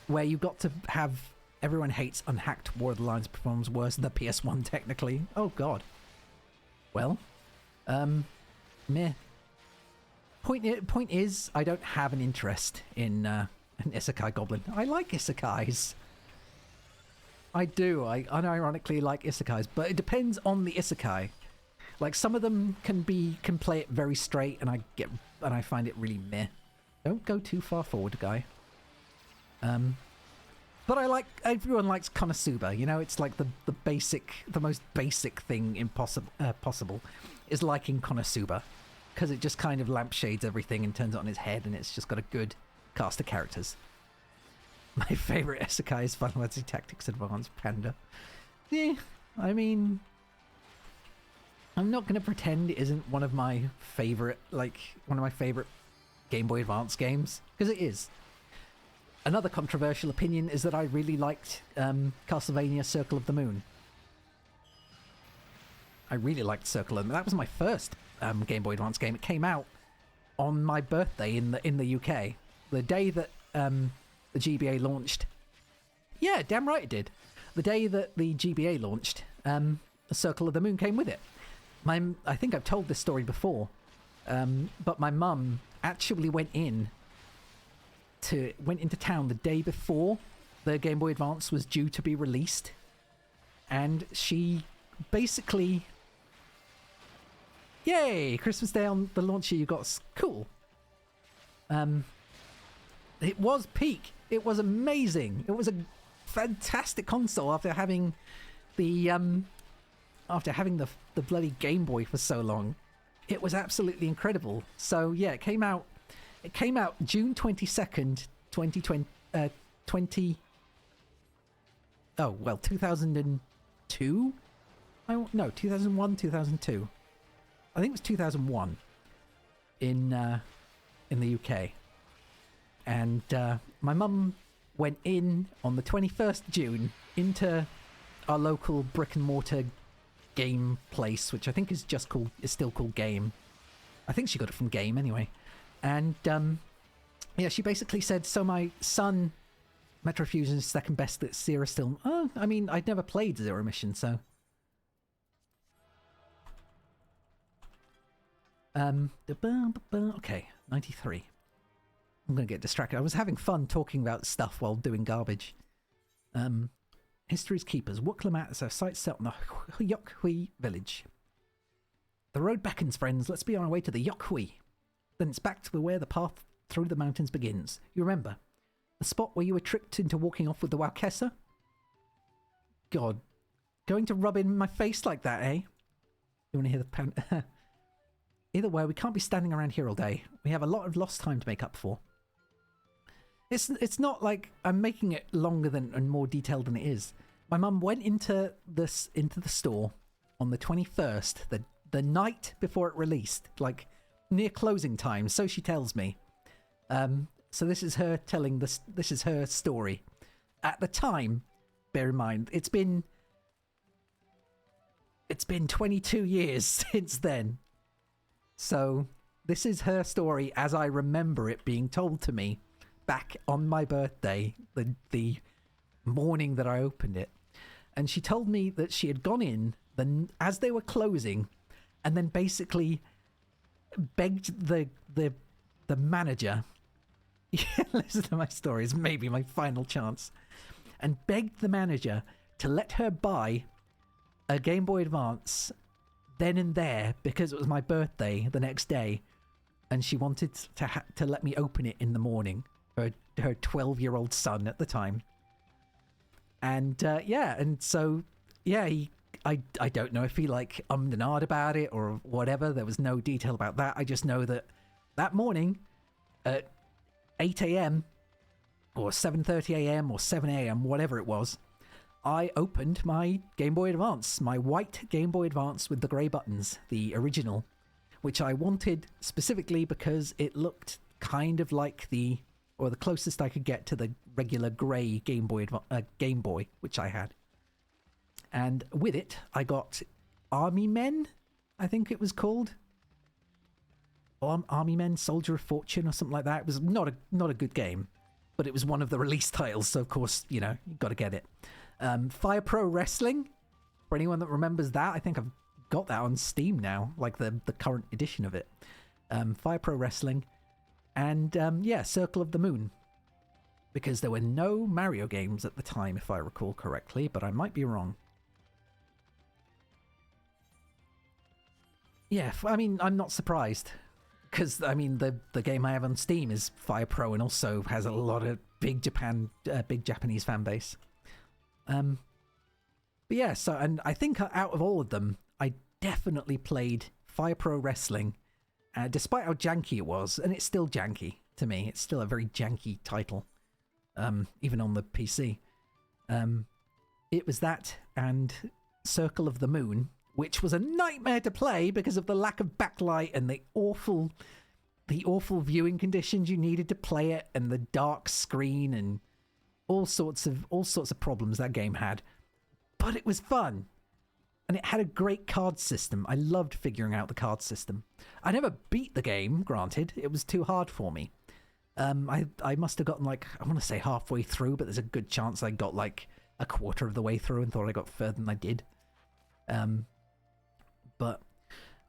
where you got to have... Everyone hates Unhacked War of the Lions performs worse than the PS1 technically. Oh god. Well, meh. Point is, I don't have an interest in an Isekai Goblin. I like Isekais. I do. I unironically like Isekais, but it depends on the Isekai. Like, some of them can play it very straight, and I find it really meh. Don't go too far forward, guy. But everyone likes Konosuba, you know, it's like the most basic thing possible is liking Konosuba, because it just kind of lampshades everything and turns it on its head, and it's just got a good cast of characters. My favourite isekai is Final Fantasy Tactics Advanced Panda. Yeah, I mean, I'm not going to pretend it isn't one of my favourite Game Boy Advance games, because it is. Another controversial opinion is that I really liked Castlevania Circle of the Moon. I really liked Circle of the Moon. That was my first Game Boy Advance game. It came out on my birthday in the UK. The day that the GBA launched. Yeah, damn right it did. The day that the GBA launched, Circle of the Moon came with it. I think I've told this story before, but my mum actually went into town the day before the Game Boy Advance was due to be released, and she basically, yay, Christmas Day on the launch year, you got cool. It was peak. It was amazing. It was a fantastic console after having the bloody Game Boy for so long. It was absolutely incredible. So yeah, it came out June 22nd, 2020. 2002? No, 2001, 2002. I think it was 2001 in the UK. And my mum went in on the 21st June into our local brick and mortar game place, which I think is still called Game. I think she got it from Game anyway. And yeah, she basically said, so my son, Metro Fusion's second best at Zero still. Oh, I mean, I'd never played Zero Mission, so. Okay, 93. I'm gonna get distracted. I was having fun talking about stuff while doing garbage. History's keepers. JAQK is our site set on the JAQK village. The road beckons, friends. Let's be on our way to the JAQK. Then it's back to where the path through the mountains begins. You remember? The spot where you were tricked into walking off with the Wowkessa? God. Going to rub in my face like that, eh? You want to hear the pan... Either way, we can't be standing around here all day. We have a lot of lost time to make up for. It's not like I'm making it longer than and more detailed than it is. My mum went into the store on the 21st, the night before it released, like near closing time, so she tells me. So this is her telling this is her story. At the time, bear in mind, it's been 22 years since then. So this is her story as I remember it being told to me back on my birthday, the morning that I opened it. And she told me that she had gone in as they were closing and then basically begged the manager, listen to my story, it's maybe my final chance, and begged the manager to let her buy a Game Boy Advance then and there because it was my birthday the next day, and she wanted to let me open it in the morning. Her 12-year-old son at the time. And I don't know if he like ummed and ahed about it or whatever. There was no detail about that. I just know that morning at 8 a.m. or 7:30 a.m. or 7 a.m., whatever it was, I opened my Game Boy Advance, my white Game Boy Advance with the grey buttons, the original, which I wanted specifically because it looked kind of like the closest I could get to the regular grey Game Boy, which I had. And with it, I got Army Men, I think it was called. Army Men, Soldier of Fortune, or something like that. It was not a good game, but it was one of the release titles, so of course, you know, you've got to get it. Fire Pro Wrestling, for anyone that remembers that, I think I've got that on Steam now, like the current edition of it. Fire Pro Wrestling. And, Circle of the Moon. Because there were no Mario games at the time, if I recall correctly, but I might be wrong. Yeah, I mean, I'm not surprised. Because, I mean, the game I have on Steam is Fire Pro and also has a lot of big Japanese fan base. But yeah, so, and I think out of all of them, I definitely played Fire Pro Wrestling. Despite how janky it was, and it's still janky to me, it's still a very janky title, even on the PC. It was that and Circle of the Moon, which was a nightmare to play because of the lack of backlight and the awful viewing conditions you needed to play it, and the dark screen and all sorts of problems that game had. But it was fun. And it had a great card system. I loved figuring out the card system. I never beat the game, granted. It was too hard for me. I must have gotten, like, I want to say halfway through, but there's a good chance I got, like, a quarter of the way through and thought I got further than I did. But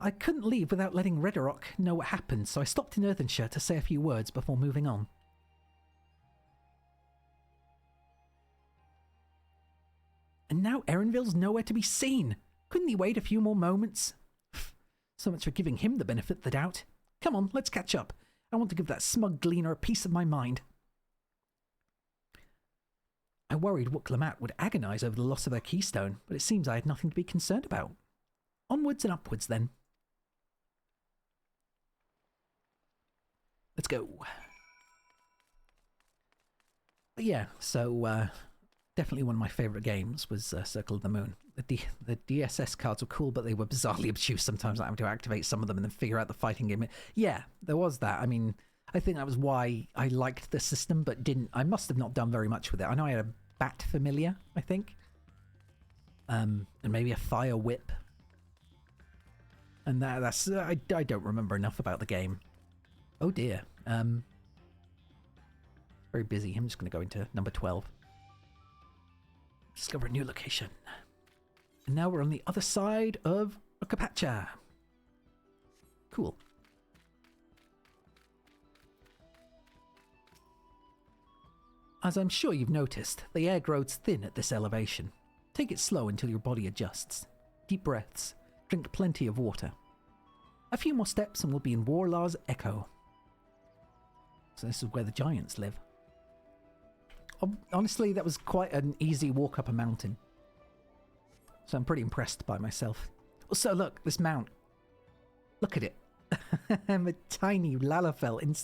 I couldn't leave without letting Redorock know what happened, so I stopped in Earthenshire to say a few words before moving on. And now Erenville's nowhere to be seen. Couldn't he wait a few more moments? So much for giving him the benefit of the doubt. Come on, let's catch up. I want to give that smug gleaner a piece of my mind. I worried JAQK would agonize over the loss of her keystone, but it seems I had nothing to be concerned about. Onwards and upwards, then. Let's go. But yeah, so definitely one of my favourite games was Circle of the Moon. The DSS cards were cool, but they were bizarrely obtuse sometimes, like having to activate some of them and then figure out the fighting game. Yeah, there was that. I mean, I think that was why I liked the system, but I must have not done very much with it. I know I had a Bat Familiar, I think. And maybe a Fire Whip. And that's... I don't remember enough about the game. Oh dear. Very busy. I'm just going to go into number 12. Discover a new location. And now we're on the other side of Okapacha. Cool. As I'm sure you've noticed, the air grows thin at this elevation. Take it slow until your body adjusts. Deep breaths. Drink plenty of water. A few more steps and we'll be in Warlar's Echo. So this is where the giants live. Honestly, that was quite an easy walk up a mountain. So I'm pretty impressed by myself. Also, look, this mount. Look at it. I'm a tiny Lalafell, an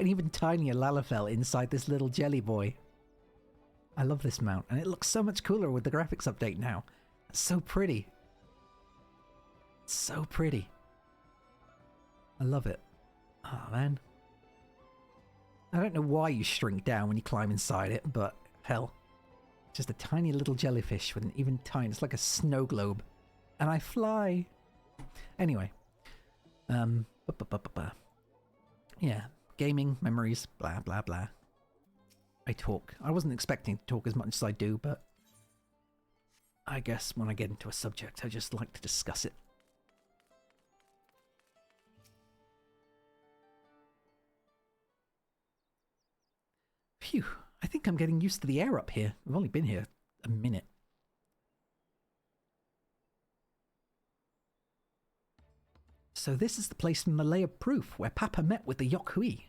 even tinier Lalafell inside this little jelly boy. I love this mount, and it looks so much cooler with the graphics update now. It's so pretty. So pretty. I love it. Oh, man. I don't know why you shrink down when you climb inside it, but hell. Just a tiny little jellyfish with an even tiny... It's like a snow globe. And I fly. Anyway. Yeah. Gaming, memories, blah, blah, blah. I talk. I wasn't expecting to talk as much as I do, but... I guess when I get into a subject, I just like to discuss it. Phew, I think I'm getting used to the air up here. I've only been here a minute. So this is the place from the Lay of Proof, where Papa met with the JAQK.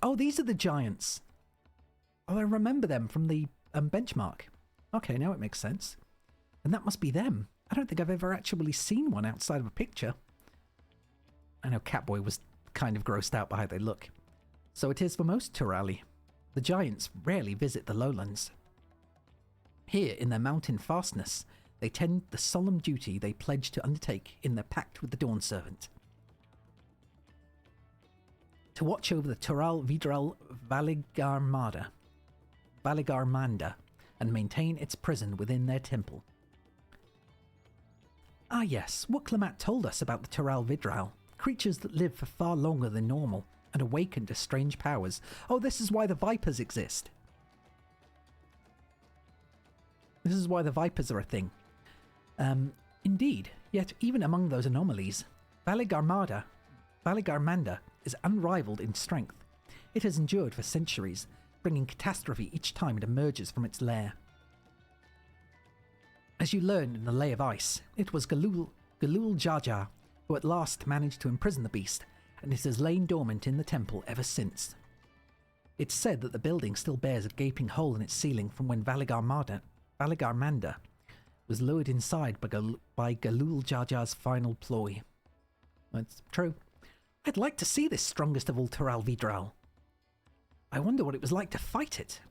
Oh, these are the giants. Oh, I remember them from the benchmark. Okay, now it makes sense. And that must be them. I don't think I've ever actually seen one outside of a picture. I know Catboy was kind of grossed out by how they look. So it is for most Turali. The giants rarely visit the lowlands. Here, in their mountain fastness, they tend the solemn duty they pledge to undertake in their pact with the Dawn Servant. To watch over the Tural Vidral Valigarmanda and maintain its prison within their temple. Ah yes, what Clemat told us about the Tural Vidral, creatures that live for far longer than normal and awaken to strange powers. Oh, this is why the Vipers exist. This is why the Vipers are a thing. Indeed, yet even among those anomalies, Valigarmanda is unrivaled in strength. It has endured for centuries, bringing catastrophe each time it emerges from its lair. As you learned in the Lay of Ice, it was Galul Jaja who at last managed to imprison the beast, and it has lain dormant in the temple ever since. It's said that the building still bears a gaping hole in its ceiling from when Valigarmanda was lured inside by Galul Jaja's final ploy. That's true. I'd like to see this strongest of all Tural Vidral. I wonder what it was like to fight it.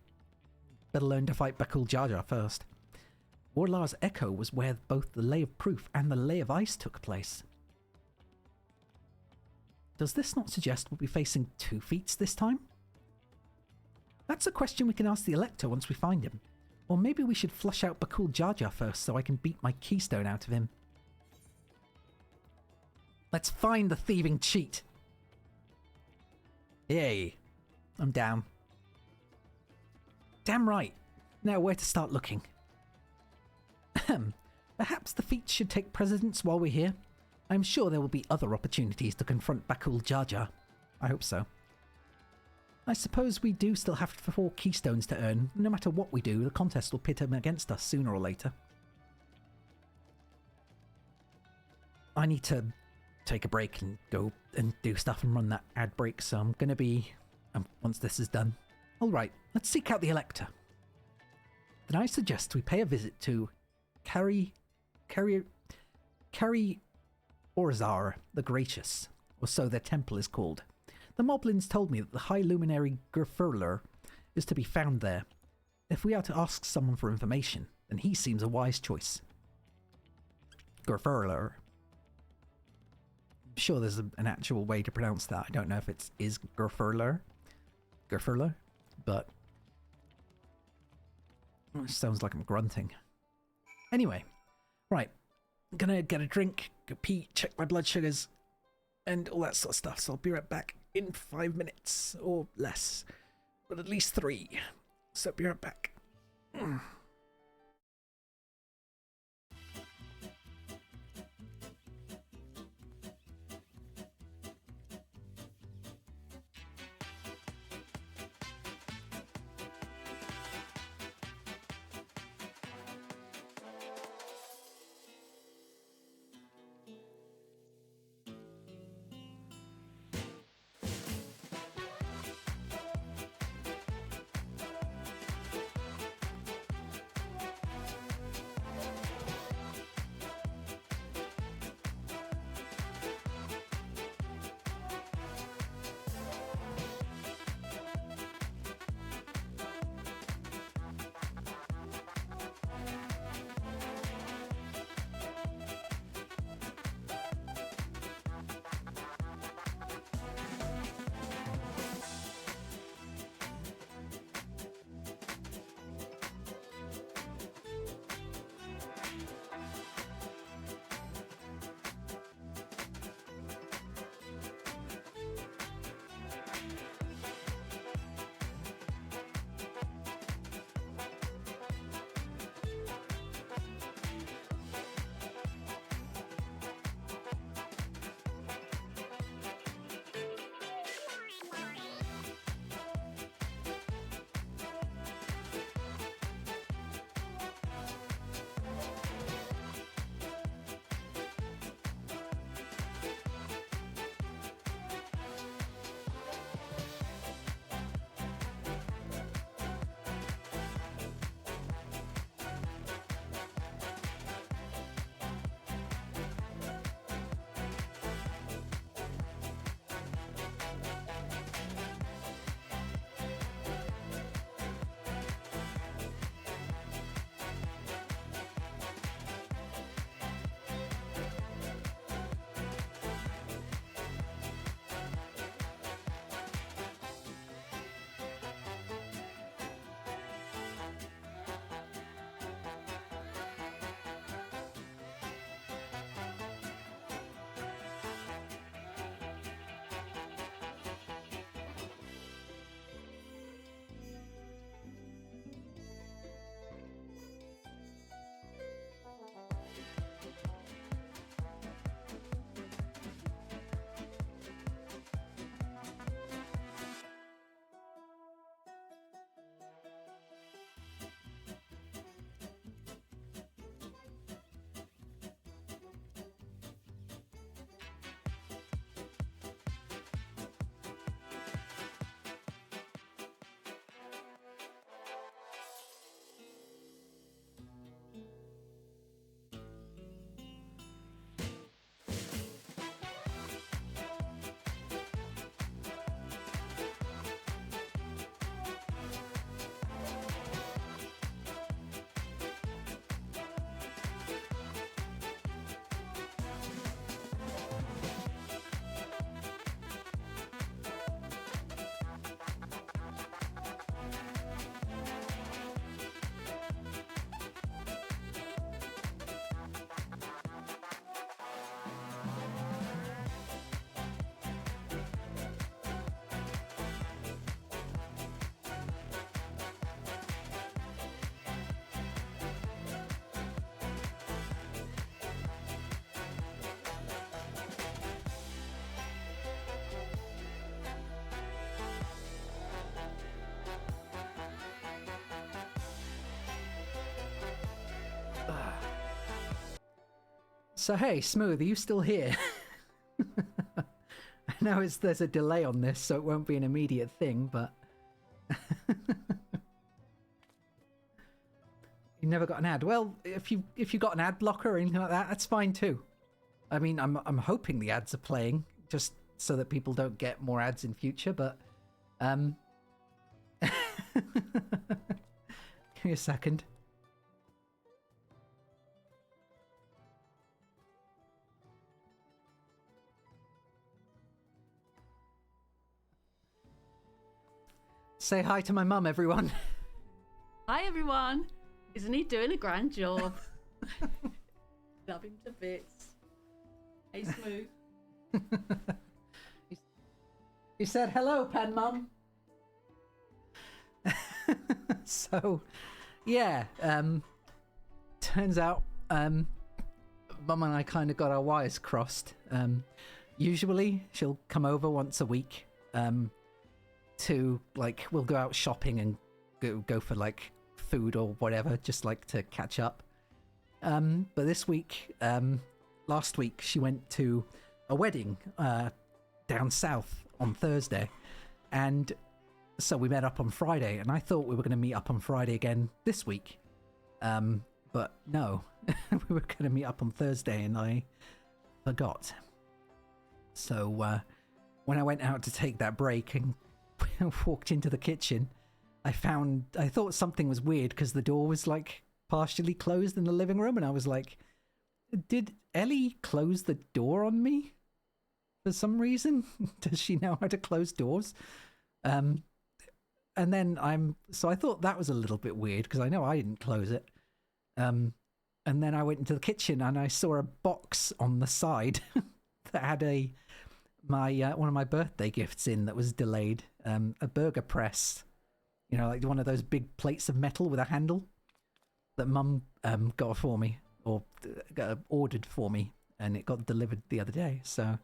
Better learn to fight Bakul Jaja first. Warlar's Echo was where both the Lay of Proof and the Lay of Ice took place. Does this not suggest we'll be facing 2 feats this time? That's a question we can ask the Elector once we find him. Or maybe we should flush out Bakul Jaja first so I can beat my keystone out of him. Let's find the thieving cheat. Yay. I'm down. Damn right. Now where to start looking? Perhaps the feats should take precedence while we're here. I'm sure there will be other opportunities to confront Bakul Jaja. I hope so. I suppose we do still have 4 keystones to earn. No matter what we do, the contest will pit him against us sooner or later. I need to take a break and go and do stuff and run that ad break, so I'm going to be... once this is done. Alright, let's seek out the Elector. Then I suggest we pay a visit to Kari Orzar the Gracious, or so their temple is called. The Moblins told me that the High Luminary Gerfurler is to be found there. If we are to ask someone for information, then he seems a wise choice. Gerfurler. I'm sure there's an actual way to pronounce that. I don't know if it is Gerfurler, but it sounds like I'm grunting. Anyway, right. I'm gonna get a drink, go pee, check my blood sugars, and all that sort of stuff. So I'll be right back in 5 minutes or less, but at least 3. So be right back. So hey, Smooth, are you still here? I know there's a delay on this, so it won't be an immediate thing, but you never got an ad. Well, if you got an ad blocker or anything like that, that's fine too. I mean, I'm hoping the ads are playing just so that people don't get more ads in future, but give me a second. Say hi to my mum, everyone. Hi, everyone. Isn't he doing a grand job? Love him to bits. Hey, Smooth. You said hello, Pen Mum. So, yeah. Turns out, Mum and I kind of got our wires crossed. Usually, she'll come over once a week. To like, we'll go out shopping and go for like food or whatever, just like to catch up. But this week, last week, she went to a wedding down south on Thursday, and so we met up on Friday, and I thought we were going to meet up on Friday again this week, but no. We were going to meet up on Thursday, and I forgot. So when I went out to take that break and walked into the kitchen, I thought something was weird because the door was like partially closed in the living room, and I was like, did Ellie close the door on me for some reason? Does she know how to close doors? And then so I thought that was a little bit weird because I know I didn't close it. And then I went into the kitchen and I saw a box on the side that had one of my birthday gifts in that was delayed. A burger press, you know, like one of those big plates of metal with a handle that Mum got for me, or ordered for me, and it got delivered the other day. So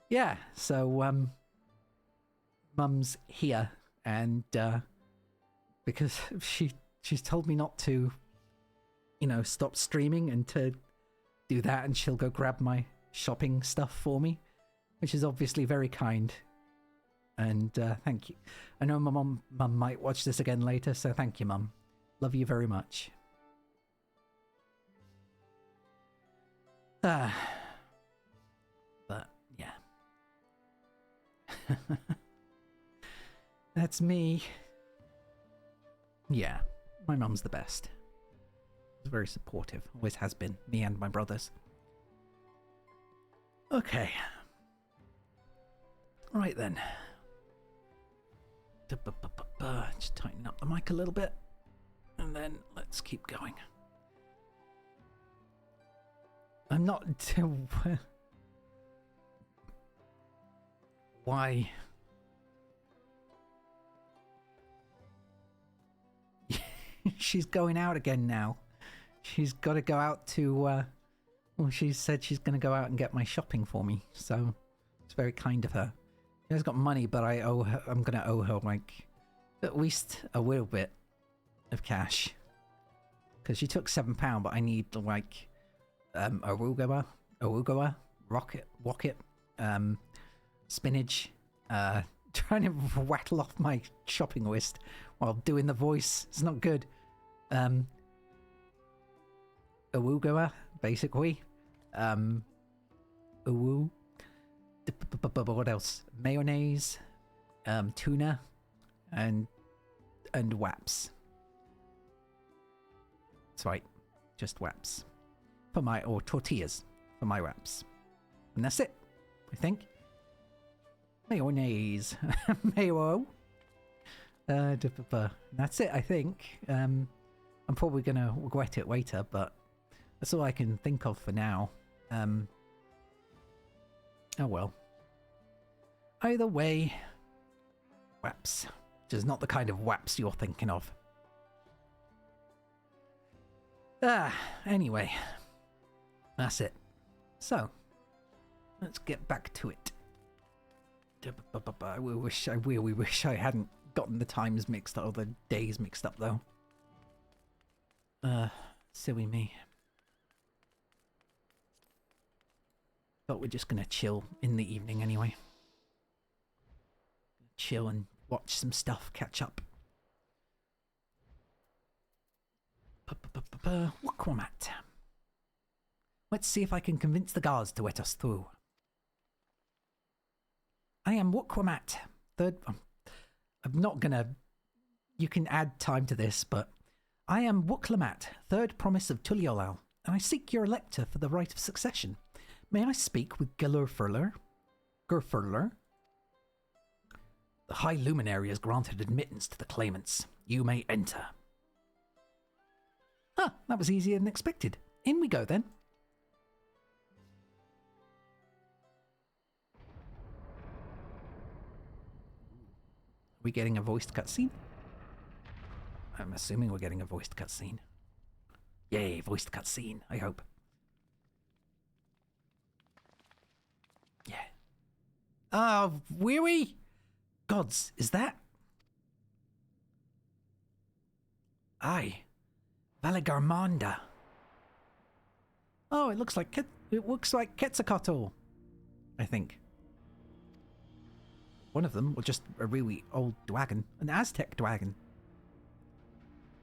yeah, so Mum's here, and because she's told me not to, you know, stop streaming and to do that, and she'll go grab my shopping stuff for me, which is obviously very kind. And thank you. I know my mum might watch this again later, so thank you, Mum. Love you very much. But yeah. That's me. Yeah, my mum's the best. She's very supportive, always has been, me and my brothers. Okay. Right then. Just tighten up the mic a little bit, and then let's keep going. I'm not... Why? She's going out again now. She's got to go out to... well, she said she's going to go out and get my shopping for me, so it's very kind of her. She has got money, but I'm going to owe her, like, at least a little bit of cash. Because she took £7, but I need, like, arugula, rocket, spinach, trying to rattle off my shopping list while doing the voice. It's not good. Arugula, basically. What else? Mayonnaise, tuna, and waps. That's right, just waps or tortillas for my wraps, and that's it. I think mayonnaise, mayo. That's it. I think. I'm probably gonna regret it later, but that's all I can think of for now. Oh well. Either way, waps. Which is not the kind of waps you're thinking of. Anyway. That's it. So, let's get back to it. I really wish I hadn't gotten the times mixed up, or the days mixed up, though. Silly me. But we're just gonna chill in the evening anyway. Chill and watch some stuff, catch up. Wakwamat. Let's see if I can convince the guards to let us through. I am Wakwamat. Third... I'm not gonna... You can add time to this, but... I am Wuklamat, third promise of Tuliolal, and I seek your elector for the right of succession. May I speak with Gelurfurler? Gerfurler? The High Luminary has granted admittance to the claimants. You may enter. Huh, that was easier than expected. In we go then. Are we getting a voiced cutscene? I'm assuming we're getting a voiced cutscene. Yay, voiced cutscene, I hope. Yeah. Ah, weary? Gods, is that? Aye. Valagarmanda. Oh, it looks like Quetzalcoatl, I think. One of them, or just a really old dragon, an Aztec dragon.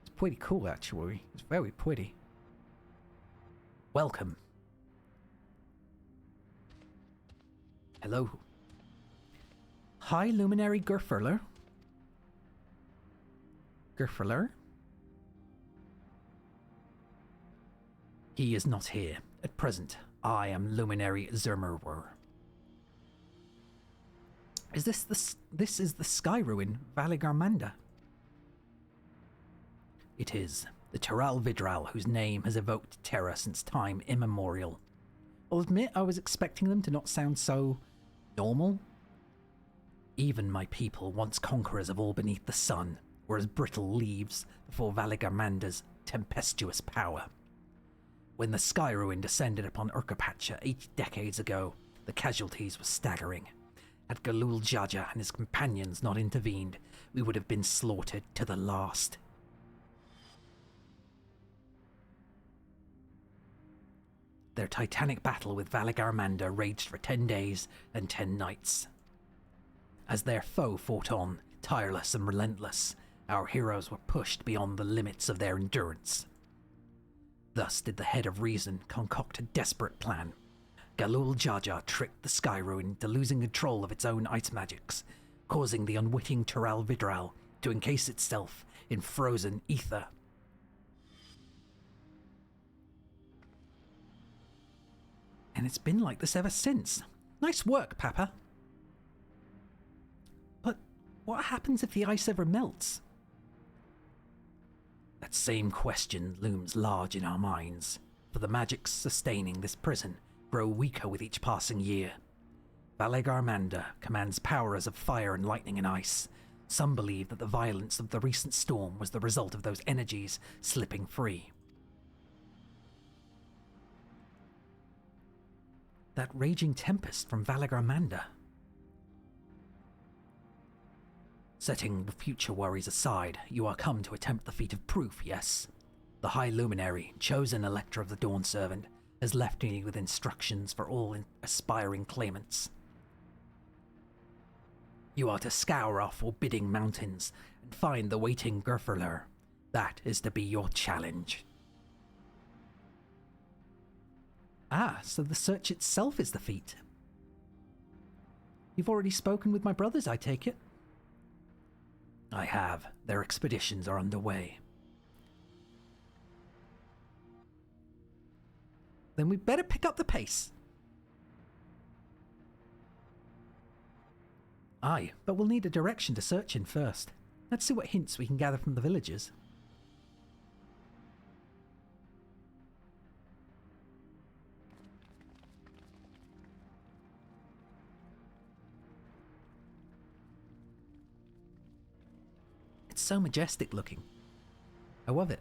It's pretty cool, actually. It's very pretty. Welcome. Hello. High Luminary Gerfurler. Gerfurler? He is not here. At present, I am Luminary Zermerwer. Is this is the Sky Ruin, Valigarmanda? It is. The Teral Vidral, whose name has evoked terror since time immemorial. I'll admit I was expecting them to not sound so... normal. Even my people, once conquerors of all beneath the sun, were as brittle leaves before Valigarmanda's tempestuous power. When the Sky Ruin descended upon Urkapacha 8 decades ago, the casualties were staggering. Had Galul Jaja and his companions not intervened, we would have been slaughtered to the last. Their titanic battle with Valigarmanda raged for 10 days and 10 nights. As their foe fought on, tireless and relentless, our heroes were pushed beyond the limits of their endurance. Thus did the Head of Reason concoct a desperate plan. Galul Jaja tricked the Sky Ruin into losing control of its own ice magics, causing the unwitting Teral Vidral to encase itself in frozen ether. And it's been like this ever since. Nice work, Papa. But what happens if the ice ever melts? That same question looms large in our minds, for the magics sustaining this prison grow weaker with each passing year. Valigarmanda commands powers of fire and lightning and ice. Some believe that the violence of the recent storm was the result of those energies slipping free. That raging tempest from Valigarmanda. Setting the future worries aside, you are come to attempt the feat of proof, yes? The High Luminary, chosen Elector of the Dawn Servant, has left me with instructions for all aspiring claimants. You are to scour our forbidding mountains and find the waiting Gerfurler. That is to be your challenge. Ah, so the search itself is the feat. You've already spoken with my brothers, I take it? I have. Their expeditions are underway. Then we better pick up the pace. Aye, but we'll need a direction to search in first. Let's see what hints we can gather from the villagers. It's so majestic looking. I love it.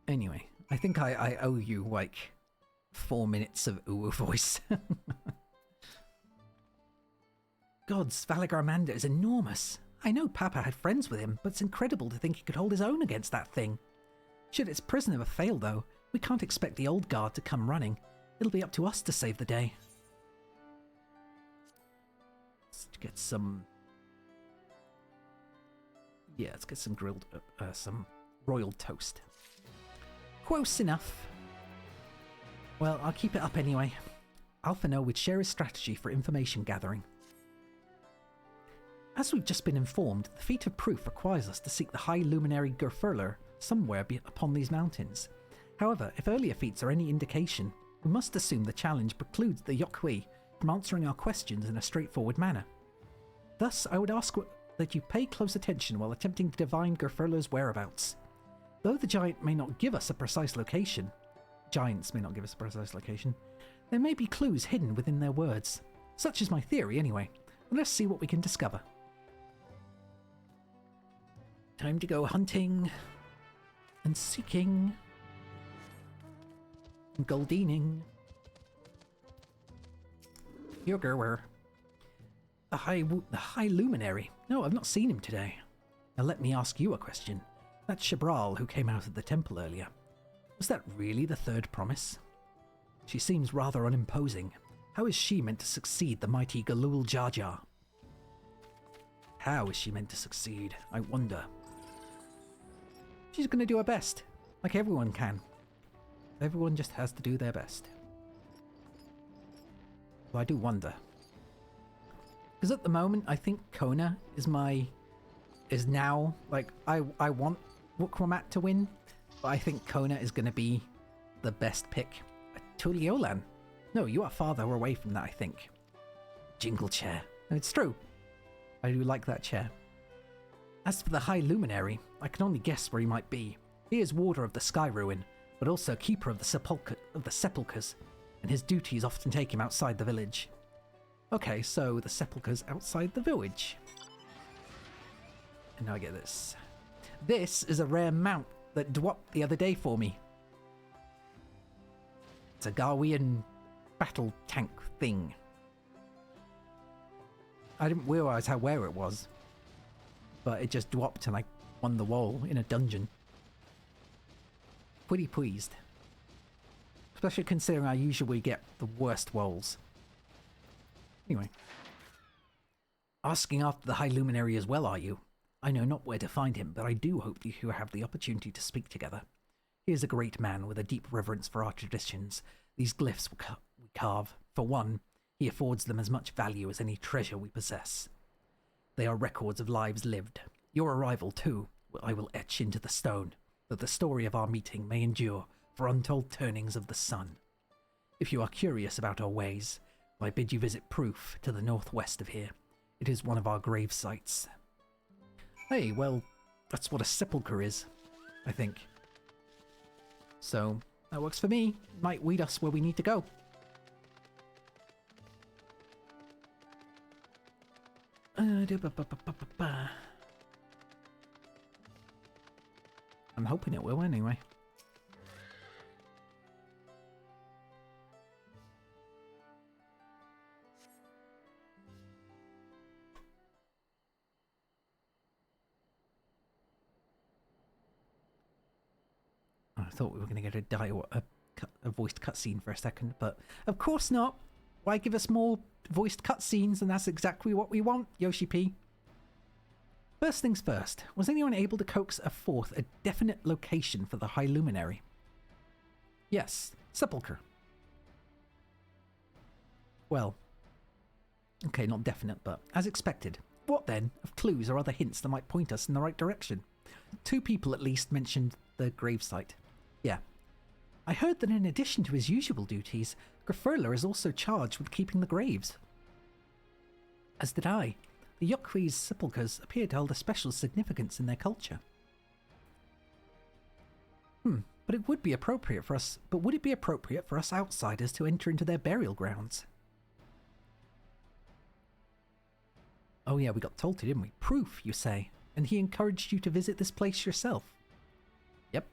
Anyway, I think I owe you like 4 minutes of Uwu voice. Gods, Valigarmanda is enormous. I know Papa had friends with him, but it's incredible to think he could hold his own against that thing. Should its prison ever fail though, We can't expect the old guard to come running. It'll be up to us to save the day. Let's get some... Yeah, let's get some grilled... some royal toast. Close enough. Well, I'll keep it up anyway. Alphino would share his strategy for information gathering. As we've just been informed, the feat of proof requires us to seek the High Luminary Gerfurler somewhere upon these mountains. However, if earlier feats are any indication, we must assume the challenge precludes the JAQK from answering our questions in a straightforward manner. Thus, I would ask that you pay close attention while attempting to divine Gerfurler's whereabouts. Though the giant may not give us a precise location, giants may not give us a precise location, there may be clues hidden within their words. Such is my theory anyway. Let's see what we can discover. Time to go hunting and seeking and goldining. Yogerwer. The High Luminary. No, I've not seen him today. Now let me ask you a question. That Shabral who came out of the temple earlier, was that really the third promise? She seems rather unimposing. How is she meant to succeed the mighty Galul Jar Jar? How is she meant to succeed, I wonder? She's going to do her best, like everyone can. Everyone just has to do their best. Well, I do wonder. Because at the moment, I think Kona is now, like, I want Wukwamat to win, but I think Kona is going to be the best pick. Tuliolan. No, you are farther away from that, I think. Jingle chair. And it's true. I do like that chair. As for the High Luminary, I can only guess where he might be. He is warder of the Sky Ruin, but also keeper of the sepulchres, and his duties often take him outside the village. Okay, so the sepulchres outside the village. And now I get this. This is a rare mount that dwopped the other day for me. It's a Garwian battle tank thing. I didn't realise how rare it was, but it just dwopped and I won the wall in a dungeon. Pretty pleased. Especially considering I usually get the worst walls. Anyway. Asking after the High Luminary as well, are you? I know not where to find him, but I do hope you have the opportunity to speak together. He is a great man with a deep reverence for our traditions. These glyphs we carve. For one, he affords them as much value as any treasure we possess. They are records of lives lived. Your arrival, too, I will etch into the stone, that the story of our meeting may endure for untold turnings of the sun. If you are curious about our ways, I bid you visit Proof to the northwest of here. It is one of our grave sites. Hey, well, that's what a sepulchre is, I think. So, that works for me. Might lead us where we need to go. I'm hoping it will anyway. I thought we were going to get a voiced cutscene for a second, but of course not. Why give us more voiced cutscenes? And that's exactly what we want, Yoshi P. First things first, was anyone able to coax forth a definite location for the High Luminary? Yes, sepulchre. Well, okay, not definite, but as expected. What then of clues or other hints that might point us in the right direction? 2 people at least mentioned the gravesite. Yeah. I heard that in addition to his usual duties, Gerfurler is also charged with keeping the graves. As did I. The JAQK's sepulchres appear to hold a special significance in their culture. But it would be appropriate for us. But would it be appropriate for us outsiders to enter into their burial grounds? Oh yeah, we got told to, didn't we? Proof, you say, and he encouraged you to visit this place yourself. Yep.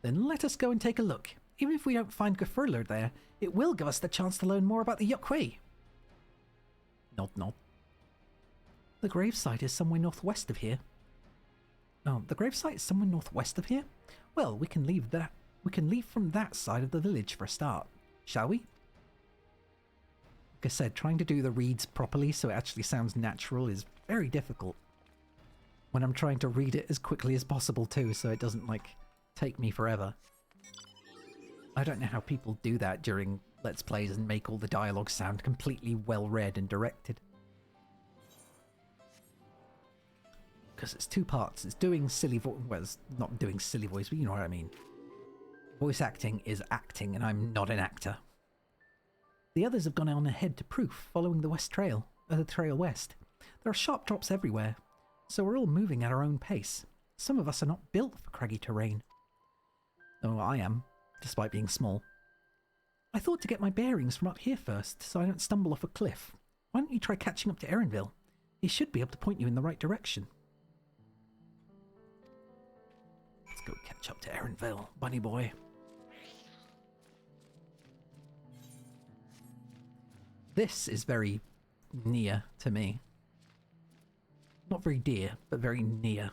Then let us go and take a look. Even if we don't find Gerfurler there, it will give us the chance to learn more about the JAQK. Nod, nod. The gravesite is somewhere northwest of here. Oh, the gravesite is somewhere northwest of here? Well, we can leave that. We can leave from that side of the village for a start, shall we? Like I said, trying to do the reads properly so it actually sounds natural is very difficult. When I'm trying to read it as quickly as possible too, so it doesn't, like, take me forever. I don't know how people do that during Let's Plays and make all the dialogue sound completely well read and directed. Because it's two parts. It's doing silly voice. Well, it's not doing silly voice, but you know what I mean. Voice acting is acting, and I'm not an actor. The others have gone on ahead to Proof, following the the trail west. There are sharp drops everywhere, so we're all moving at our own pace. Some of us are not built for craggy terrain. Oh, I am, despite being small. I thought to get my bearings from up here first, so I don't stumble off a cliff. Why don't you try catching up to Erenville? He should be able to point you in the right direction. Let's go catch up to Erenville, bunny boy. This is very near to me. Not very dear, but very near.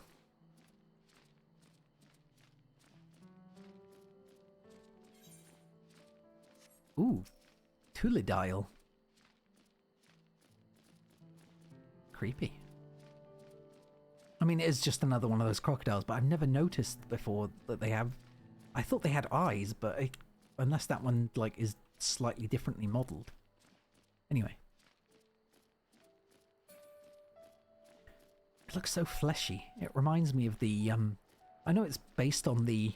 Ooh, Tuladile. Creepy. I mean, it is just another one of those crocodiles, but I've never noticed before that they have... I thought they had eyes, but unless that one, like, is slightly differently modelled. Anyway. It looks so fleshy. It reminds me of the, I know it's based on the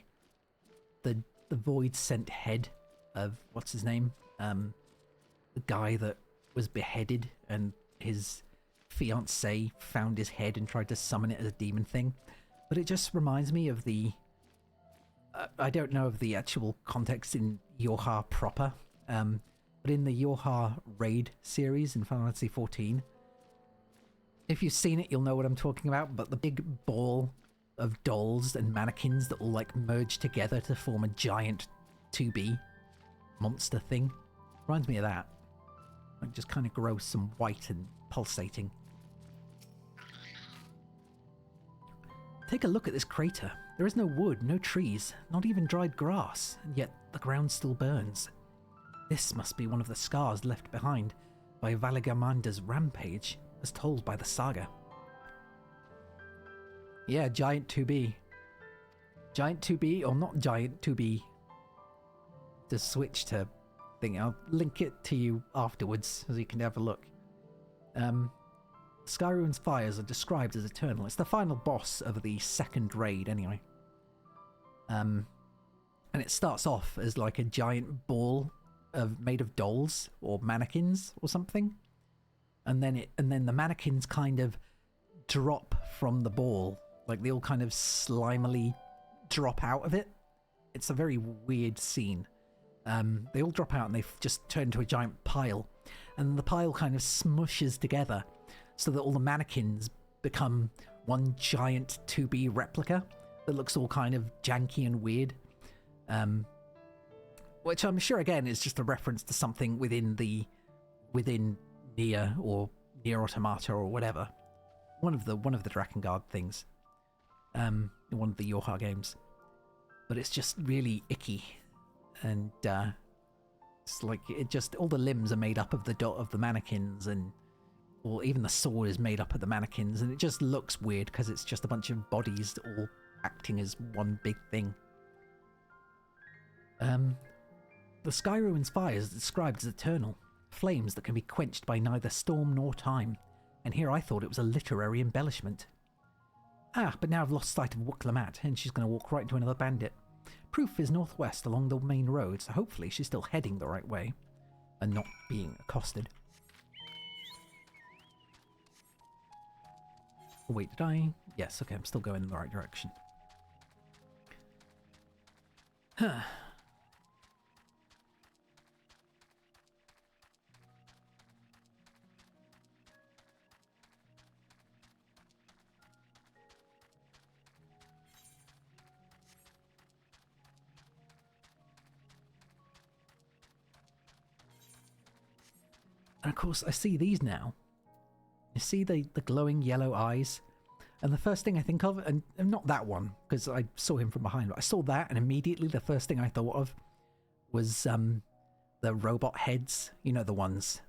Void Sent head of, what's his name? The guy that was beheaded and his fiancée found his head and tried to summon it as a demon thing. But it just reminds me of the... I don't know of the actual context in JAQK proper, but in the JAQK raid series in Final Fantasy XIV, if you've seen it, you'll know what I'm talking about, but the big ball of dolls and mannequins that all, like, merge together to form a giant 2B monster thing. Reminds me of that. Like, just kind of gross and white and pulsating. Take a look at this crater. There is no wood, no trees, not even dried grass, and yet the ground still burns. This must be one of the scars left behind by Valagamanda's rampage, as told by the saga. Yeah, giant 2B. Giant 2B, or not giant 2B. To switch to thing, I'll link it to you afterwards, so you can have a look. Skyruin's fires are described as eternal. It's the final boss of the second raid, anyway. And it starts off as like a giant ball made of dolls or mannequins or something, and then the mannequins kind of drop from the ball, like they all kind of slimily drop out of it. It's a very weird scene. They all drop out and they just turn into a giant pile, and the pile kind of smushes together so that all the mannequins become one giant 2B replica that looks all kind of janky and weird. Which I'm sure again is just a reference to something within Nier or Nier Automata or whatever. One of the Drakengard things. In one of the JAQK games. But it's just really icky. And it's like it just all the limbs are made up of the mannequins, and or even the sword is made up of the mannequins, and it just looks weird because it's just a bunch of bodies all acting as one big thing. The Skyruin's fire is described as eternal, flames that can be quenched by neither storm nor time, and here I thought it was a literary embellishment. Ah, but now I've lost sight of Wuklamat, and she's going to walk right into another bandit. Proof is northwest along the main road, so hopefully she's still heading the right way, and not being accosted. Oh, wait, did I? Yes, okay, I'm still going in the right direction. Huh. And of course, I see these now. You see the glowing yellow eyes? And the first thing I think of, and not that one, because I saw him from behind, but I saw that, and immediately the first thing I thought of was the robot heads. You know, the ones,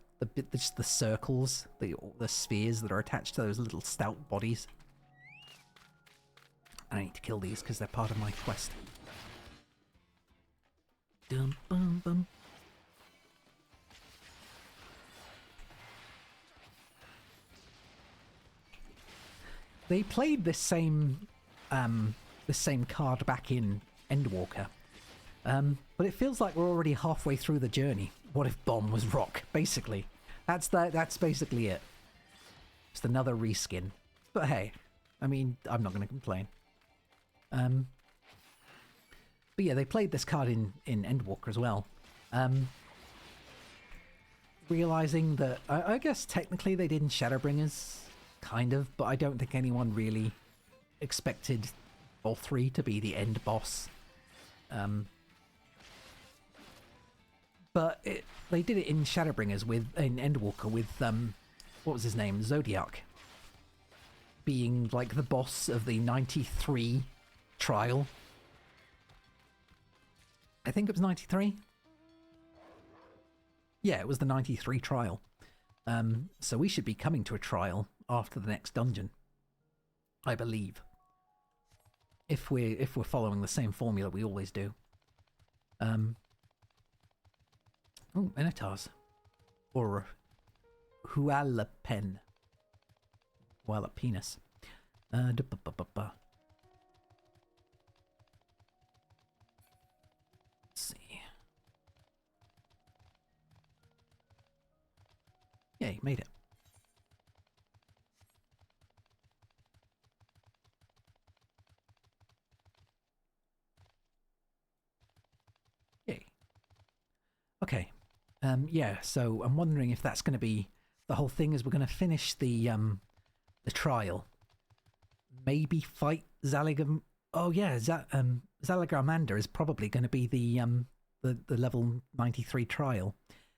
just the circles, the spheres that are attached to those little stout bodies. I need to kill these because they're part of my quest. Dum bum bum. They played this same card back in Endwalker, but it feels like we're already halfway through the journey. What if Bomb was rock? Basically, that's basically it. Just another reskin. But hey, I mean, I'm not going to complain. But yeah, they played this card in Endwalker as well. Realizing that I guess technically they did in Shadowbringers. Kind of, but I don't think anyone really expected all three to be the end boss. But they did it in Shadowbringers in Endwalker with what was his name? Zodiac. Being like the boss of the 93 trial. I think it was 93. Yeah, it was the 93 trial. So we should be coming to a trial after the next dungeon, I believe. If we're following the same formula we always do. Oh, Minotaurs. Or Hualapen. Hualapenis. Let's see. Yay, made it. Yay. Okay. Yeah, so I'm wondering if that's going to be the whole thing. Is we're going to finish the trial. Maybe fight Zaligam. Oh yeah, Zalagramander is probably going to be the level 93 trial.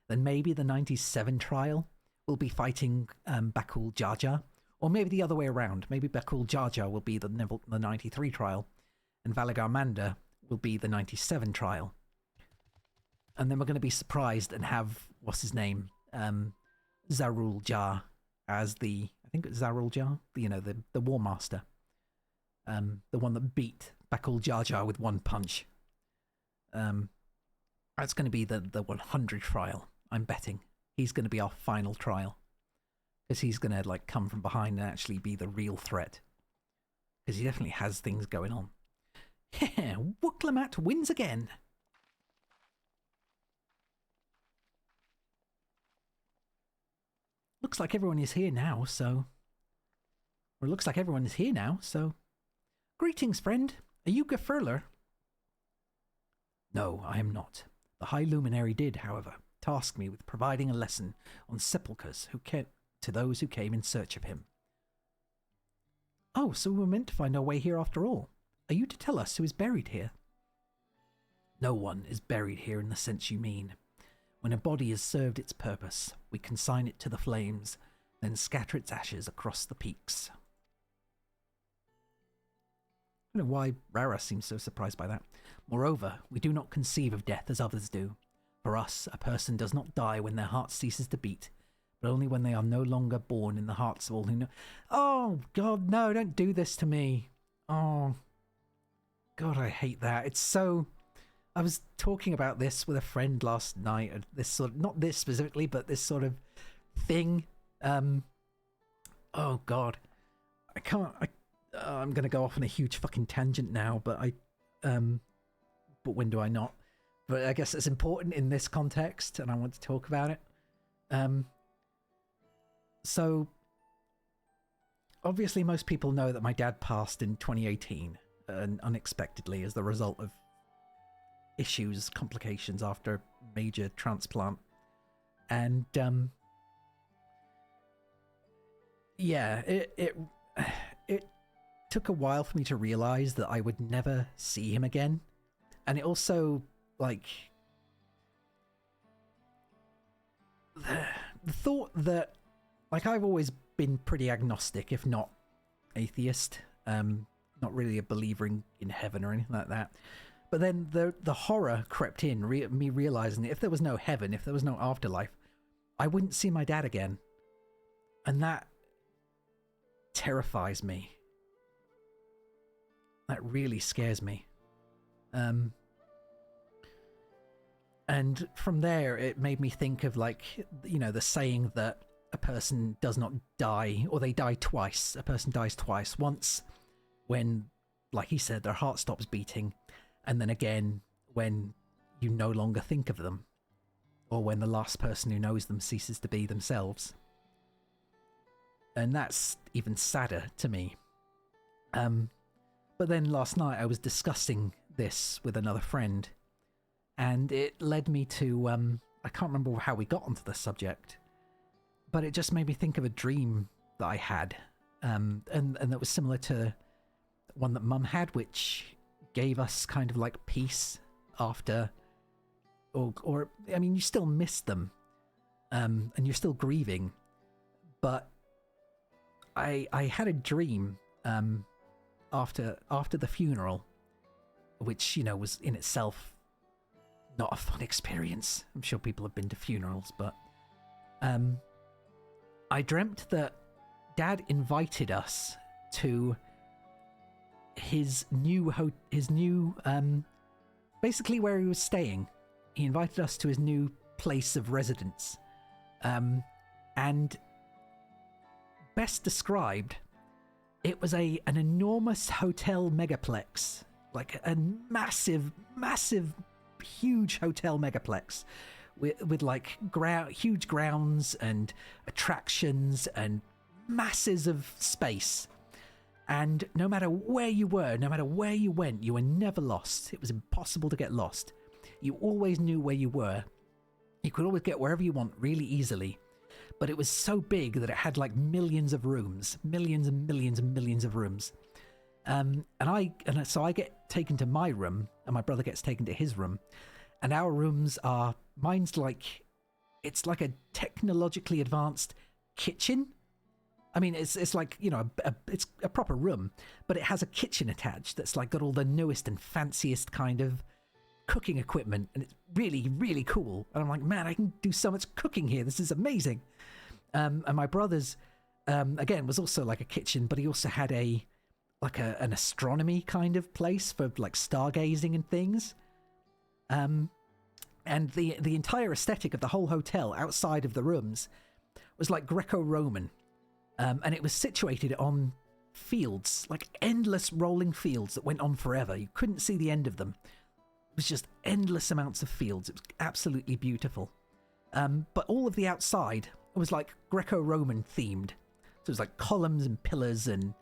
Then maybe the 97 trial will be fighting Bakul Jar Jar, or maybe the other way around. Maybe Bakul Jar Jar will be the 93 trial, and Valagarmander will be the 97 trial. And then we're going to be surprised and have, what's his name, Zarul Jar as I think it's Zarul Jar, the War Master. The one that beat Bakul Jar Jar with one punch. That's going to be the 100 trial, I'm betting. He's going to be our final trial. Because he's going to come from behind and actually be the real threat. Because he definitely has things going on. Yeah, Wooklamat wins again. Looks like everyone is here now, so... Or it looks like everyone is here now, so... Greetings, friend. Are you Gefurler? No, I am not. The High Luminary did, however, task me with providing a lesson on sepulchres to those who came in search of him. Oh, so we were meant to find our way here after all. Are you to tell us who is buried here? No one is buried here in the sense you mean. When a body has served its purpose, we consign it to the flames, then scatter its ashes across the peaks. I don't know why Rara seems so surprised by that. Moreover, we do not conceive of death as others do. For us, a person does not die when their heart ceases to beat, but only when they are no longer born in the hearts of all who know. Oh, God, no, don't do this to me. Oh, God, I hate that. It's so... I was talking about this with a friend last night. This sort of, not this specifically, but this sort of thing. Oh God, I can't. I'm gonna go off on a huge fucking tangent now, but but when do I not? But I guess it's important in this context, and I want to talk about it. So obviously, most people know that my dad passed in 2018, unexpectedly as the result of complications after major transplant. And yeah, it took a while for me to realize that I would never see him again. And it also, the thought that, I've always been pretty agnostic, if not atheist, not really a believer in heaven or anything like that. But then the horror crept in, me realizing that if there was no heaven, if there was no afterlife, I wouldn't see my dad again. And that terrifies me. That really scares me. And from there, it made me think of, like, you know, the saying that a person does not die, or they die twice. A person dies twice. Once when, like he said, their heart stops beating, and then again when you no longer think of them, or when the last person who knows them ceases to be themselves. And that's even sadder to me. But then last night I was discussing this with another friend, and it led me to, I can't remember how we got onto the subject, but it just made me think of a dream that I had, and that was similar to one that Mum had, which gave us kind of like peace after, or I mean, you still miss them, and you're still grieving, but I had a dream after the funeral, which, you know, was in itself not a fun experience. I'm sure people have been to funerals, but I dreamt that Dad invited us to his new basically where he was staying. He invited us to his new place of residence, and best described, it was an enormous hotel megaplex, like a massive, huge hotel megaplex with like huge grounds and attractions and masses of space. And no matter where you were, no matter where you went, you were never lost. It was impossible to get lost. You always knew where you were. You could always get wherever you want really easily. But it was so big that it had like millions of rooms, millions and millions and millions of rooms. So I get taken to my room, and my brother gets taken to his room, and our rooms are, mine's like, it's like a technologically advanced kitchen. I mean, it's like, you know, it's a proper room, but it has a kitchen attached that's like got all the newest and fanciest kind of cooking equipment, and it's really, really cool. And I'm like, man, I can do so much cooking here. This is amazing. And my brother's, again, was also like a kitchen, but he also had an astronomy kind of place for like stargazing and things. And the entire aesthetic of the whole hotel outside of the rooms was like Greco-Roman. And it was situated on fields, like endless rolling fields that went on forever. You couldn't see the end of them. It was just endless amounts of fields. It was absolutely beautiful. But all of the outside was like Greco-Roman themed. So it was like columns and pillars and,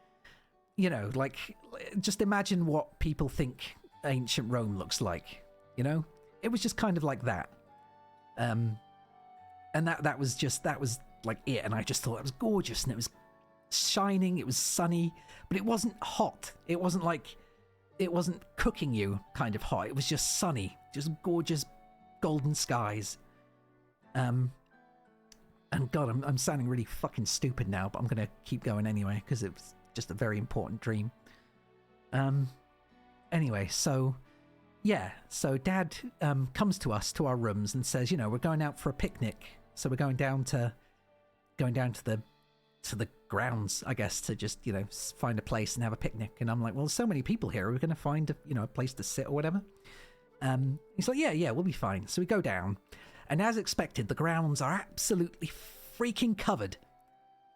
you know, like, just imagine what people think ancient Rome looks like, you know? It was just kind of like that. And that was like it, and I just thought it was gorgeous, and it was shining, it was sunny, but it wasn't hot. It wasn't cooking you kind of hot. It was just sunny, just gorgeous golden skies. And God, I'm sounding really fucking stupid now, but I'm gonna keep going anyway, because it was just a very important dream. Anyway, so yeah, so Dad comes to us, to our rooms, and says, you know, we're going out for a picnic. So we're going down to the grounds, I guess, to just, you know, find a place and have a picnic. And I'm like, well, so many people here, we're going to find a place to sit or whatever. He's like, yeah, we'll be fine. So we go down, and as expected, the grounds are absolutely freaking covered.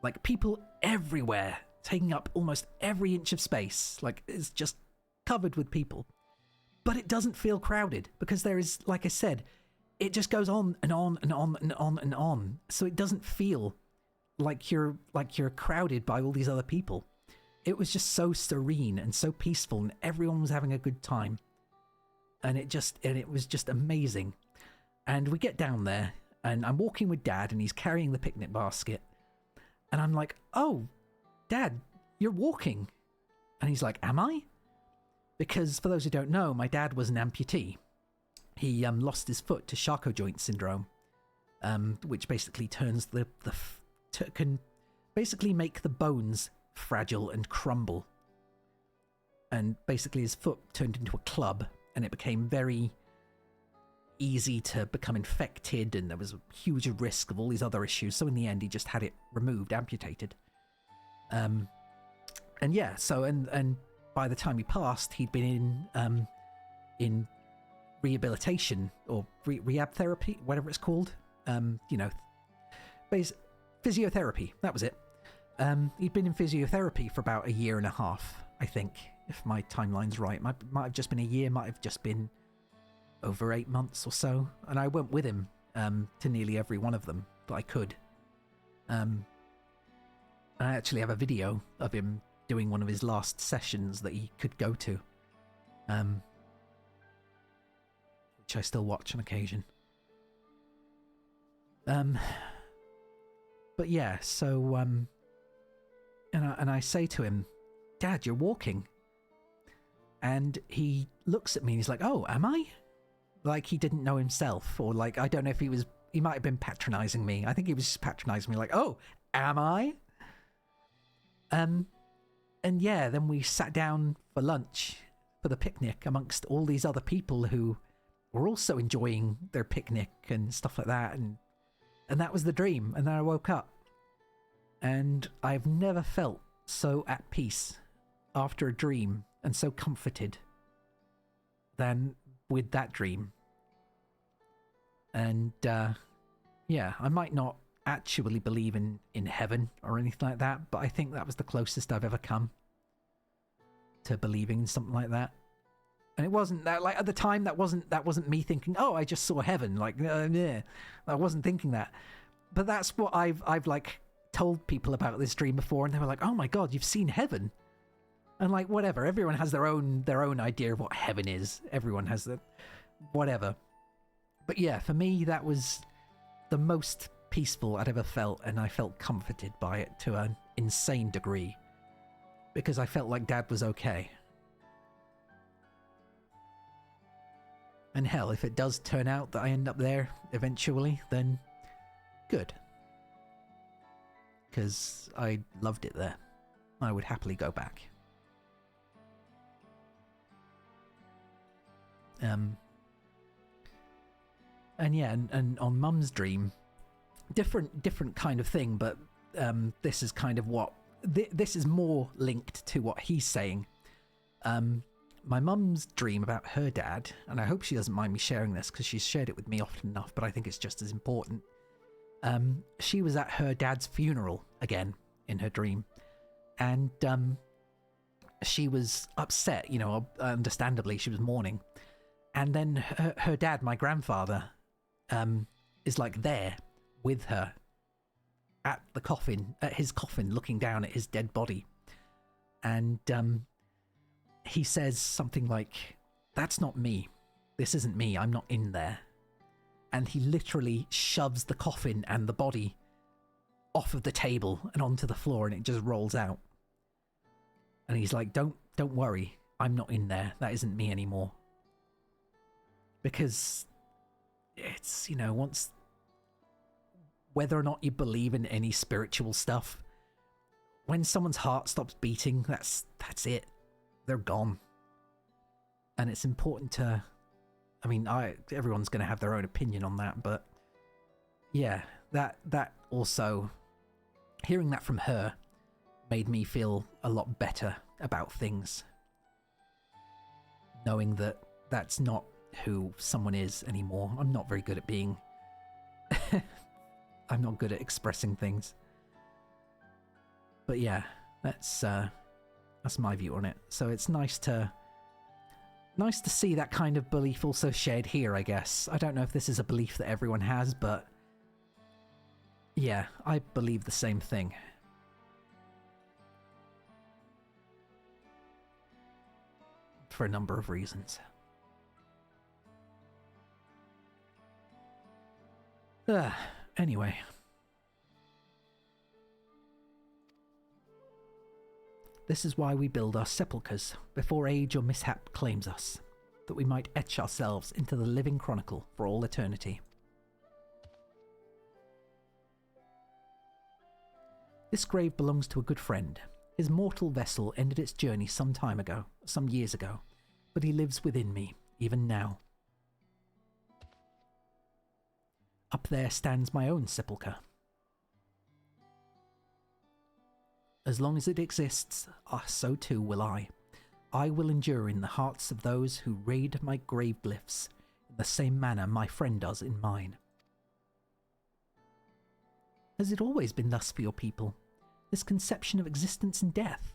Like, people everywhere, taking up almost every inch of space. Like, it's just covered with people. But it doesn't feel crowded, because there is, like I said, it just goes on and on and on and on and on. So it doesn't feel like you're crowded by all these other people. It was just so serene and so peaceful, and everyone was having a good time. And it was just amazing. And we get down there, and I'm walking with Dad, and he's carrying the picnic basket. And I'm like, oh, Dad, you're walking. And he's like, am I? Because for those who don't know, my dad was an amputee. He lost his foot to Charcot joint syndrome, which basically turns can basically make the bones fragile and crumble. And basically his foot turned into a club, and it became very easy to become infected, and there was a huge risk of all these other issues. So in the end, he just had it removed, amputated. And yeah, so and by the time he passed, he'd been in rehabilitation or rehab therapy, whatever it's called. Physiotherapy. That was it. He'd been in physiotherapy for about 1.5 years, I think, if my timeline's right. Might have just been a year, might have just been over 8 months or so. And I went with him to nearly every one of them that I could. I actually have a video of him doing one of his last sessions that he could go to, which I still watch on occasion. But yeah, so and I say to him, "Dad, you're walking," and he looks at me and he's like, "Oh, am I?" Like he didn't know himself, or like I don't know if he might have been patronizing me. I think he was just patronizing me, like, "Oh, am I?" And yeah, then we sat down for lunch for the picnic amongst all these other people who were also enjoying their picnic and stuff like that, and that was the dream. And then I woke up, and I've never felt so at peace after a dream and so comforted than with that dream. And yeah, I might not actually believe in heaven or anything like that, but I think that was the closest I've ever come to believing in something like that. And it wasn't that, like, at the time, that wasn't me thinking, oh, I just saw heaven. Like, yeah, I wasn't thinking that. But that's what I've like told people about this dream before, and they were like, oh my god, you've seen heaven. And like, whatever, everyone has their own idea of what heaven is. Everyone has the whatever. But yeah, for me, that was the most peaceful I'd ever felt, and I felt comforted by it to an insane degree, because I felt like Dad was okay. And hell, if it does turn out that I end up there eventually, then good. Because I loved it there. I would happily go back. And yeah, and on Mum's dream, different kind of thing, but this is kind of what... this is more linked to what he's saying. My mum's dream about her dad, and I hope she doesn't mind me sharing this because she's shared it with me often enough, but I think it's just as important. She was at her dad's funeral again in her dream, and she was upset, you know, understandably, she was mourning. And then her dad, my grandfather, is like there with her at the coffin, at his coffin, looking down at his dead body. And he says something like, "That's not me. This isn't me. I'm not in there." And he literally shoves the coffin and the body off of the table and onto the floor, and it just rolls out. And he's like, don't worry. I'm not in there. That isn't me anymore. Because it's, you know, once... whether or not you believe in any spiritual stuff, when someone's heart stops beating, that's it. They're gone. And it's important to... I mean, everyone's going to have their own opinion on that, but... yeah, that also... hearing that from her made me feel a lot better about things. Knowing that that's not who someone is anymore. I'm not very good at being... I'm not good at expressing things. But yeah, that's my view on it. So it's nice to see that kind of belief also shared here, I guess. I don't know if this is a belief that everyone has, but yeah, I believe the same thing. For a number of reasons. Anyway. This is why we build our sepulchres before age or mishap claims us, that we might etch ourselves into the living chronicle for all eternity. This grave belongs to a good friend, His mortal vessel ended its journey some years ago, but he lives within me, even now. Up there stands my own sepulchre. As long as it exists, so too will I. I will endure in the hearts of those who raid my grave glyphs in the same manner my friend does in mine. Has it always been thus for your people? This conception of existence and death?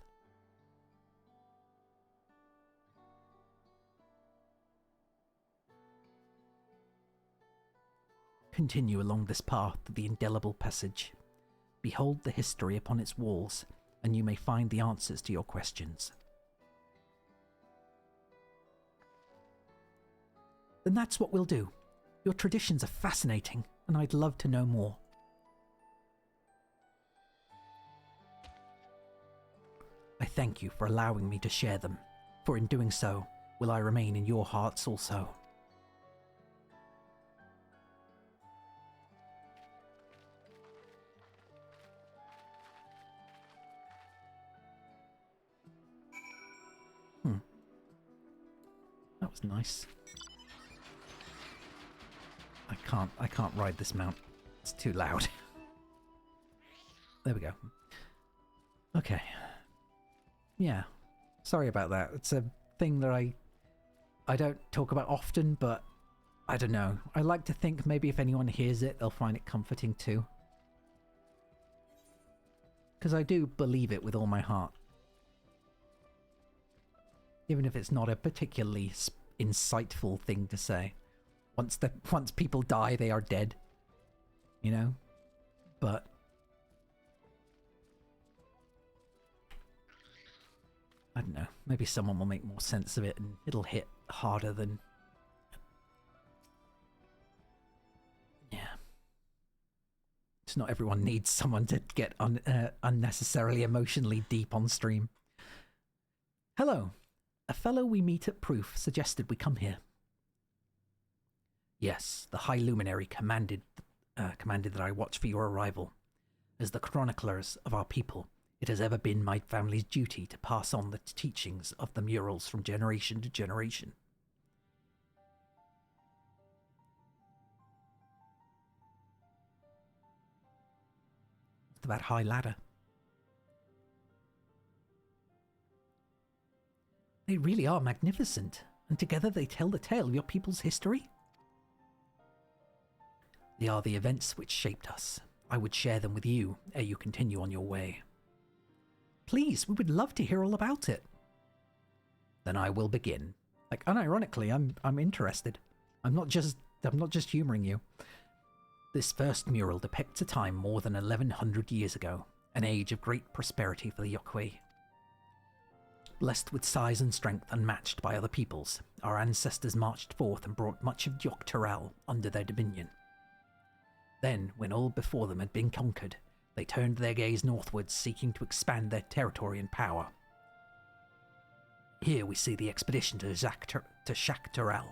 Continue along this path to the indelible passage. Behold the history upon its walls, and you may find the answers to your questions. Then that's what we'll do. Your traditions are fascinating, and I'd love to know more. I thank you for allowing me to share them, for in doing so, will I remain in your hearts also. That was nice. I can't ride this mount. It's too loud. There we go. Okay. Yeah. Sorry about that. It's a thing that I don't talk about often, but I don't know. I like to think maybe if anyone hears it, they'll find it comforting too. Because I do believe it with all my heart. Even if it's not a particularly insightful thing to say. Once people die, they are dead. You know? But I don't know. Maybe someone will make more sense of it and it'll hit harder than... Yeah. It's not everyone needs someone to get unnecessarily emotionally deep on stream. Hello. A fellow we meet at Proof suggested we come here. Yes, the High Luminary commanded that I watch for your arrival. As the chroniclers of our people, it has ever been my family's duty to pass on the teachings of the murals from generation to generation. What's that high ladder? They really are magnificent, and together they tell the tale of your people's history. They are the events which shaped us. I would share them with you ere you continue on your way. Please, we would love to hear all about it. Then I will begin. Like, unironically, I'm interested. I'm not just humoring you. This first mural depicts a time more than 1100 years ago, an age of great prosperity for the JAQK. Blessed with size and strength unmatched by other peoples, our ancestors marched forth and brought much of Dawntrail under their dominion. Then, when all before them had been conquered, they turned their gaze northwards, seeking to expand their territory and power. Here we see the expedition to JAQK.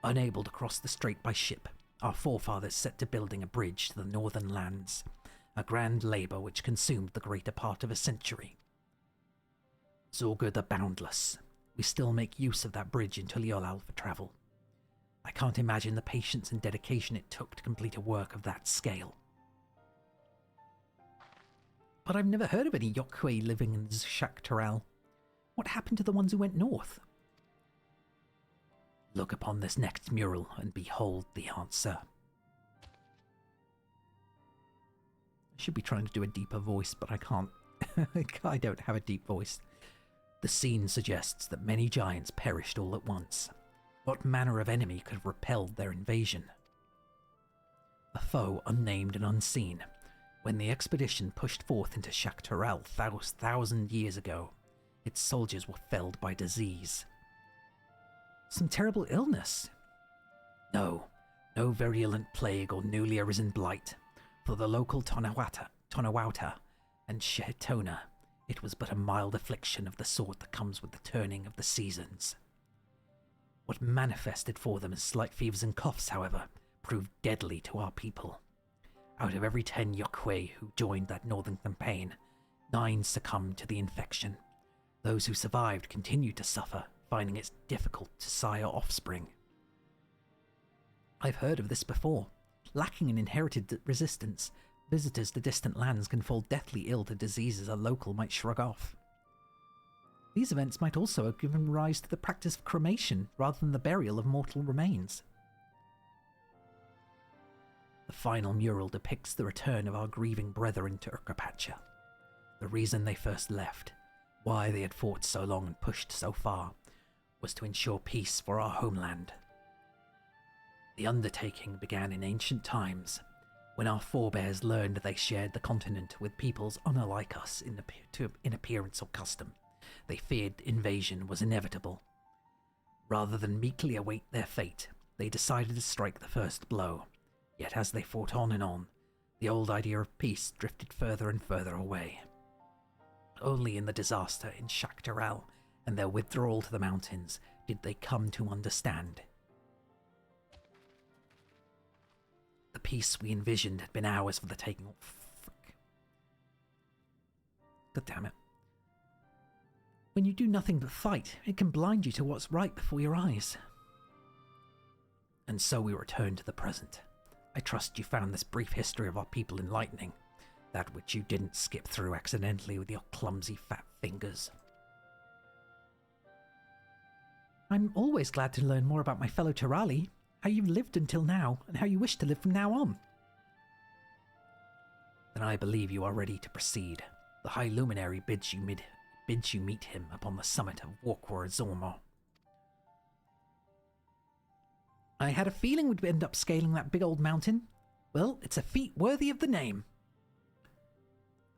Unable to cross the strait by ship, our forefathers set to building a bridge to the northern lands, a grand labour which consumed the greater part of a century. Zorga the Boundless. We still make use of that bridge until Yolal for travel. I can't imagine the patience and dedication it took to complete a work of that scale. But I've never heard of any JAQK living in JAQK. What happened to the ones who went north? Look upon this next mural and behold the answer. I should be trying to do a deeper voice, but I can't. I don't have a deep voice. The scene suggests that many giants perished all at once. What manner of enemy could have repelled their invasion? A foe unnamed and unseen. When the expedition pushed forth into JAQK 1,000 years ago, its soldiers were felled by disease. Some terrible illness? No virulent plague or newly arisen blight. For the local Tonawauta and Shetona, it was but a mild affliction of the sort that comes with the turning of the seasons. What manifested for them as slight fevers and coughs, however, proved deadly to our people. Out of every 10 JAQK who joined that northern campaign, 9 succumbed to the infection. Those who survived continued to suffer, finding it difficult to sire offspring. I've heard of this before. Lacking an inherited resistance, visitors to distant lands can fall deathly ill to diseases a local might shrug off. These events might also have given rise to the practice of cremation rather than the burial of mortal remains. The final mural depicts the return of our grieving brethren to Urkapacha. The reason they first left, why they had fought so long and pushed so far, was to ensure peace for our homeland. The undertaking began in ancient times, when our forebears learned they shared the continent with peoples unlike us in appearance or custom. They feared invasion was inevitable. Rather than meekly await their fate, they decided to strike the first blow. Yet as they fought on and on, the old idea of peace drifted further and further away. Only in the disaster in JAQK and their withdrawal to the mountains did they come to understand. The peace we envisioned had been ours for the taking. Oh, frick. God damn it. When you do nothing but fight, it can blind you to what's right before your eyes. And so we return to the present. I trust you found this brief history of our people enlightening, that which you didn't skip through accidentally with your clumsy fat fingers. I'm always glad to learn more about my fellow Tirali, how you've lived until now, and how you wish to live from now on. Then I believe you are ready to proceed. The High Luminary bids you meet him upon the summit of JAQK. I had a feeling we'd end up scaling that big old mountain. Well, it's a feat worthy of the name.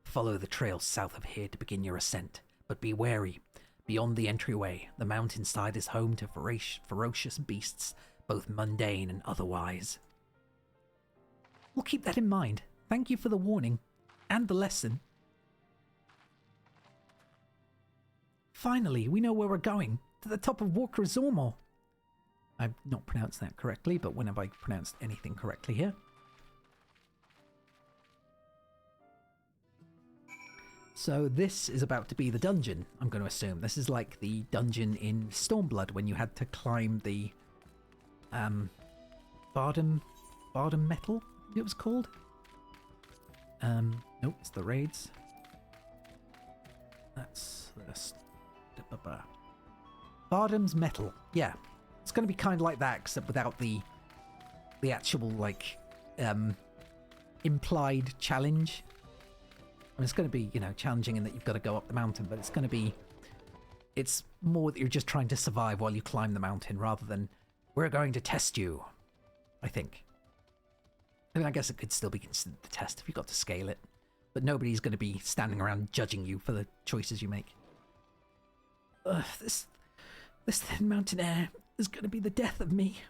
Follow the trail south of here to begin your ascent, but be wary. Beyond the entryway, the mountainside is home to ferocious beasts, both mundane and otherwise. We'll keep that in mind. Thank you for the warning, and the lesson. Finally, we know where we're going, to the top of JAQK. I've not pronounced that correctly, but when have I pronounced anything correctly here? So this is about to be the dungeon, I'm going to assume. This is like the dungeon in Stormblood when you had to climb the Bardom Metal, it was called. Nope, it's the raids. That's Bardom's Metal. Yeah, it's going to be kind of like that, except without the actual like implied challenge. I mean, it's going to be, you know, challenging in that you've got to go up the mountain, but it's more that you're just trying to survive while you climb the mountain rather than we're going to test you, I think. I mean, I guess it could still be considered the test if you got to scale it, but nobody's going to be standing around judging you for the choices you make. This thin mountain air is going to be the death of me.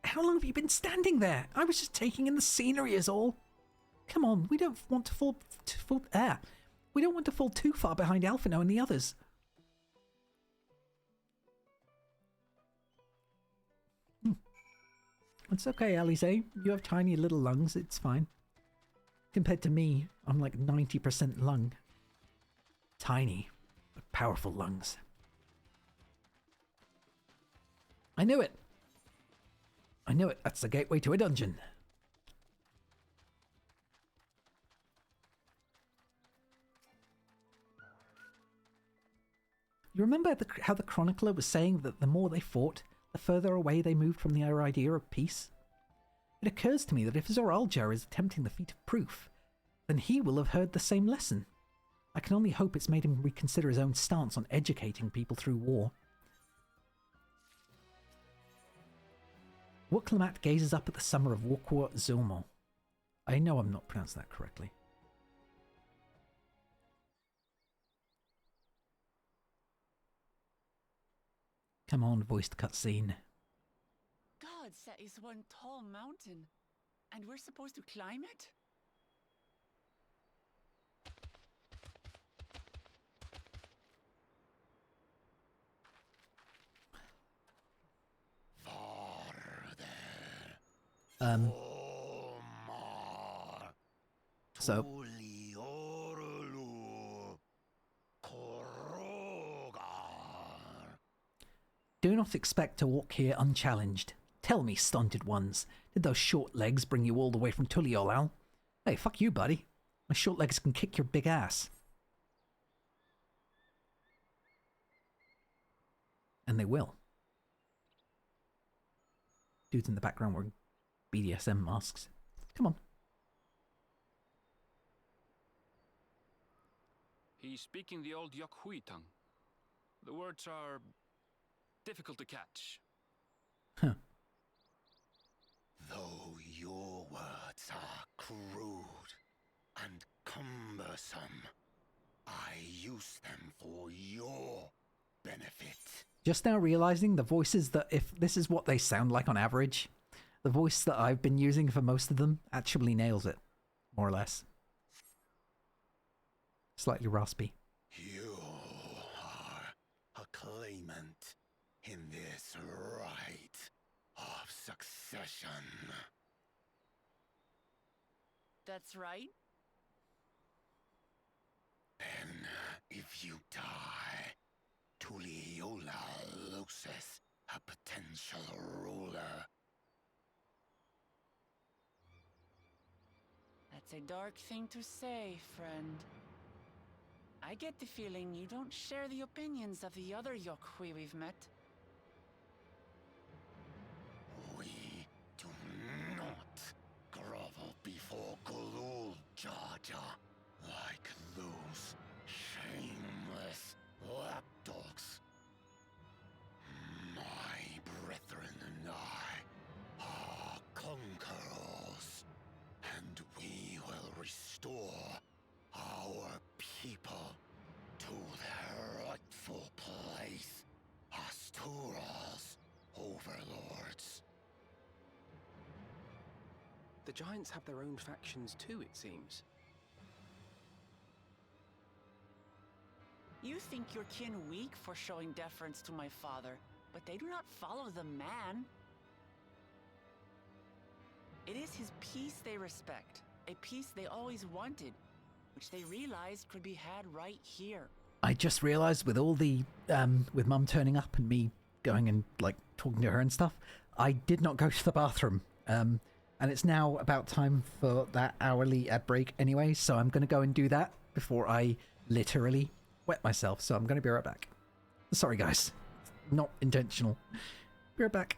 How long have you been standing there? I was just taking in the scenery is all. Come on, we don't want to fall we don't want to fall too far behind Alphino and the others. It's okay, Alize. You have tiny little lungs, it's fine. Compared to me, I'm like 90% lung. Tiny, but powerful lungs. I knew it. That's the gateway to a dungeon. You remember how the chronicler was saying that the more they fought, the further away they moved from the idea of peace? It occurs to me that if Zoraljar is attempting the feat of proof, then he will have heard the same lesson. I can only hope it's made him reconsider his own stance on educating people through war. Wuklamat gazes up at the summer of JAQK. I know I'm not pronouncing that correctly. Come on, voiced cutscene. God, that is one tall mountain. And we're supposed to climb it? So Do not expect to walk here unchallenged. Tell me, stunted ones, did those short legs bring you all the way from Tuliolal? Hey, fuck you, buddy. My short legs can kick your big ass. And they will. Dudes in the background wearing BDSM masks. Come on. He's speaking the old JAQK tongue. The words are difficult to catch. Huh. Though your words are crude and cumbersome, I use them for your benefit. Just now realizing the voices that, if this is what they sound like on average, the voice that I've been using for most of them actually nails it, more or less. Slightly raspy. You are a claimant in this right of succession. That's right. Then, if you die, Tuliolal loses a potential ruler. That's a dark thing to say, friend. I get the feeling you don't share the opinions of the other JAQK we've met. We do not grovel before Gulul, Jar Jar, like those shameless lapdogs. My brethren and I are conquerors, and we will restore our people to their rightful place as Tural's overlords. The giants have their own factions too, it seems. You think your kin weak for showing deference to my father, but they do not follow the man. It is his peace they respect, a peace they always wanted, which they realized could be had right here. I just realized with all the, with Mum turning up and me going and, like, talking to her and stuff, I did not go to the bathroom. And it's now about time for that hourly ad break anyway, so I'm going to go and do that before I literally wet myself. So I'm going to be right back. Sorry, guys. Not intentional. Be right back.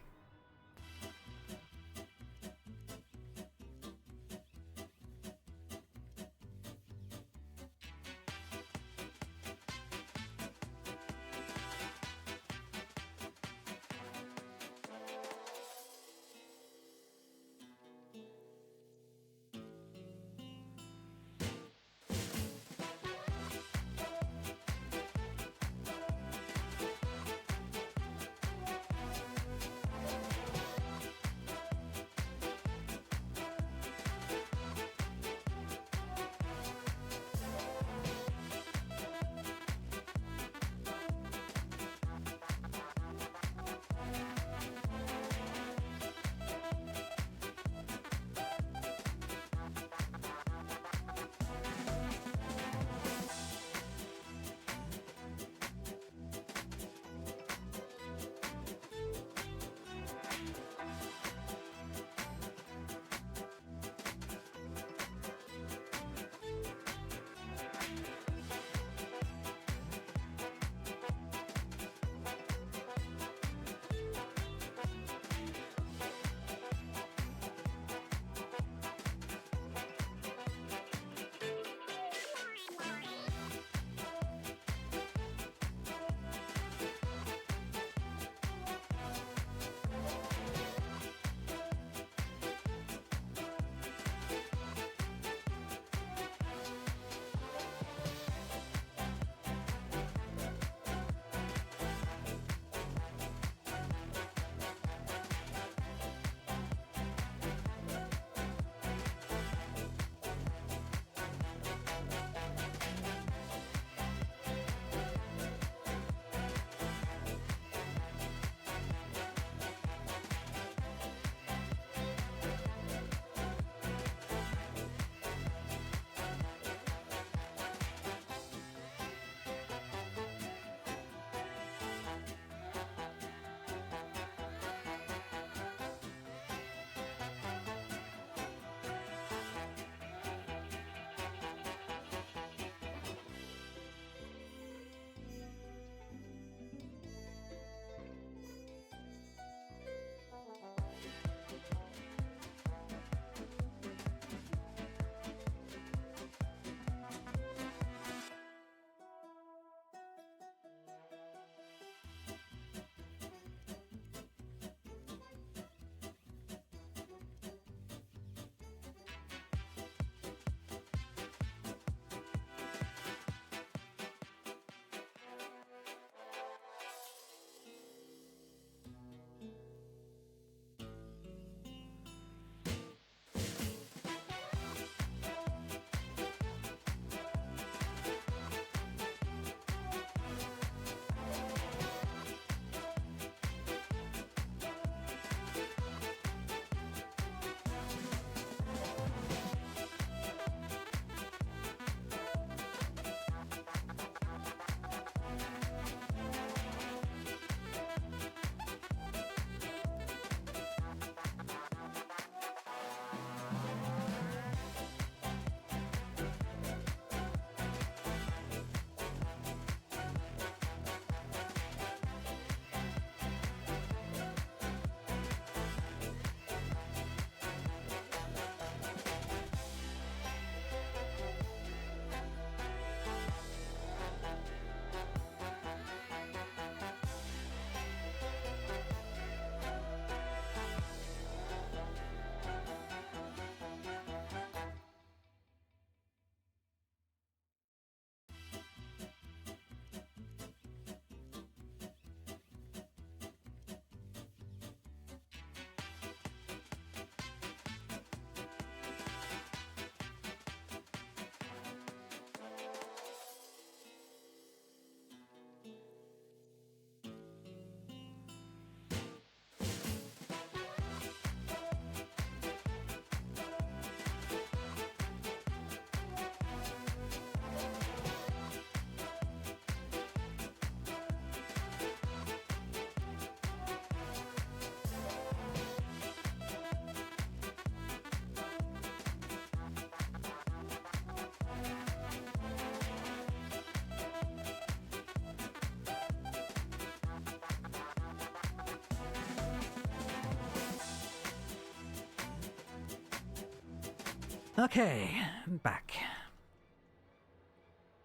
Okay, I'm back.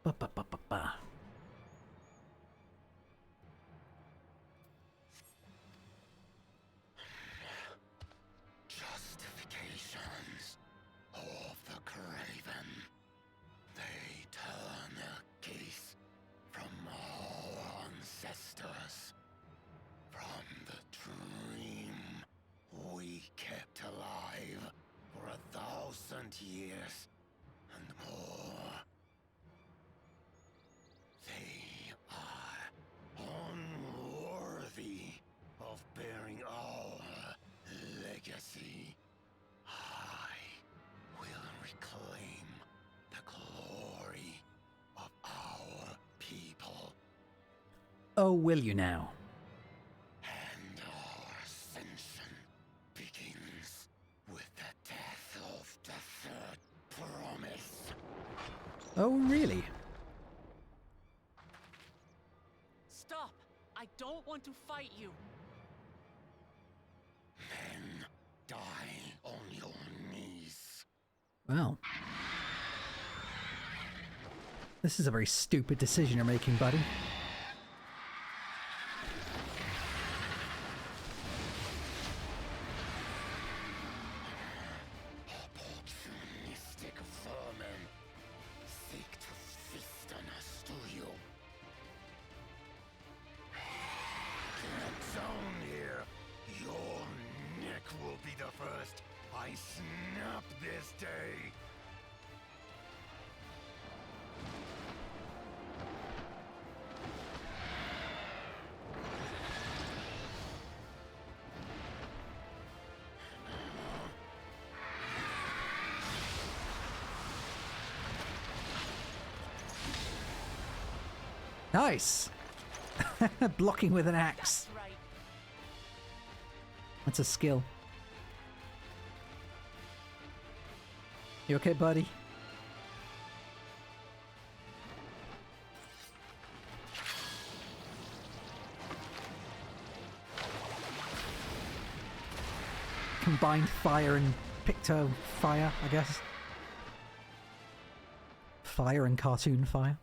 Ba-ba-ba-ba-ba. Justifications of the Craven. They turn their gaze from our ancestors, from the dream we kept alive for 1,000 years and more. They are unworthy of bearing our legacy. I will reclaim the glory of our people. Oh, will you now? And our ascension begins with the death of the third promise. Oh, really? Stop! I don't want to fight you. Men die on your knees. Well. This is a very stupid decision you're making, buddy. Opportunistic vermin seek to feast on us, do you? Get down here. Your neck will be the first I snap this day. Nice! Blocking with an axe. That's right. That's a skill. You okay, buddy? Combined fire and picto fire, I guess. Fire and cartoon fire.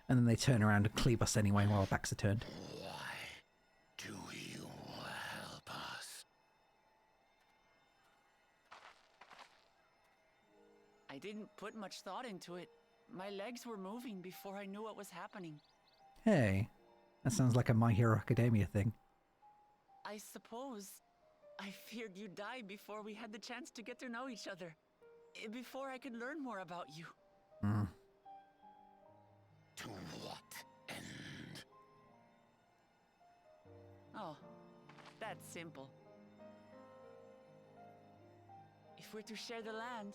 And then they turn around and cleave us anyway while our backs are turned. Why do you help us? I didn't put much thought into it. My legs were moving before I knew what was happening. Hey, that sounds like a My Hero Academia thing. I suppose I feared you'd die before we had the chance to get to know each other. Before I could learn more about you. Hmm. To what end? Oh, that's simple. If we're to share the land,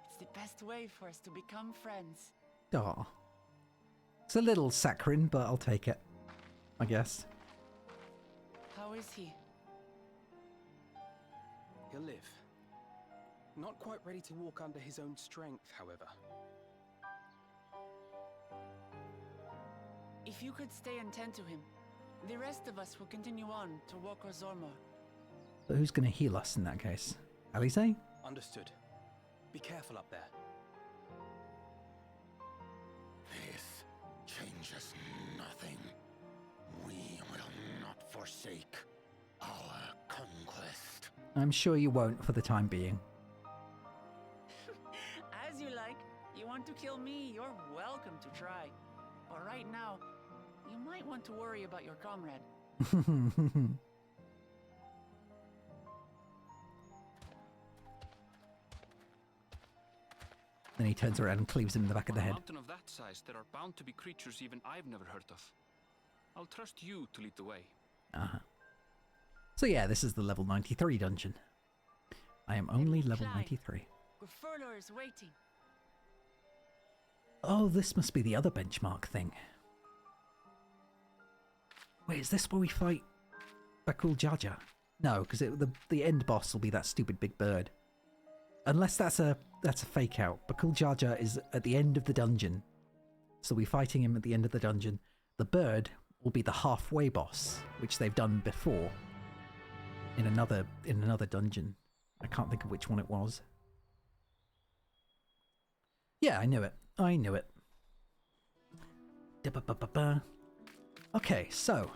it's the best way for us to become friends. Aw. It's a little saccharine, but I'll take it, I guess. How is he? He'll live. Not quite ready to walk under his own strength, however. If you could stay and tend to him, the rest of us will continue on to walk Ozormor. But who's going to heal us in that case? Alize? Understood. Be careful up there. This changes nothing. We will not forsake our conquest. I'm sure you won't for the time being. As you like. You want to kill me, you're welcome to try. But right now, you might want to worry about your comrade. Then he turns around and cleaves him in the back of the On a head. mountain of that size, there are bound to be creatures even I've never heard of. I'll trust you to lead the way. Uh-huh. So yeah, this is the level 93 dungeon. I am only level 93. Gefurler is waiting. Oh, this must be the other benchmark thing. Wait, is this where we fight Bakul Jaja? No, because the end boss will be that stupid big bird. Unless that's a fake out. Bakul Jaja is at the end of the dungeon. So we're fighting him at the end of the dungeon. The bird will be the halfway boss, which they've done before in another dungeon. I can't think of which one it was. Yeah, I knew it. I knew it. Da-ba-ba-ba-ba. Okay, so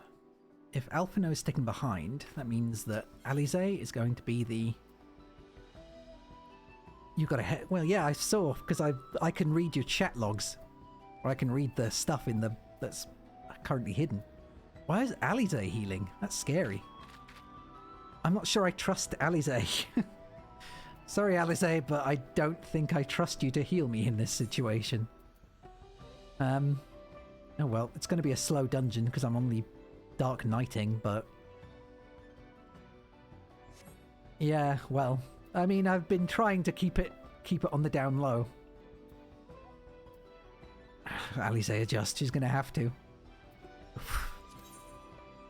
if Alphino is sticking behind, that means that Alize is going to be the... You got a head... Well, yeah, I saw, because I can read your chat logs. Or I can read the stuff in the... that's currently hidden. Why is Alize healing? That's scary. I'm not sure I trust Alize. Sorry, Alize, but I don't think I trust you to heal me in this situation. Oh well, it's going to be a slow dungeon because I'm on the Dark Knighting, but... Yeah, well, I mean, I've been trying to keep it on the down low. Alize adjust, she's going to have to.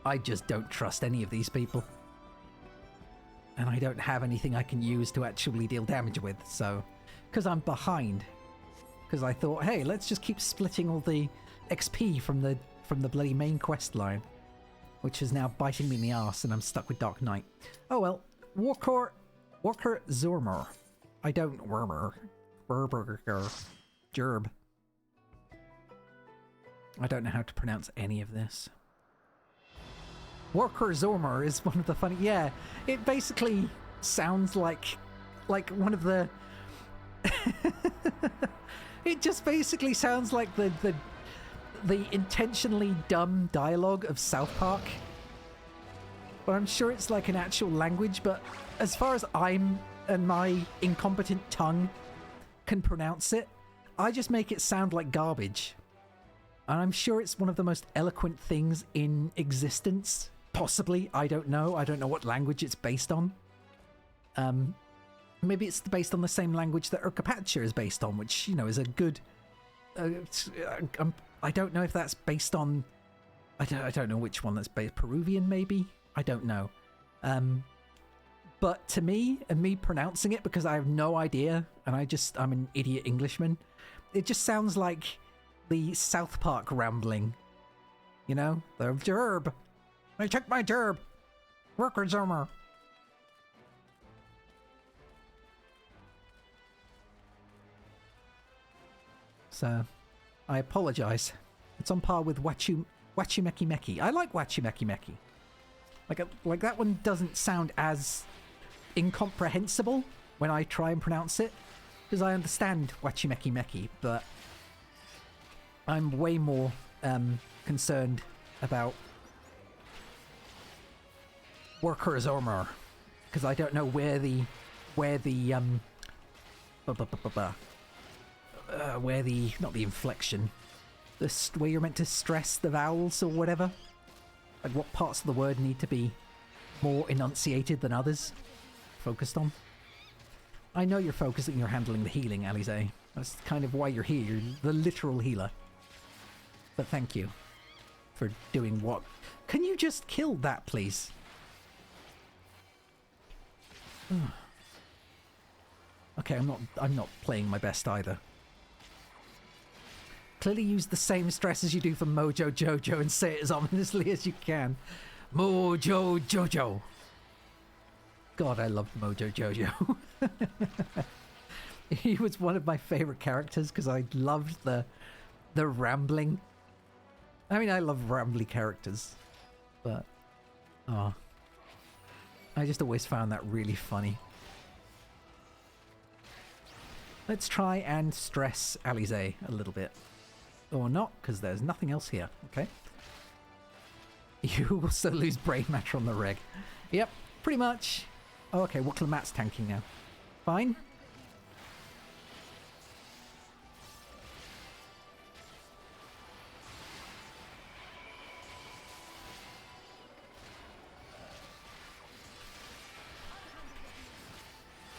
I just don't trust any of these people. And I don't have anything I can use to actually deal damage with, so... Because I'm behind. Because I thought, hey, let's just keep splitting all the XP from the bloody main quest line. Which is now biting me in the arse, and I'm stuck with Dark Knight. Oh well. Walker Zormer. I don't... Wormer. Gerb. I don't know how to pronounce any of this. Walker Zormer is one of the funny... Yeah, it basically sounds like one of the... It just basically sounds like the intentionally dumb dialogue of South Park. But I'm sure it's like an actual language, but as far as I'm and my incompetent tongue can pronounce it, I just make it sound like garbage. And I'm sure it's one of the most eloquent things in existence. Possibly, I don't know. I don't know what language it's based on. Maybe it's based on the same language that Urkapacha is based on, which, you know, is a good... I don't know if that's based on... I don't know which one that's based... Peruvian, maybe? I don't know. But to me, and me pronouncing it, because I have no idea, and I'm an idiot Englishman, it just sounds like the South Park rambling. You know? The gerb! I took my gerb! Worker Zomer! So, I apologize. It's on par with Wachumeki Meki. I like Wachumeki Meki. Like that one doesn't sound as incomprehensible when I try and pronounce it, because I understand Wachumeki Meki, but I'm way more concerned about Workers Armor, because I don't know where the not the inflection, where you're meant to stress the vowels or whatever. Like what parts of the word need to be more enunciated than others, focused on. I know you're focusing, you're handling the healing, Alize. That's kind of why you're here. You're the literal healer. But thank you for doing what. Can you just kill that, please? Okay, I'm not playing my best either. Clearly use the same stress as you do for Mojo Jojo and say it as ominously as you can. Mojo Jojo. God, I loved Mojo Jojo. He was one of my favorite characters because I loved the rambling. I mean, I love rambly characters, but I just always found that really funny. Let's try and stress Alize a little bit. Or not, because there's nothing else here. Okay. You also lose brain matter on the reg. Yep, pretty much. Oh, okay, Wuklamat's tanking now. Fine.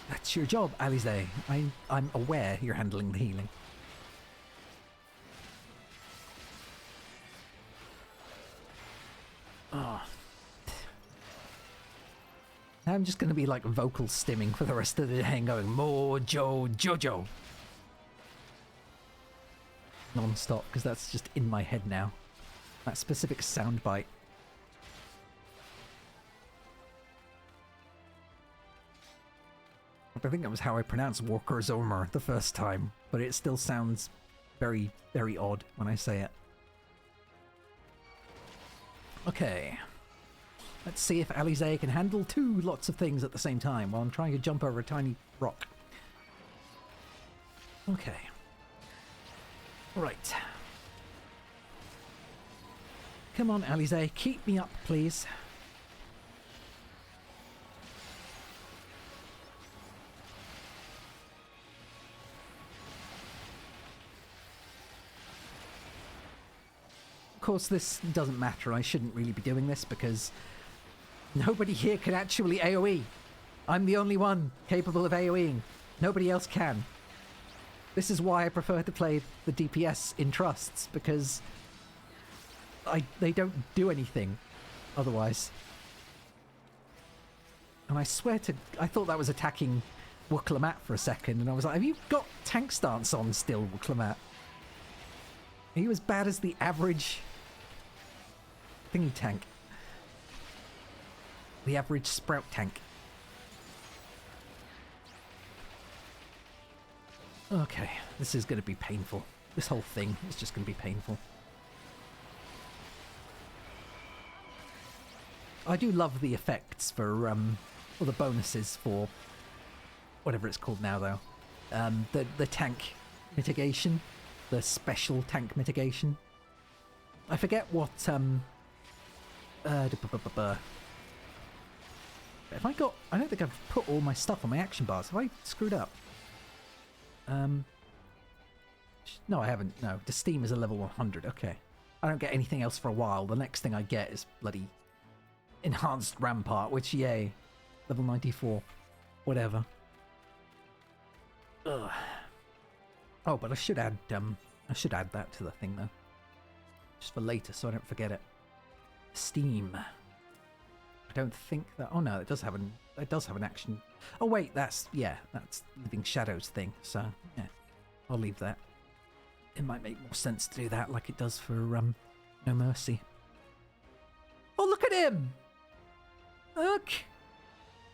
That's your job, Alize. I'm aware you're handling the healing. Oh. I'm just going to be like vocal stimming for the rest of the day and going Mojo Jojo. non-stop because that's just in my head now. That specific soundbite. I think that was how I pronounced Walker Zomer the first time, but it still sounds very, very odd when I say it. Okay. Let's see if Alize can handle two lots of things at the same time while I'm trying to jump over a tiny rock. Okay. Right. Come on, Alize, keep me up, please. Of course, this doesn't matter. I shouldn't really be doing this because nobody here can actually AoE. I'm the only one capable of AoEing. Nobody else can. This is why I prefer to play the DPS in trusts, because they don't do anything otherwise. And I swear to... I thought that was attacking Wooklamat for a second, and I was like, have you got tank stance on still, Wooklamat? Are you as bad as the average thingy tank? The average sprout tank. Okay, this is going to be painful. This whole thing is just going to be painful. I do love the effects for, or the bonuses for whatever it's called now, though. The tank mitigation. The special tank mitigation. I forget what, Have I got... I don't think I've put all my stuff on my action bars. Have I screwed up? No, I haven't. No, the Steam is a level 100. Okay. I don't get anything else for a while. The next thing I get is bloody Enhanced Rampart, which, yay. Level 94. Whatever. Ugh. Oh, but I should add that to the thing, though. Just for later, so I don't forget it. Steam. I don't think that... Oh, no, it does have an action... Oh, wait, that's Living Shadows thing, so, yeah. I'll leave that. It might make more sense to do that like it does for, No Mercy. Oh, look at him! Look!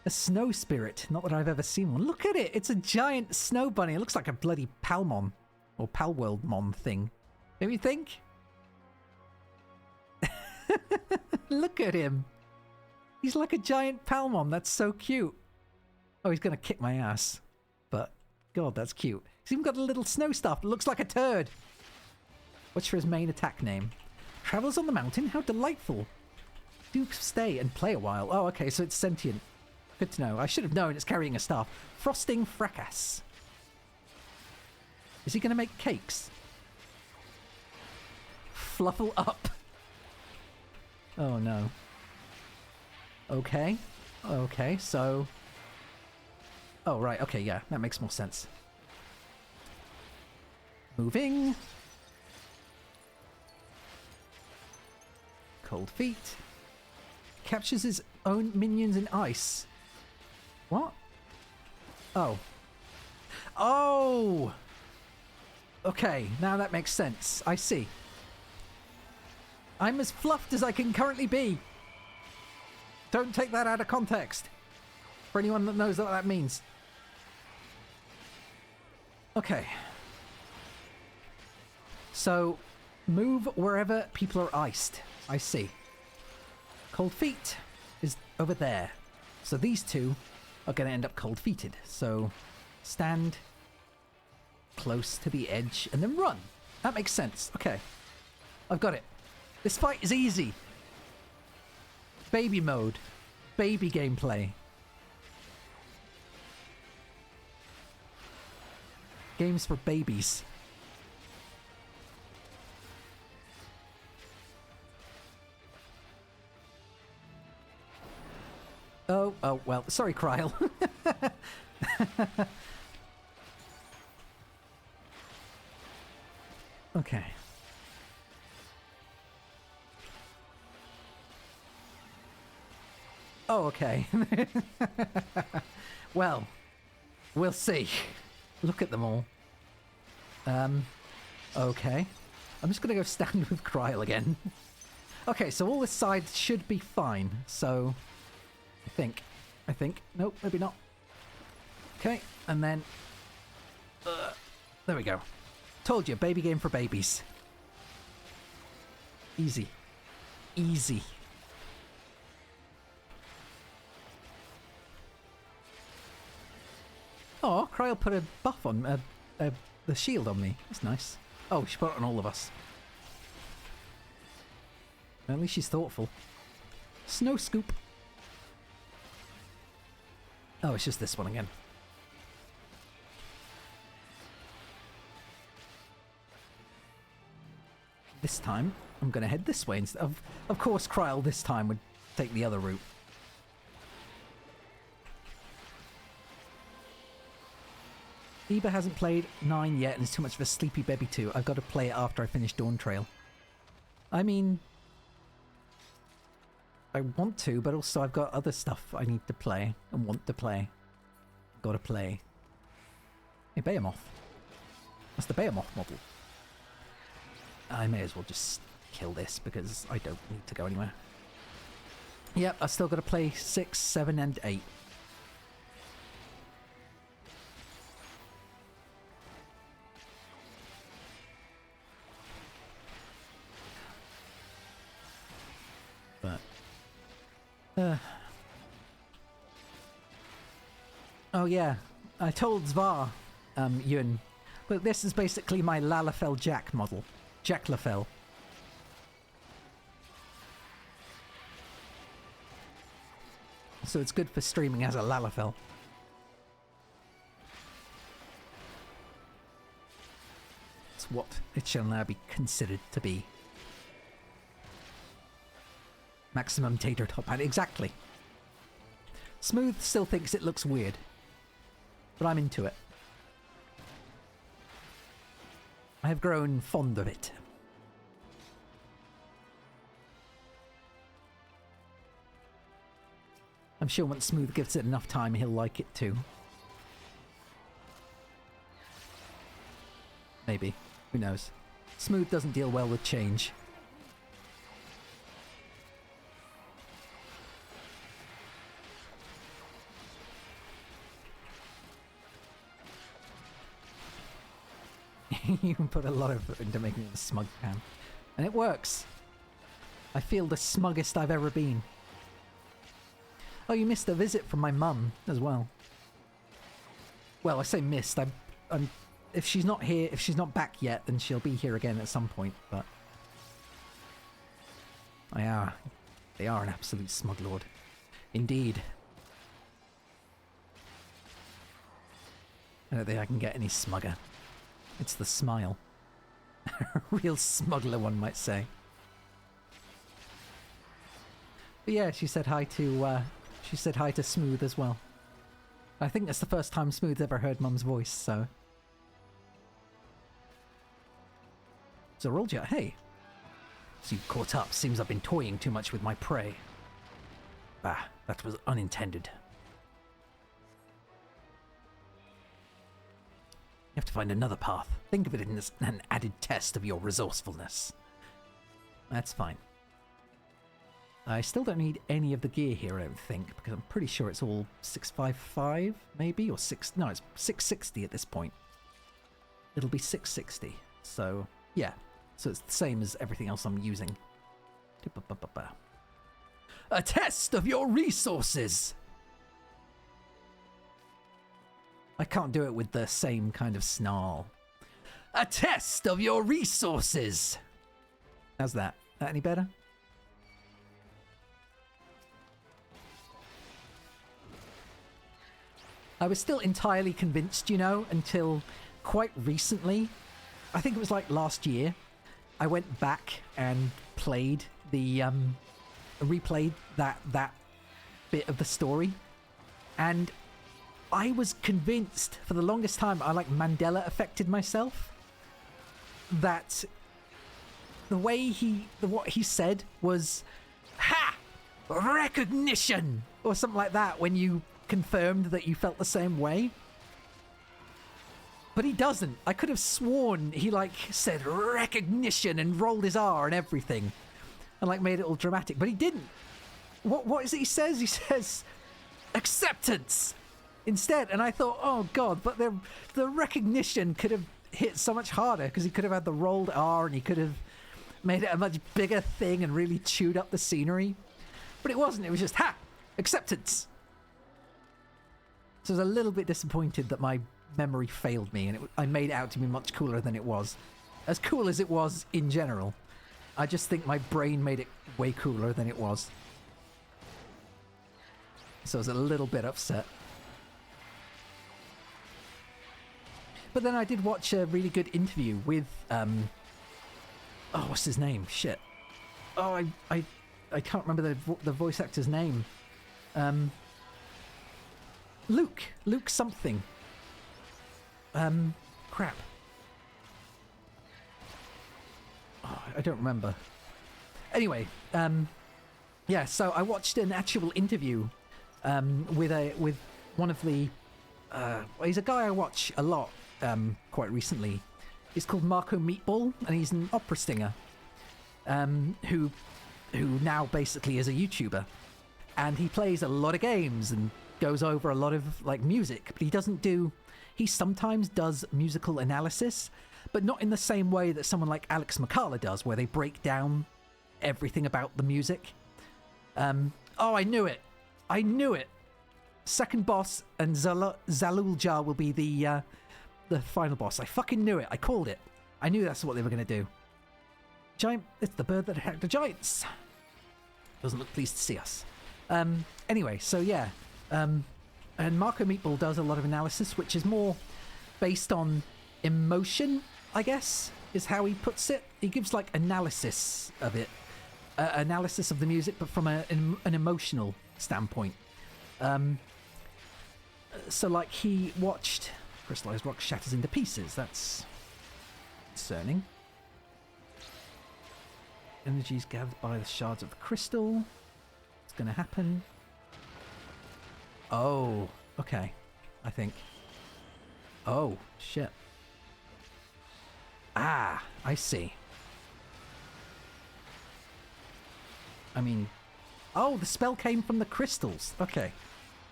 A snow spirit. Not that I've ever seen one. Look at it! It's a giant snow bunny. It looks like a bloody Palmon. Or Palworldmon thing. Don't you think? Look at him! He's like a giant Palmon. That's so cute. Oh, he's gonna kick my ass. But, God, that's cute. He's even got a little snow stuff that looks like a turd. What's for his main attack name? Travels on the mountain? How delightful. Do stay and play a while. Oh, okay, so it's sentient. Good to know. I should have known it's carrying a staff. Frosting Fracas. Is he gonna make cakes? Fluffle up. Oh, no. Okay. Okay, so... Oh, right. Okay, yeah. That makes more sense. Moving. Cold Feet. Captures his own minions in ice. What? Oh. Oh! Okay, now that makes sense. I see. I'm as fluffed as I can currently be. Don't take that out of context. For anyone that knows what that means. Okay. So, move wherever people are iced. I see. Cold Feet is over there. So these two are going to end up cold-feeted. So, stand close to the edge and then run. That makes sense. Okay. I've got it. This fight is easy. Baby mode. Baby gameplay. Games for babies. Oh, well, sorry, Kryl. Okay. Oh, okay. Well, we'll see. Look at them all. Okay. I'm just gonna go stand with Kryl again. Okay, so all this side should be fine. So, I think. Nope, maybe not. Okay, and then... there we go. Told you, baby game for babies. Easy. Easy. Oh, Kryl put a buff on... the shield on me. That's nice. Oh, she put it on all of us. At least she's thoughtful. Snow scoop. Oh, it's just this one again. This time, I'm going to head this way instead of... Of course, Kryl this time would take the other route. Eba hasn't played 9 yet and is too much of a sleepy baby too. I've got to play it after I finish Dawntrail. I mean... I want to, but also I've got other stuff I need to play and want to play. Gotta play. Hey, Behemoth. That's the Behemoth model. I may as well just kill this because I don't need to go anywhere. Yep, I've still got to play 6, 7 and 8. But... Oh yeah, I told Zvar, Yun, but this is basically my Lalafell JAQK model. JAQK. So it's good for streaming as a Lalafell. It's what it shall now be considered to be. Maximum tater top hat. Exactly. Smooth still thinks it looks weird, but I'm into it. I have grown fond of it. I'm sure once Smooth gives it enough time, he'll like it too. Maybe. Who knows? Smooth doesn't deal well with change. You can put a lot of effort into making it a smug cam. And it works. I feel the smuggest I've ever been. Oh, you missed a visit from my mum as well. Well, I say missed. I'm if she's not here, if she's not back yet, then she'll be here again at some point, but... They are an absolute smug lord. Indeed. I don't think I can get any smugger. It's the smile. Real smuggler, one might say. But yeah, she said hi to Smooth as well. I think that's the first time Smooth's ever heard Mum's voice, so... Zorolja, hey. So you caught up. Seems I've been toying too much with my prey. Ah, that was unintended. You have to find another path. Think of it as an added test of your resourcefulness. That's fine. I still don't need any of the gear here, I don't think, because I'm pretty sure it's all 655, maybe? Or 6... No, it's 660 at this point. It'll be 660. So, yeah. So it's the same as everything else I'm using. A test of your resources! I can't do it with the same kind of snarl. A test of your resources! How's that? That any better? I was still entirely convinced, you know, until quite recently. I think it was like last year. I went back and played the, replayed that bit of the story. And I was convinced for the longest time, I like Mandela affected myself, that the way what he said was, ha! Recognition! Or something like that when you confirmed that you felt the same way. But he doesn't. I could have sworn he, like, said recognition and rolled his R and everything. And, like, made it all dramatic. But he didn't. What is it he says? He says acceptance instead. And I thought, oh, God, but the recognition could have hit so much harder because he could have had the rolled R and he could have made it a much bigger thing and really chewed up the scenery. But it wasn't. It was just, ha! Acceptance! So I was a little bit disappointed that my memory failed me and I made it out to be much cooler than it was. As cool as it was in general. I just think my brain made it way cooler than it was. So I was a little bit upset. But then I did watch a really good interview with, oh, what's his name? Shit. Oh, I can't remember the voice actor's name. Luke something. Crap. Oh, I don't remember. Anyway, yeah, so I watched an actual interview with one of the he's a guy I watch a lot quite recently. He's called Marco Meatball and he's an opera singer who now basically is a YouTuber, and he plays a lot of games and goes over a lot of like music, but he sometimes does musical analysis, but not in the same way that someone like Alex McCalla does, where they break down everything about the music. Oh, I knew it. Second boss and Zalul Jar will be the final boss. I fucking knew it. I called it. I knew that's what they were going to do. Giant, it's the bird that attacked the giants. Doesn't look pleased to see us. Anyway, so yeah. And Marco Meatball does a lot of analysis, which is more based on emotion, I guess, is how he puts it. He gives like analysis of it. Analysis of the music, but from an emotional standpoint. So like he watched crystallized rock shatters into pieces. That's concerning. Energies gathered by the shards of the crystal. What's going to happen? Oh, okay. I think. Oh, shit. Ah, I see. I mean... Oh, the spell came from the crystals. Okay,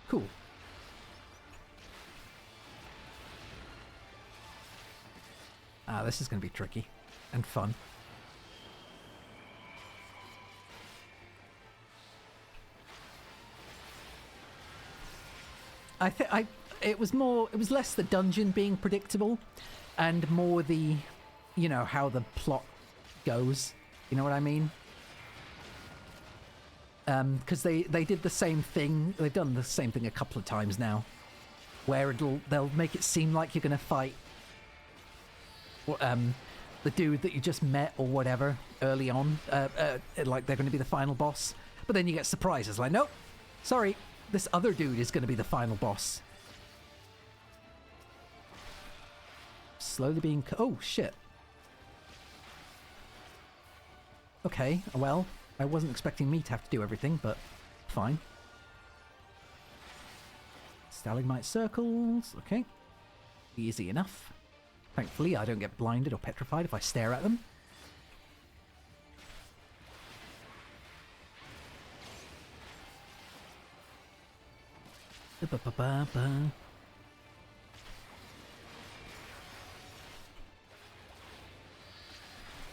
cool. Ah, this is going to be tricky and fun. It was less the dungeon being predictable and more the, you know, how the plot goes. You know what I mean? Because they did the same thing. They've done the same thing a couple of times now, where they'll make it seem like you're gonna fight the dude that you just met or whatever early on, like they're gonna be the final boss, but then you get surprises like, nope, sorry, this other dude is gonna be the final boss. Slowly being... Oh, shit. Okay, well, I wasn't expecting me to have to do everything, but fine. Stalagmite circles, okay. Easy enough. Thankfully, I don't get blinded or petrified if I stare at them.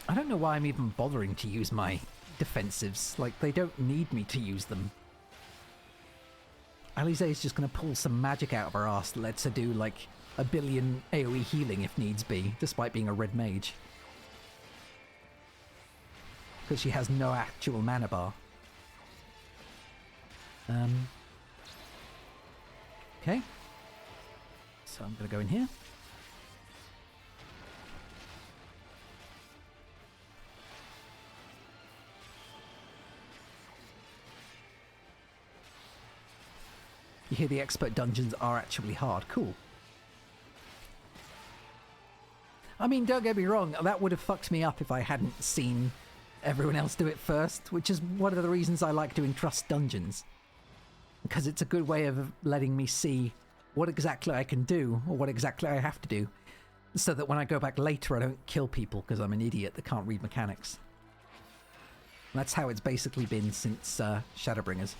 I don't know why I'm even bothering to use my defensives. Like, they don't need me to use them. Alize is just going to pull some magic out of her ass that lets her do, like, 1 billion AoE healing if needs be, despite being a red mage. Because she has no actual mana bar. Okay. So I'm going to go in here. You hear the expert dungeons are actually hard. Cool. I mean, don't get me wrong, that would have fucked me up if I hadn't seen everyone else do it first, which is one of the reasons I like doing trust dungeons. Because it's a good way of letting me see what exactly I can do, or what exactly I have to do. so that when I go back later I don't kill people because I'm an idiot that can't read mechanics. And that's how it's basically been since Shadowbringers.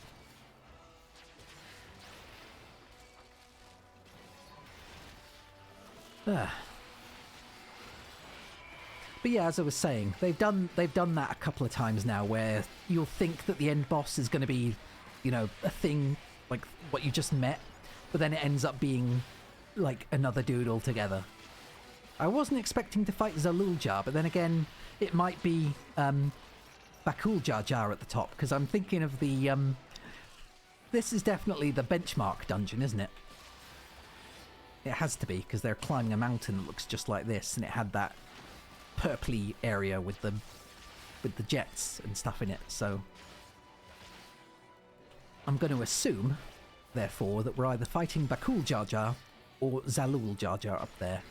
But yeah, as I was saying, they've done that a couple of times now, where you'll think that the end boss is going to be, you know, a thing like what you just met, but then it ends up being like another dude altogether. I wasn't expecting to fight Zalul Jar, but then again, it might be Bakul Jar Jar at the top, because I'm thinking of the this is definitely the benchmark dungeon, isn't it? It has to be, because they're climbing a mountain that looks just like this, and it had that purpley area with the jets and stuff in it, so I'm going to assume, therefore, that we're either fighting Bakul Jar Jar or Zalul Jar Jar up there.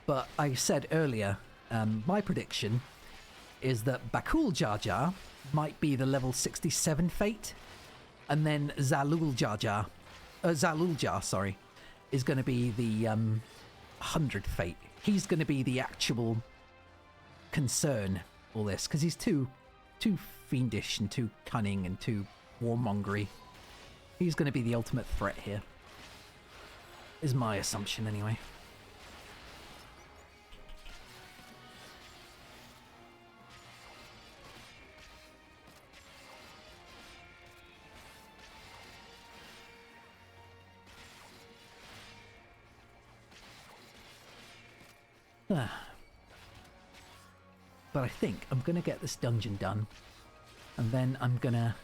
But I said earlier, my prediction is that Bakul Jar Jar might be the level 67 fate, and then Zalul Jar, sorry, is going to be the 100 fate. He's going to be the actual concern, all this, because he's too fiendish and too cunning and too warmongery. He's going to be the ultimate threat here, is my assumption anyway. But I think I'm going to get this dungeon done, and then I'm going to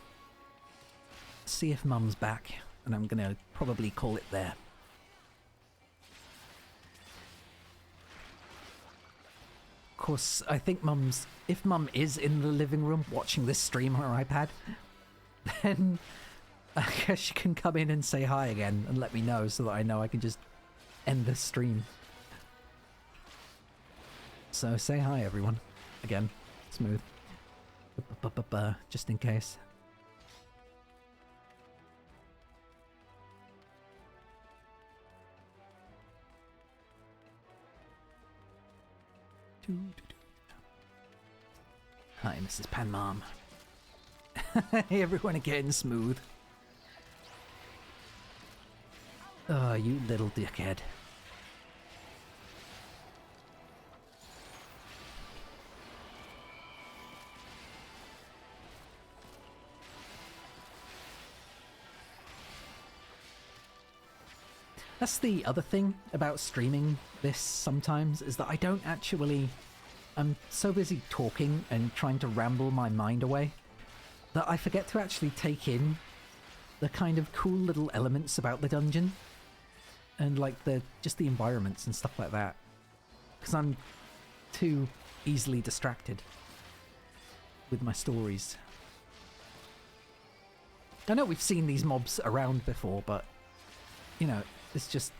see if Mum's back, and I'm going to probably call it there. Of course, I think if Mum is in the living room watching this stream on her iPad, then I guess she can come in and say hi again and let me know, so that I know I can just end the stream. So say hi, everyone. Again, smooth. Just in case. Hi, Mrs. Panmam. Hey, everyone again, smooth. Oh, you little dickhead. That's the other thing about streaming this sometimes, is that I don't actually... I'm so busy talking and trying to ramble my mind away that I forget to actually take in the kind of cool little elements about the dungeon and like just the environments and stuff like that, because I'm too easily distracted with my stories. I know we've seen these mobs around before, but you know, it's just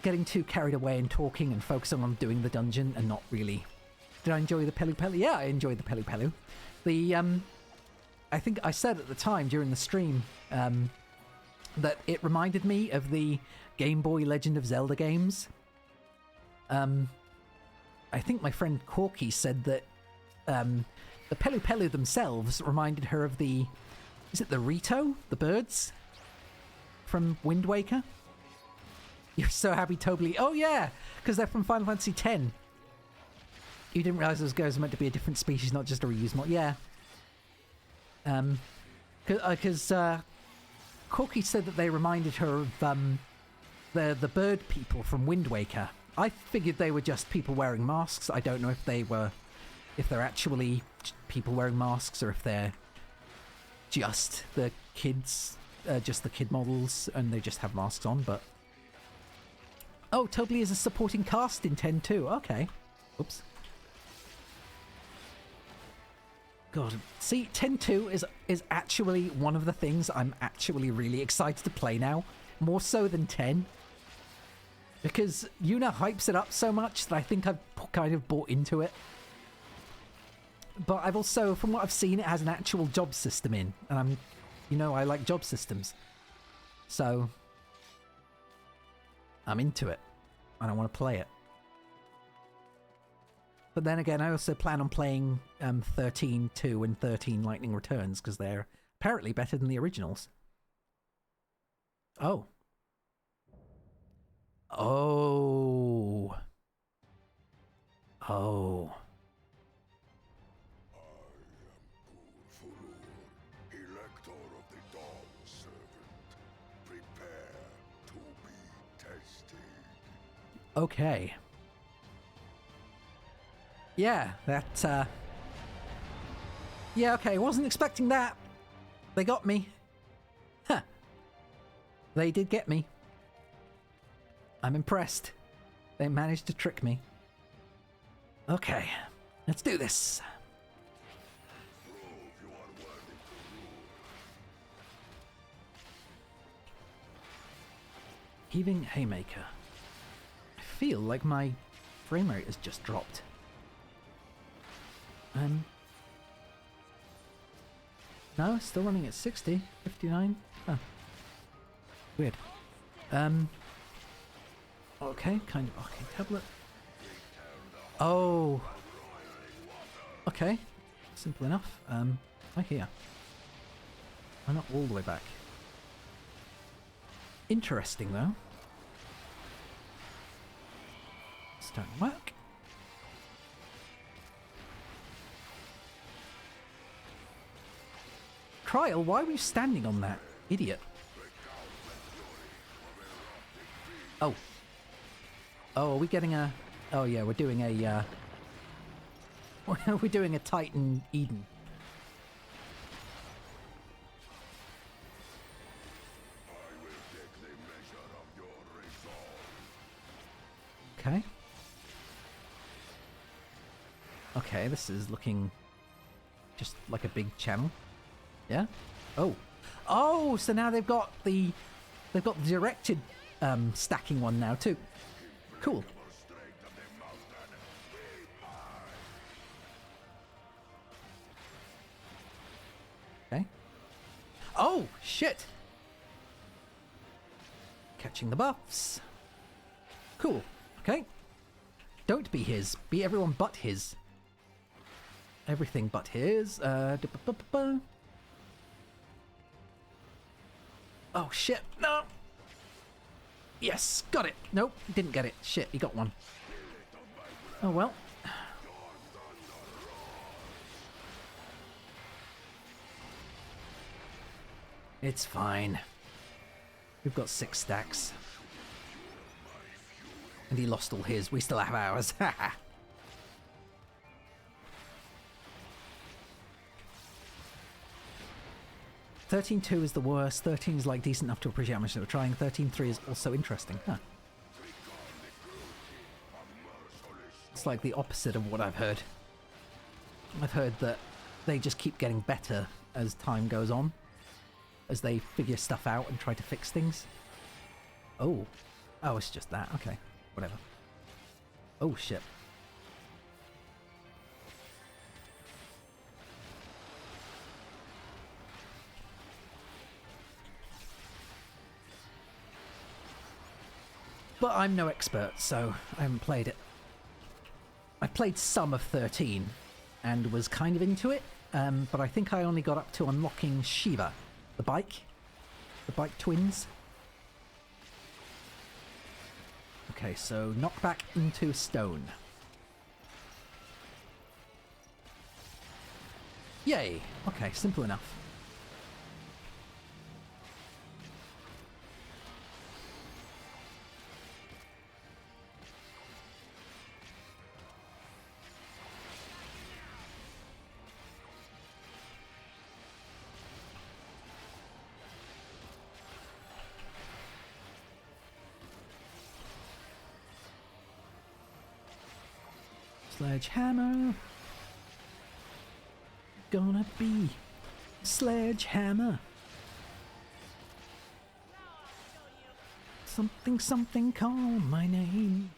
getting too carried away and talking and focusing on doing the dungeon and not really... Did I enjoy the Pelu Pelu? Yeah, I enjoyed the Pelu Pelu. I think I said at the time during the stream that it reminded me of the Game Boy Legend of Zelda games. I think my friend Corky said that the Pelu Pelu themselves reminded her of the... Is it the Rito? The birds? From Wind Waker? You're so happy, Tobly. Oh yeah, because they're from Final Fantasy X. You didn't realise those guys were meant to be a different species, not just a reuse mod. Yeah. Because Corky said that they reminded her of the bird people from Wind Waker. I figured they were just people wearing masks. I don't know if they're actually people wearing masks, or if they're just the kids. Just the kid models, and they just have masks on, but... Oh, Tobly is a supporting cast in 10 too. Okay. Oops. God. See, 10-2 is actually one of the things I'm actually really excited to play now. More so than 10. Because Yuna hypes it up so much that I think I've kind of bought into it. But I've also, from what I've seen, it has an actual job system in. And I like job systems. So I'm into it. I don't want to play it. But then again, I also plan on playing 13-2 and 13 Lightning Returns because they're apparently better than the originals. Oh. Oh. Oh. Elector of the Dawn Servant. Prepare to be tested. Okay. Yeah, that, yeah, okay, wasn't expecting that. They got me. Huh. They did get me. I'm impressed. They managed to trick me. Okay, let's do this. Heaving Haymaker. I feel like my frame rate has just dropped. No, still running at 60, 59. Huh. Weird. Okay, kind of arcade tablet. Oh. Okay. Simple enough. Right here. Why not all the way back? Interesting though. Stone work. Trial, why were you standing on that? Idiot. Oh. Oh, are we getting a... Oh yeah, we're doing a... We're doing a Titan Eden. Okay. Okay, this is looking just like a big channel. Yeah? Oh. Oh, so now they've got the directed stacking one now too. Cool. Okay. Oh, shit. Catching the buffs. Cool. Okay. Don't be his. Be everyone but his. Everything but his. Oh, shit. No. Yes. Got it. Nope. Didn't get it. Shit. He got one. Oh, well. It's fine. We've got 6 stacks. And he lost all his. We still have ours. 13-2 is the worst. 13 is like decent enough to appreciate how much they were trying. 13-3 is also interesting. Huh. It's like the opposite of what I've heard. I've heard that they just keep getting better as time goes on. As they figure stuff out and try to fix things. Oh. Oh, it's just that. Okay. Whatever. Oh, shit. But I'm no expert, so I haven't played it. I played some of 13 and was kind of into it, but I think I only got up to unlocking Shiva, the bike twins. Okay, so knock back into stone. Yay! Okay, simple enough. Sledgehammer. Gonna be sledgehammer. Something, something, call my name.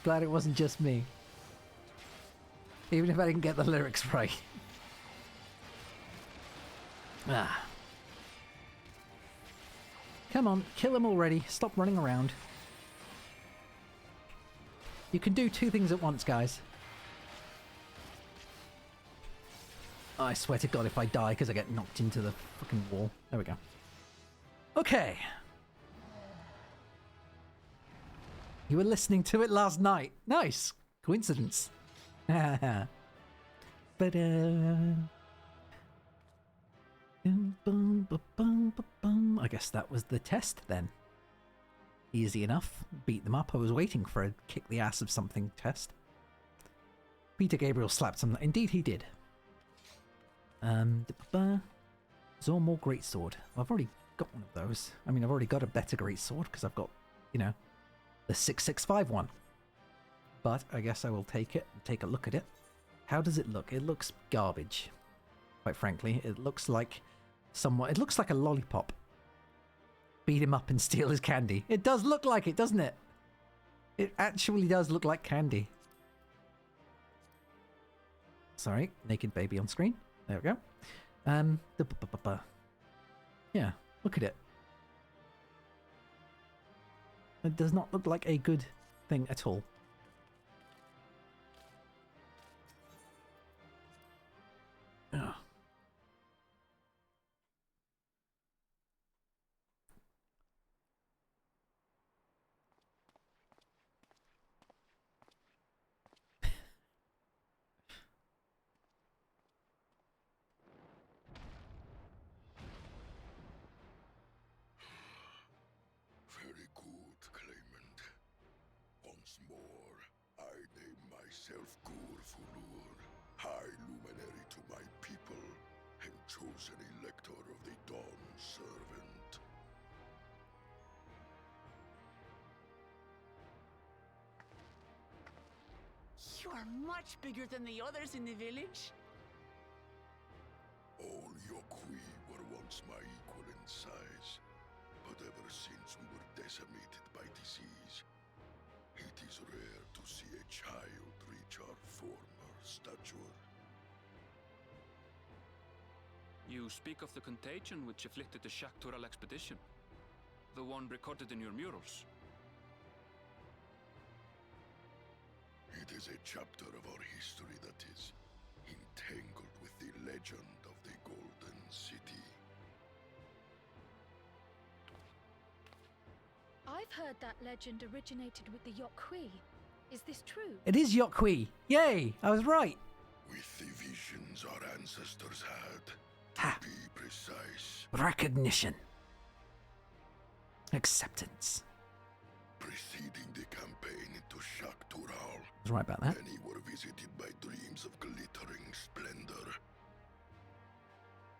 Glad it wasn't just me. Even if I didn't get the lyrics right. Ah. Come on, kill him already. Stop running around. You can do two things at once, guys. I swear to God if I die because I get knocked into the fucking wall. There we go. Okay. You were listening to it last night. Nice. Coincidence. But I guess that was the test then. Easy enough. Beat them up. I was waiting for a kick the ass of something test. Peter Gabriel slapped some. Indeed he did. Zormor Greatsword. Well, I've already got one of those. I mean, I've already got a better Greatsword because I've got, you know, the 665 one. But I guess I will take it and take a look at it. How does it look? It looks garbage. Quite frankly, it looks like somewhat. It looks like a lollipop. Beat him up and steal his candy. It does look like it, doesn't it? It actually does look like candy. Sorry, naked baby on screen. There we go. Yeah, look at it. It does not look like a good thing at all. Ugh. Very good, Claimant. Once more, I name myself Gur Fulur, High Luminary to my people, and chosen Elector of the Dawn Servant. You are much bigger than the others in the village. All JAQK were once my equal in size, but ever since we were decimated by disease, it is rare to see a child reach our former stature. You speak of the contagion which afflicted the JAQK expedition, the one recorded in your murals. It is a chapter of our history that is entangled with the legend of the Golden City. I've heard that legend originated with the JAQK. Is this true? It is JAQK. Yay! I was right. With the visions our ancestors had, to be precise. Recognition. Acceptance. Preceding the campaign into JAQK. I was right about that. Many were visited by dreams of glittering splendor.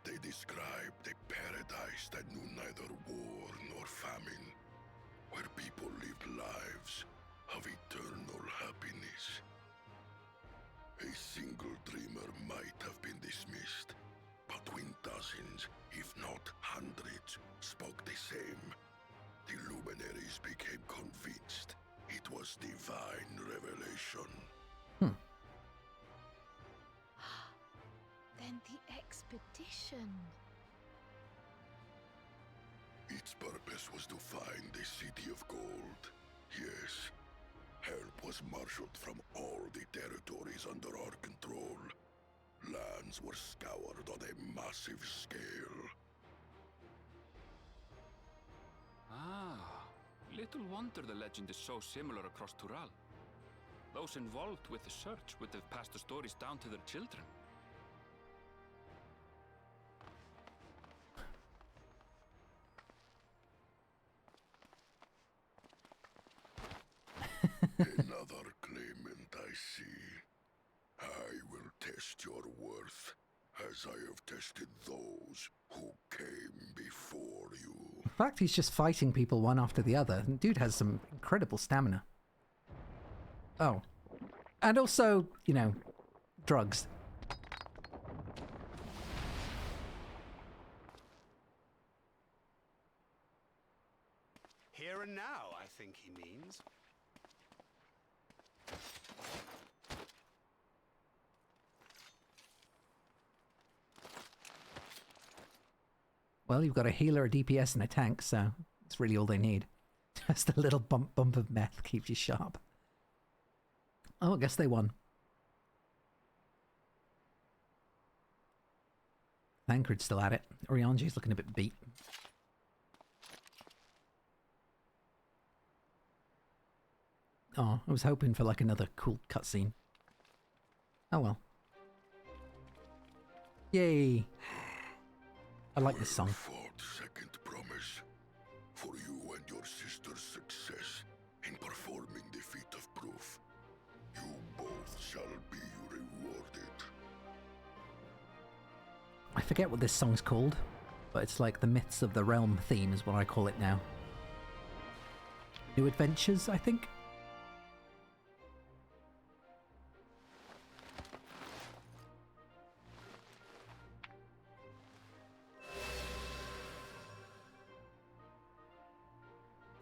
They described a paradise that knew neither war nor famine, where people lived lives of eternal happiness. A single dreamer might have been dismissed, but when dozens, if not hundreds, spoke the same, the luminaries became convinced it was divine revelation. Then the expedition. Its purpose was to find the City of Gold. Yes, help was marshaled from all the territories under our control. Lands were scoured on a massive scale. Ah, little wonder the legend is so similar across Tural. Those involved with the search would have passed the stories down to their children. Another claimant, I see. I will test your worth, as I have tested those who came before you. In fact, he's just fighting people one after the other. And dude has some incredible stamina. Oh. And also, you know, drugs. Here and now, I think he means. Well, you've got a healer, a DPS, and a tank, so it's really all they need. Just a little bump of meth keeps you sharp. Oh, I guess they won. Thancred's still at it. Orianji's looking a bit beat. Oh, I was hoping for like another cool cutscene. Oh well. Yay! I like this song. Second promise for you and your sister's success in performing the feat of proof. You both shall be rewarded. I forget what this song's called, but it's like the Myths of the Realm theme is what I call it now. New Adventures, I think?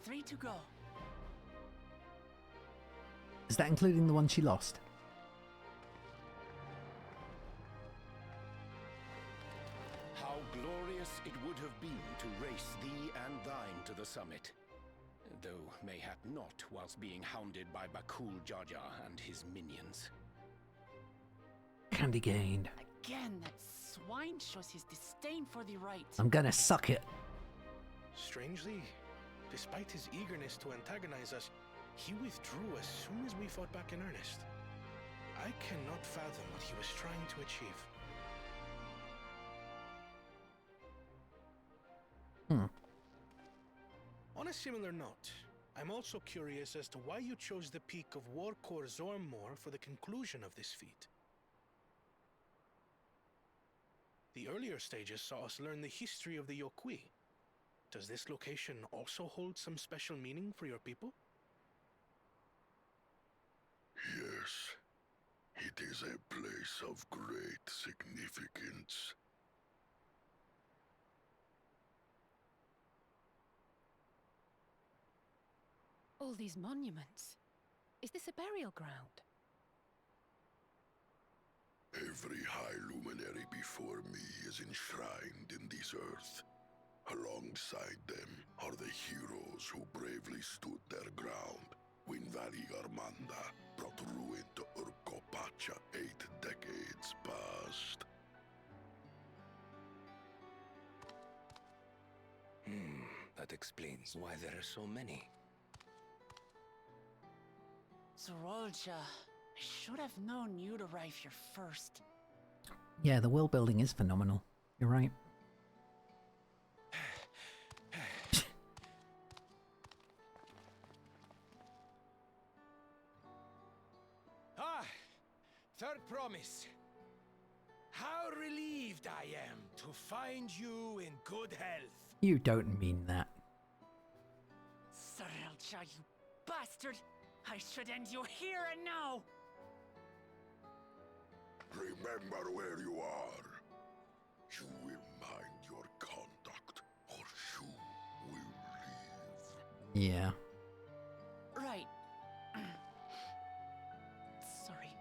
Three to go. Is that including the one she lost? How glorious it would have been to race thee and thine to the summit. Though mayhap not whilst being hounded by Bakul Jaja and his minions. Candy gained. Again, that swine shows his disdain for the right. I'm gonna suck it. Strangely, despite his eagerness to antagonize us, he withdrew as soon as we fought back in earnest. I cannot fathom what he was trying to achieve. On a similar note, I'm also curious as to why you chose the peak of Warkor Zormor for the conclusion of this feat. The earlier stages saw us learn the history of the JAQK. Does this location also hold some special meaning for your people? Yes, it is a place of great significance. All these monuments. Is this a burial ground? Every high luminary before me is enshrined in this earth. Alongside them are the heroes who bravely stood their ground when Valigarmanda brought ruin to Urkopacha 8 decades past. That explains why there are so many. Zorolja, I should have known you'd arrive here first. Yeah, the world building is phenomenal. You're right. Third promise. How relieved I am to find you in good health. You don't mean that. Zorolja, you bastard! I should end you here and now! Remember where you are. You will mind your conduct, or you will leave. Yeah. Right. Sorry.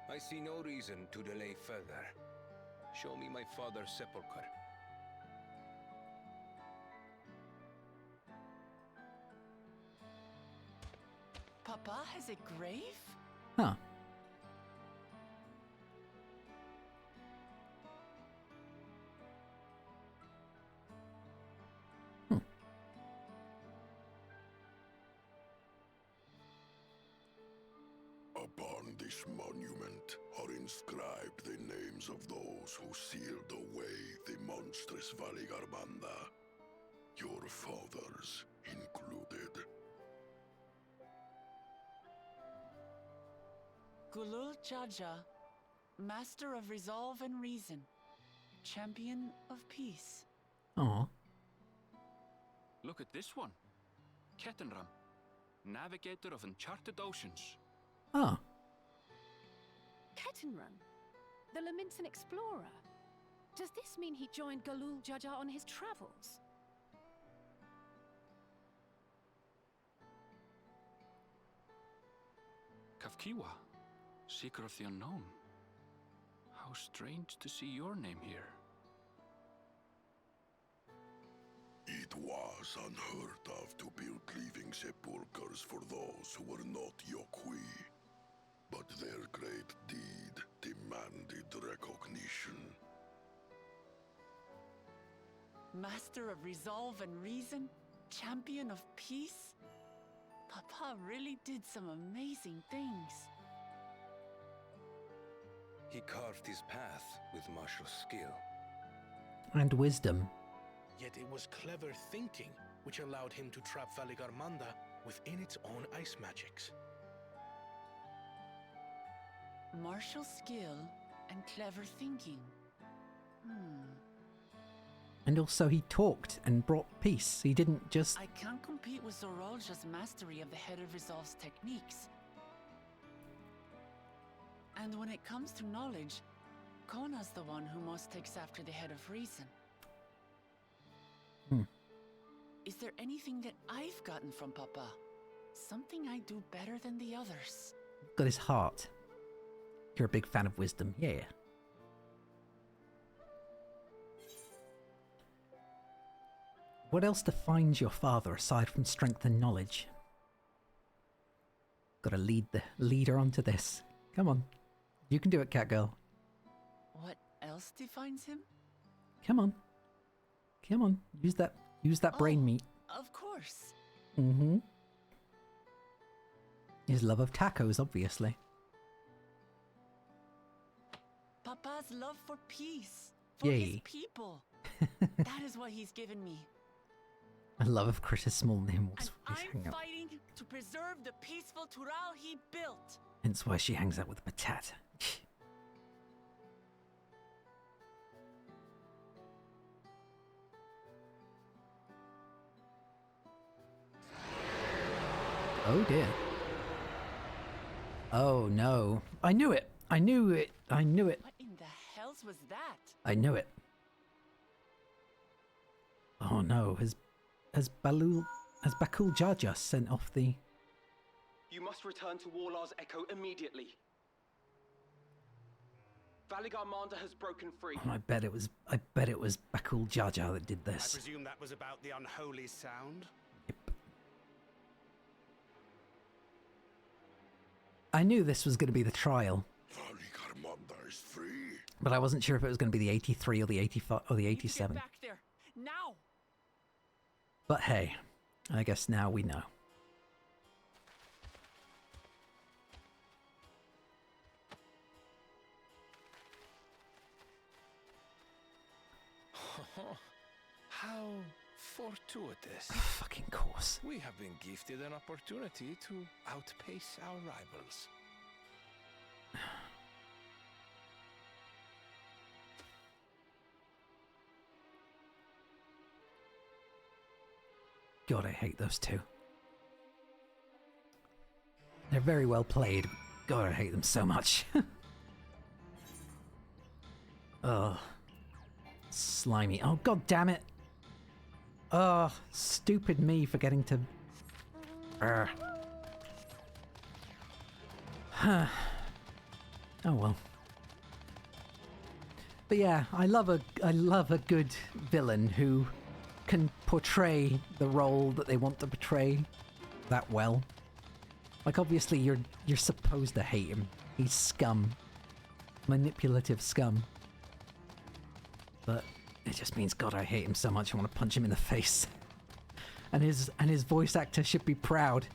I see no reason to delay further. Show me my father's sepulchre. Papa has a grave? Huh. Upon this monument are inscribed the names of those who sealed away the monstrous Valigarmanda, your fathers included. Gulul Jaja, Master of Resolve and Reason, Champion of Peace. Aw. Look at this one. Kettenram, Navigator of Uncharted Oceans. Oh. Kettenrun, the Laminton explorer. Does this mean he joined Galul Jaja on his travels? Kafkiwa, Seeker of the Unknown. How strange to see your name here. It was unheard of to build living sepulchres for those who were not JAQK. But their great deed demanded recognition. Master of resolve and reason, champion of peace. Papa really did some amazing things. He carved his path with martial skill. And wisdom. Yet it was clever thinking which allowed him to trap Valigarmanda within its own ice magics. Martial skill and clever thinking. And also he talked and brought peace. He didn't just... I can't compete with Zorolja's mastery of the Head of Resolve's techniques. And when it comes to knowledge, Kona's the one who most takes after the Head of Reason. Is there anything that I've gotten from Papa? Something I do better than the others? Got his heart. You're a big fan of wisdom, yeah. What else defines your father aside from strength and knowledge? Gotta lead the leader onto this. Come on. You can do it, Catgirl. What else defines him? Come on. Come on. Use that brain meat. Of course. Mm-hmm. His love of tacos, obviously. Papa's love for peace. For Yay. his people. That is what he's given me. A love of Critter Small name. And I'm fighting to preserve the peaceful Tural he built. Hence why she hangs out with Patat. Oh dear. Oh no. I knew it. I knew it. I knew it. What in the hells was that? I knew it. Oh no. Has Bakul Jaja sent off the... You must return to Warlar's Echo immediately. Valigarmanda has broken free. Oh, I bet it was Bakul Jaja that did this. I presume that was about the unholy sound? Yep. I knew this was going to be the trial. Valigarmanda is free. But I wasn't sure if it was going to be the 83 or the 85 or the 87. Get back there now. But hey, I guess now we know. How fortuitous. Fucking course. We have been gifted an opportunity to outpace our rivals. God, I hate those two. They're very well played. God, I hate them so much. Oh. Slimy. Oh, god damn it. Oh, stupid me for getting to... Huh. Oh well. But yeah, I love a good villain who can portray the role that they want to portray that well. Like obviously you're supposed to hate him. He's scum. Manipulative scum. But it just means, God, I hate him so much I want to punch him in the face. And his voice actor should be proud.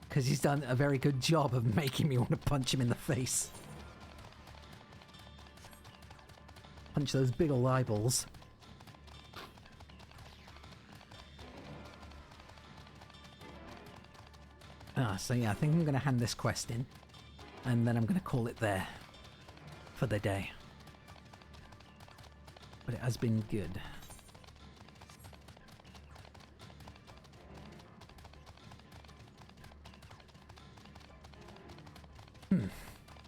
Because he's done a very good job of making me want to punch him in the face. Punch those big ol' eyeballs. So yeah, I think I'm going to hand this quest in. And then I'm going to call it there. For the day. But it has been good.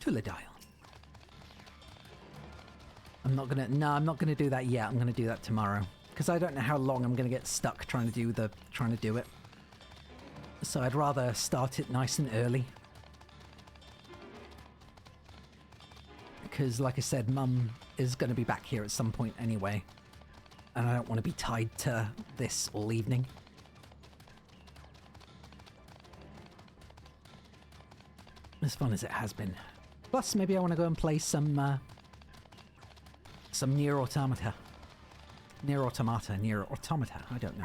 Tuladile. I'm not gonna do that yet. I'm gonna do that tomorrow. Because I don't know how long I'm gonna get stuck trying to do it. So I'd rather start it nice and early. Because like I said, Mum is gonna be back here at some point anyway. And I don't want to be tied to this all evening. As fun as it has been. Plus, maybe I want to go and play some Nier Automata. Nier Automata, I don't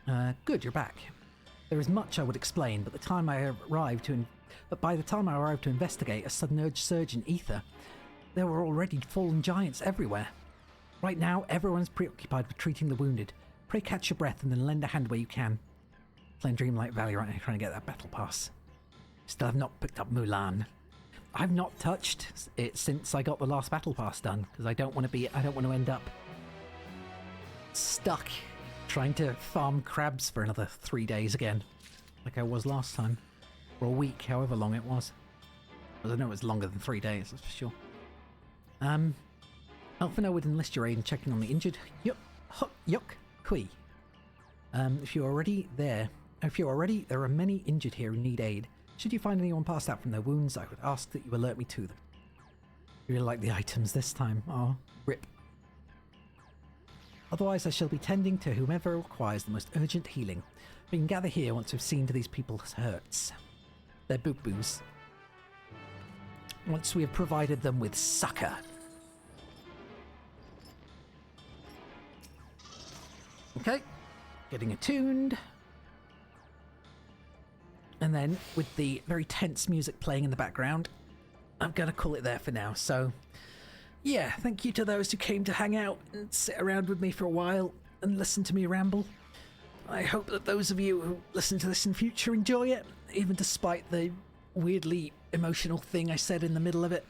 know. Good, you're back. There is much I would explain, but by the time I arrived to investigate a sudden urge surge in ether, there were already fallen giants everywhere. Right now, everyone's preoccupied with treating the wounded. Pray catch your breath and then lend a hand where you can. Playing Dreamlight Valley right now, trying to get that battle pass. Still have not picked up Mulan. I've not touched it since I got the last battle pass done, because I don't want to end up stuck trying to farm crabs for another 3 days again, like I was last time. Or a week, however long it was. I know it was longer than 3 days, that's for sure. Alphino would enlist your aid in checking on the injured. JAQK. If you're already there, there are many injured here who need aid. Should you find anyone passed out from their wounds, I would ask that you alert me to them. You really like the items this time. Oh, rip. Otherwise, I shall be tending to whomever requires the most urgent healing. We can gather here once we've seen to these people's hurts. Their boo-boos. Once we have provided them with succor. Okay. Getting attuned. And then, with the very tense music playing in the background, I'm gonna call it there for now. So, yeah, thank you to those who came to hang out and sit around with me for a while and listen to me ramble. I hope that those of you who listen to this in future enjoy it, even despite the weirdly emotional thing I said in the middle of it.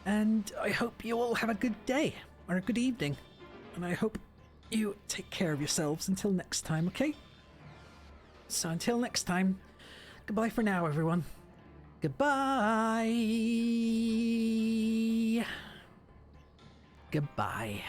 And I hope you all have a good day, or a good evening. And I hope you take care of yourselves until next time, okay? So until next time, goodbye for now, everyone. Goodbye. Goodbye.